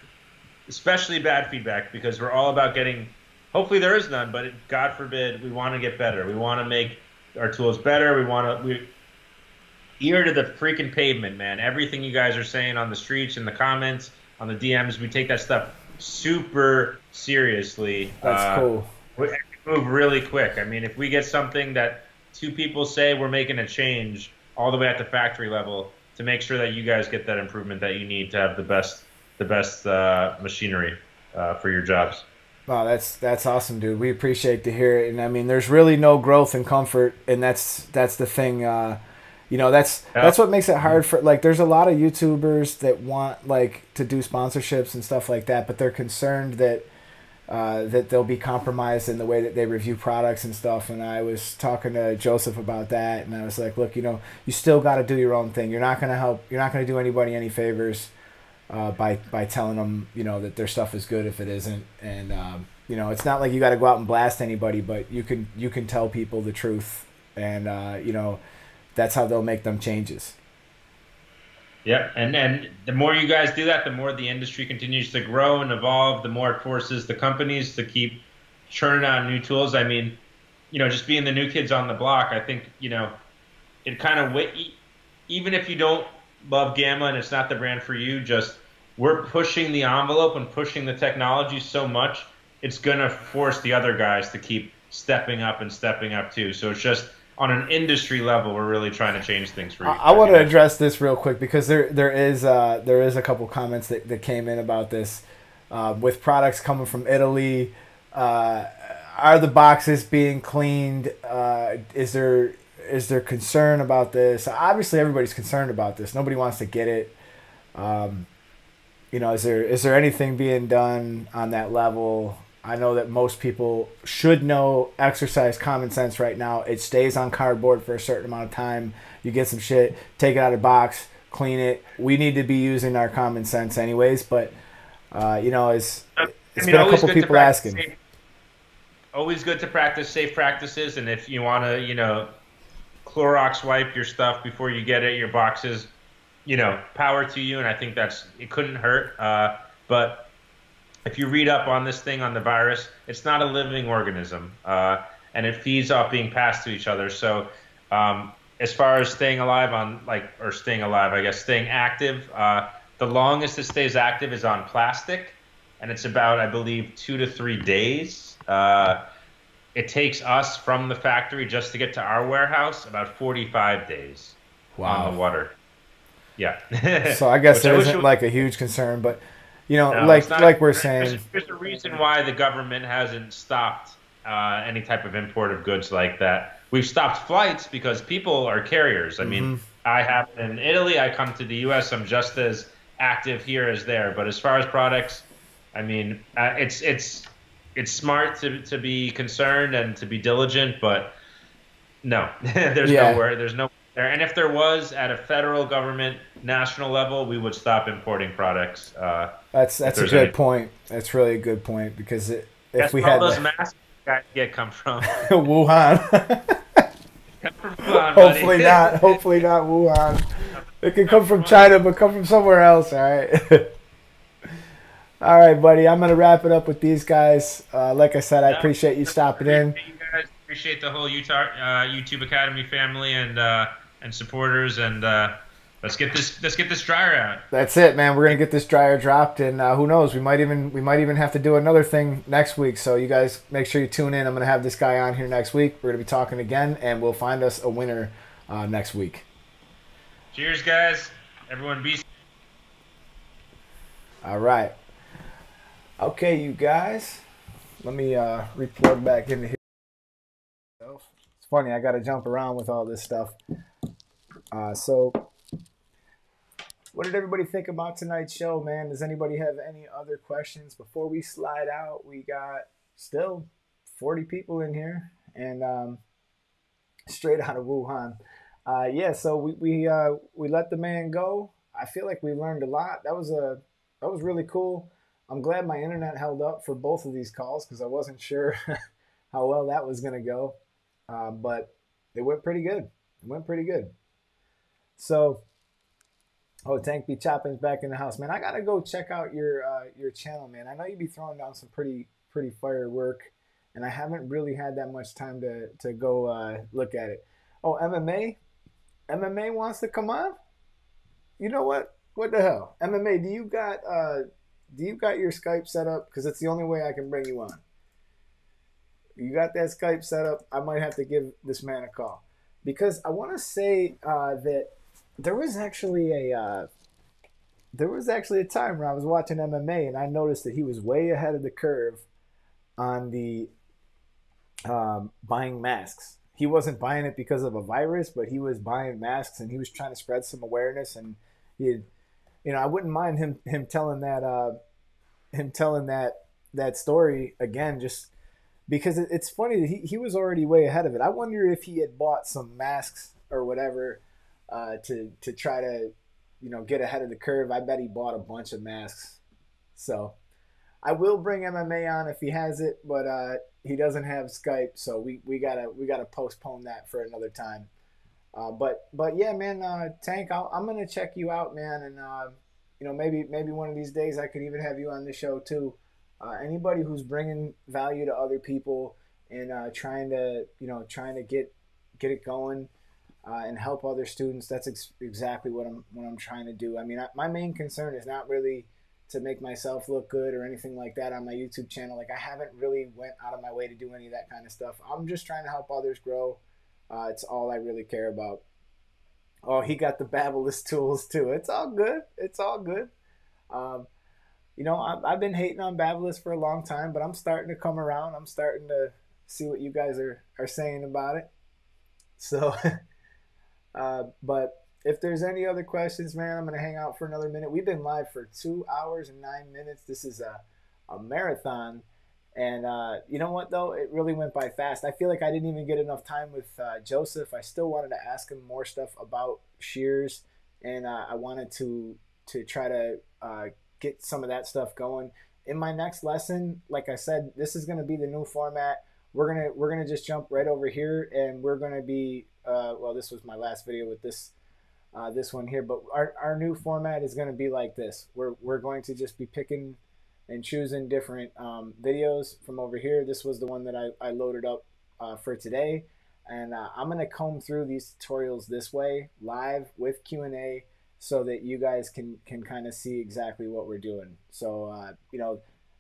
Especially bad feedback, because we're all about getting, hopefully there is none, but God forbid, we want to get better. We want to make our tools better. We ear to the freaking pavement, man. Everything you guys are saying on the streets, in the comments, on the DMs, we take that stuff super seriously. That's cool. We move really quick. I mean, if we get something that 2 people say, we're making a change all the way at the factory level to make sure that you guys get that improvement that you need to have the best machinery for your jobs. Oh, that's awesome, dude. We appreciate to hear it. And I mean, there's really no growth and comfort, and that's the thing. You know, that's what makes it hard for, like, there's a lot of YouTubers that want, like, to do sponsorships and stuff like that, but they're concerned that they'll be compromised in the way that they review products and stuff. And I was talking to Joseph about that, and I was like, look, you know, you still got to do your own thing. You're not going to do anybody any favors by telling them, you know, that their stuff is good if it isn't. And you know, it's not like you got to go out and blast anybody, but you can tell people the truth, and you know, that's how they'll make them changes. Yeah, and the more you guys do that, the more the industry continues to grow and evolve, the more it forces the companies to keep churning out new tools. I mean, you know, just being the new kids on the block, I think, you know, it kind of, even if you don't love Gamma and it's not the brand for you, just we're pushing the envelope and pushing the technology so much, it's going to force the other guys to keep stepping up too. So it's just, on an industry level, we're really trying to change things for I want to humanity. address this real quick because there is a couple comments that came in about this with products coming from Italy. Uh, are the boxes being cleaned? Is there concern about this? Obviously, everybody's concerned about this. Nobody wants to get it. Um, is there anything being done on that level? I know that most people should know exercise common sense right now. It stays on cardboard for a certain amount of time. You get some shit, take it out of the box, clean it. We need to be using our common sense anyways, but I it's mean, been a couple people asking. always good to practice safe practices, and if you want to, Clorox wipe your stuff before you get it, your boxes, power to you. And I think it couldn't hurt. But if you read up on this thing, on the virus, it's not a living organism, and it feeds off being passed to each other. So, as far as staying alive I guess staying active, the longest it stays active is on plastic, and it's about, I believe, 2 to 3 days. It takes us from the factory just to get to our warehouse about 45 days on the Wow. water. Yeah. So I guess Which it I wish it isn't was. like a huge concern, but No, it's not. like we're saying, There's a reason why the government hasn't stopped any type of import of goods like that. We've stopped flights because people are carriers. I mean, hmm I have in Italy. I come to the U.S. I'm just as active here as there. But as far as products, I mean, it's smart to be concerned and to be diligent. But no, yeah, there's no there. And if there was at a federal government, national level, we would stop importing products. If that's a there's good any. point. That's really a good point because if That's we where all had those the masks guys get come from. Wuhan. Come from Wuhan, buddy. Hopefully not. Hopefully not Wuhan. It can come from China, but come from somewhere else. All right. All right, buddy. I'm gonna wrap it up with these guys. Like I said, I No, appreciate you stopping in. appreciate you guys. Appreciate the whole Utah YouTube Academy family and supporters, and let's get this dryer out. That's it, man. We're gonna get this dryer dropped, and who knows? We might even have to do another thing next week. So you guys make sure you tune in. I'm gonna have this guy on here next week. We're gonna be talking again, and we'll find us a winner next week. Cheers, guys. Everyone be. All right. Okay, you guys. Let me replug back into here. It's funny. I got to jump around with all this stuff. So, what did everybody think about tonight's show, man? Does anybody have any other questions before we slide out? We got still 40 people in here, and straight out of Wuhan. Yeah, so we let the man go. I feel like we learned a lot. That was really cool. I'm glad my internet held up for both of these calls because I wasn't sure how well that was gonna go, but it went pretty good. It went pretty good. So, oh, Tank B Chopping's back in the house, man. I gotta go check out your channel, man. I know you be throwing down some pretty fire work, and I haven't really had that much time to go look at it. Oh, MMA wants to come on. You know what? What the hell? MMA, do you got your Skype set up? Because it's the only way I can bring you on. You got that Skype set up? I might have to give this man a call because I want to say that there was actually a time where I was watching MMA and I noticed that he was way ahead of the curve on the buying masks. He wasn't buying it because of a virus, but he was buying masks and he was trying to spread some awareness. And he, had, I wouldn't mind him telling that story again, just because it's funny that he was already way ahead of it. I wonder if he had bought some masks or whatever to try to get ahead of the curve. I bet he bought a bunch of masks. So I will bring MMA on if he has it, but he doesn't have Skype, so we gotta postpone that for another time. But yeah, man, Tank, I'm gonna check you out, man, and maybe one of these days I could even have you on the show too. Anybody who's bringing value to other people and trying to get it going and help other students. That's exactly what I'm trying to do. I mean, my main concern is not really to make myself look good or anything like that on my YouTube channel. Like I haven't really went out of my way to do any of that kind of stuff. I'm just trying to help others grow. It's all I really care about. Oh, he got the Babyliss tools too. It's all good. It's all good. Um, I've been hating on Babyliss for a long time, but I'm starting to come around. I'm starting to see what you guys are saying about it. So, but if there's any other questions, man, I'm going to hang out for another minute. We've been live for 2 hours and 9 minutes. This is a marathon. And you know what, though? It really went by fast. I feel like I didn't even get enough time with Joseph. I still wanted to ask him more stuff about shears, and I wanted to try to get some of that stuff going. In my next lesson, like I said, this is going to be the new format. We're gonna just jump right over here, and we're gonna be well. This was my last video with this one here, but our new format is going to be like this. We're going to just be picking and choosing different videos from over here. This was the one that I loaded up for today, and I'm going to comb through these tutorials this way, live with Q&A, so that you guys can kind of see exactly what we're doing. So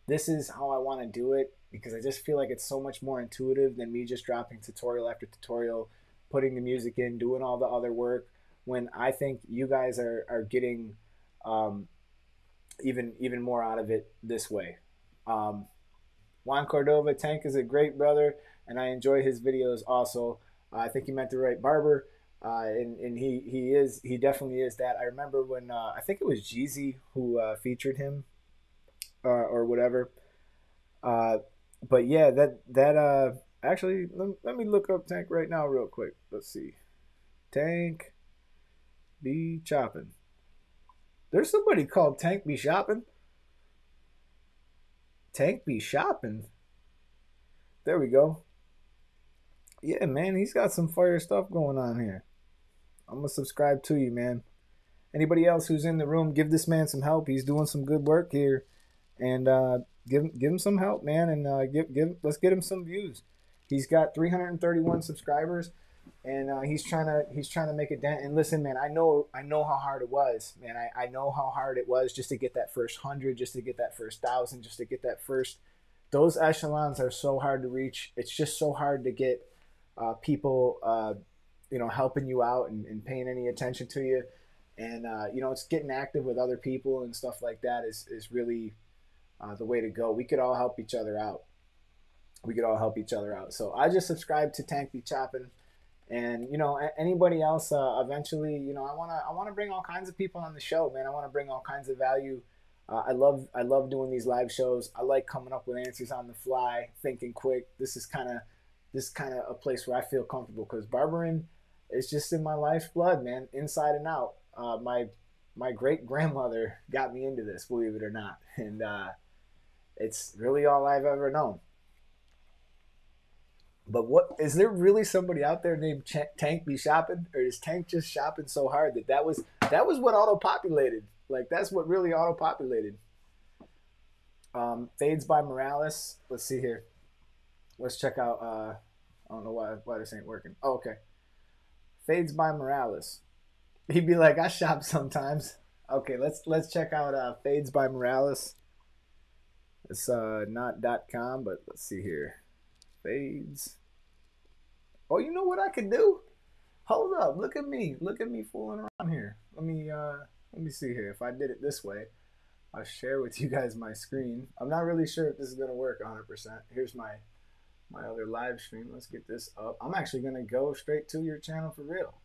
this is how I want to do it, because I just feel like it's so much more intuitive than me just dropping tutorial after tutorial, putting the music in, doing all the other work, when I think you guys are getting even more out of it this way. Juan Cordova, Tank is a great brother, and I enjoy his videos also. I think you meant the right barber, and he definitely is that. I remember when I think it was Jeezy who featured him or whatever. But yeah, that actually let me look up Tank right now real quick. Let's see, Tank be chopping. There's somebody called Tank be shopping. Tank be shopping. There we go. Yeah, man, he's got some fire stuff going on here. I'm gonna subscribe to you, man. Anybody else who's in the room, give this man some help. He's doing some good work here, and give him some help, man. And let's get him some views. He's got 331 subscribers, and he's trying to make a dent. And listen, man, I know how hard it was, man. I know how hard it was just to get that first 100, just to get that first 1,000, just to get that first. Those echelons are so hard to reach. It's just so hard to get people, helping you out and paying any attention to you. And it's getting active with other people and stuff like that is really the way to go. We could all help each other out. So I just subscribed to Tank Be Chopping. And anybody else, eventually, I want to bring all kinds of people on the show, man. I want to bring all kinds of value. I love doing these live shows. I like coming up with answers on the fly, thinking quick. This is kind of a place where I feel comfortable, because barbering is just in my life's blood, man, inside and out. My great grandmother got me into this, believe it or not, and it's really all I've ever known. But what is there really somebody out there named Tank Be Shopping, or is Tank just shopping so hard that was what auto-populated? Like, that's what really auto-populated. Fades by Morales. Let's see here. Let's check out. I don't know why this ain't working. Oh, okay. Fades by Morales. He'd be like, I shop sometimes. Okay, let's check out Fades by Morales. It's not .com, but let's see here. Fades. Oh, you know what I could do? Hold up, look at me fooling around here. Let me see here. If I did it this way, I'll share with you guys my screen. I'm not really sure if this is gonna work 100%. Here's my other live stream. Let's get this up. I'm actually gonna go straight to your channel for real.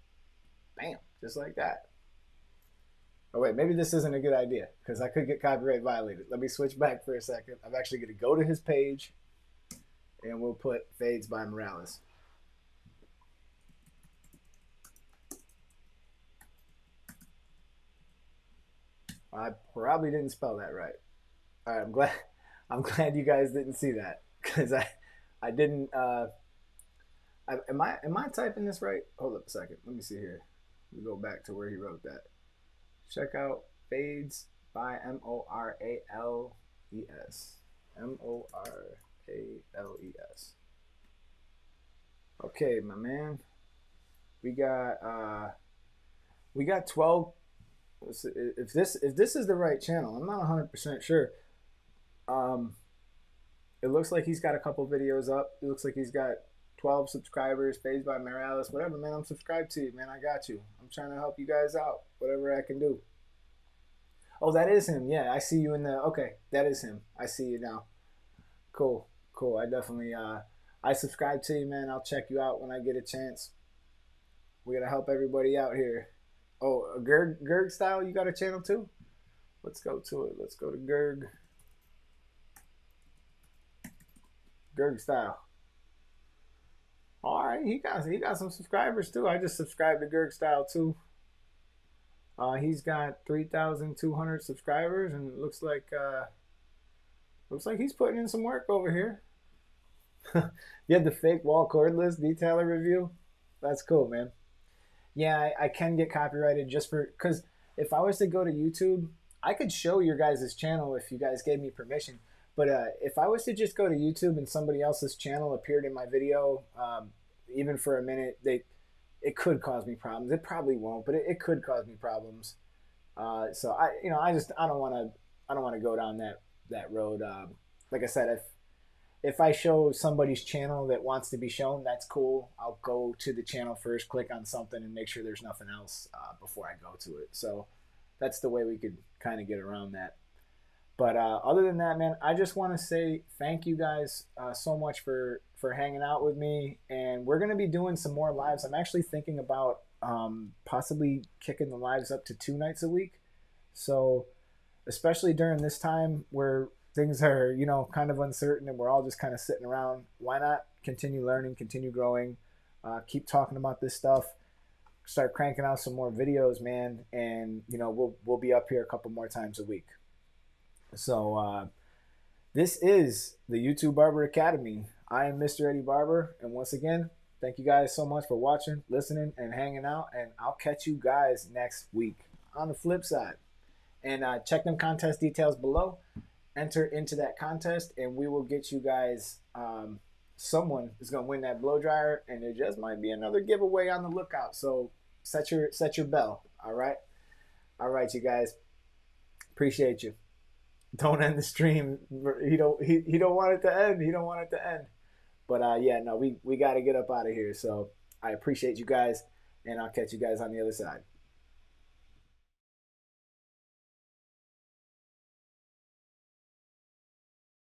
Bam, just like that. Oh wait, maybe this isn't a good idea, because I could get copyright violated. Let me switch back for a second. I'm actually gonna go to his page, and we'll put Fades by Morales. I probably didn't spell that right. All right, I'm glad you guys didn't see that, because I didn't. Am I typing this right? Hold up a second. Let me see here. We go back to where he wrote that. Check out Fades by Morales. Morales. Okay, my man. We got 12. If this is the right channel, I'm not 100% sure. It looks like he's got a couple videos up. It looks like he's got 12 subscribers, Phased by Morales, whatever, man, I'm subscribed to you, man. I got you. I'm trying to help you guys out, whatever I can do. Oh, that is him. Yeah, I see you in the. Okay, that is him. I see you now. Cool, cool. I definitely I subscribe to you, man. I'll check you out when I get a chance. We gotta help everybody out here. Oh, Gerg style, you got a channel too? Let's go to it. Let's go to Gerg. Gerg style. All right, he got some subscribers too. I just subscribed to Gerg style too. He's got 3,200 subscribers, and it looks like he's putting in some work over here. You had the fake wall cordless detailer review. That's cool, man. Yeah, I can get copyrighted just for because if I was to go to YouTube, I could show your guys' channel if you guys gave me permission. But if I was to just go to YouTube and somebody else's channel appeared in my video, even for a minute, it could cause me problems. It probably won't, but it could cause me problems. So I don't want to go down that road. Like I said, if I show somebody's channel that wants to be shown, that's cool. I'll go to the channel first, click on something, and make sure there's nothing else before I go to it. So that's the way we could kind of get around that. But other than that, man, I just want to say thank you guys so much for hanging out with me. And we're going to be doing some more lives. I'm actually thinking about possibly kicking the lives up to 2 nights a week. So especially during this time where things are, kind of uncertain and we're all just kind of sitting around, why not continue learning, continue growing, keep talking about this stuff, start cranking out some more videos, man. And, we'll be up here a couple more times a week. So this is the YouTube Barber Academy. I am Mr. Eddie Barber, and once again, thank you guys so much for watching, listening, and hanging out, and I'll catch you guys next week on the flip side. And check them contest details below. Enter into that contest, and we will get you guys someone is going to win that blow dryer, and there just might be another giveaway on the lookout. So set your bell. All right, you guys. Appreciate you. Don't end the stream. He don't want it to end. He don't want it to end. But we got to get up out of here. So I appreciate you guys, and I'll catch you guys on the other side.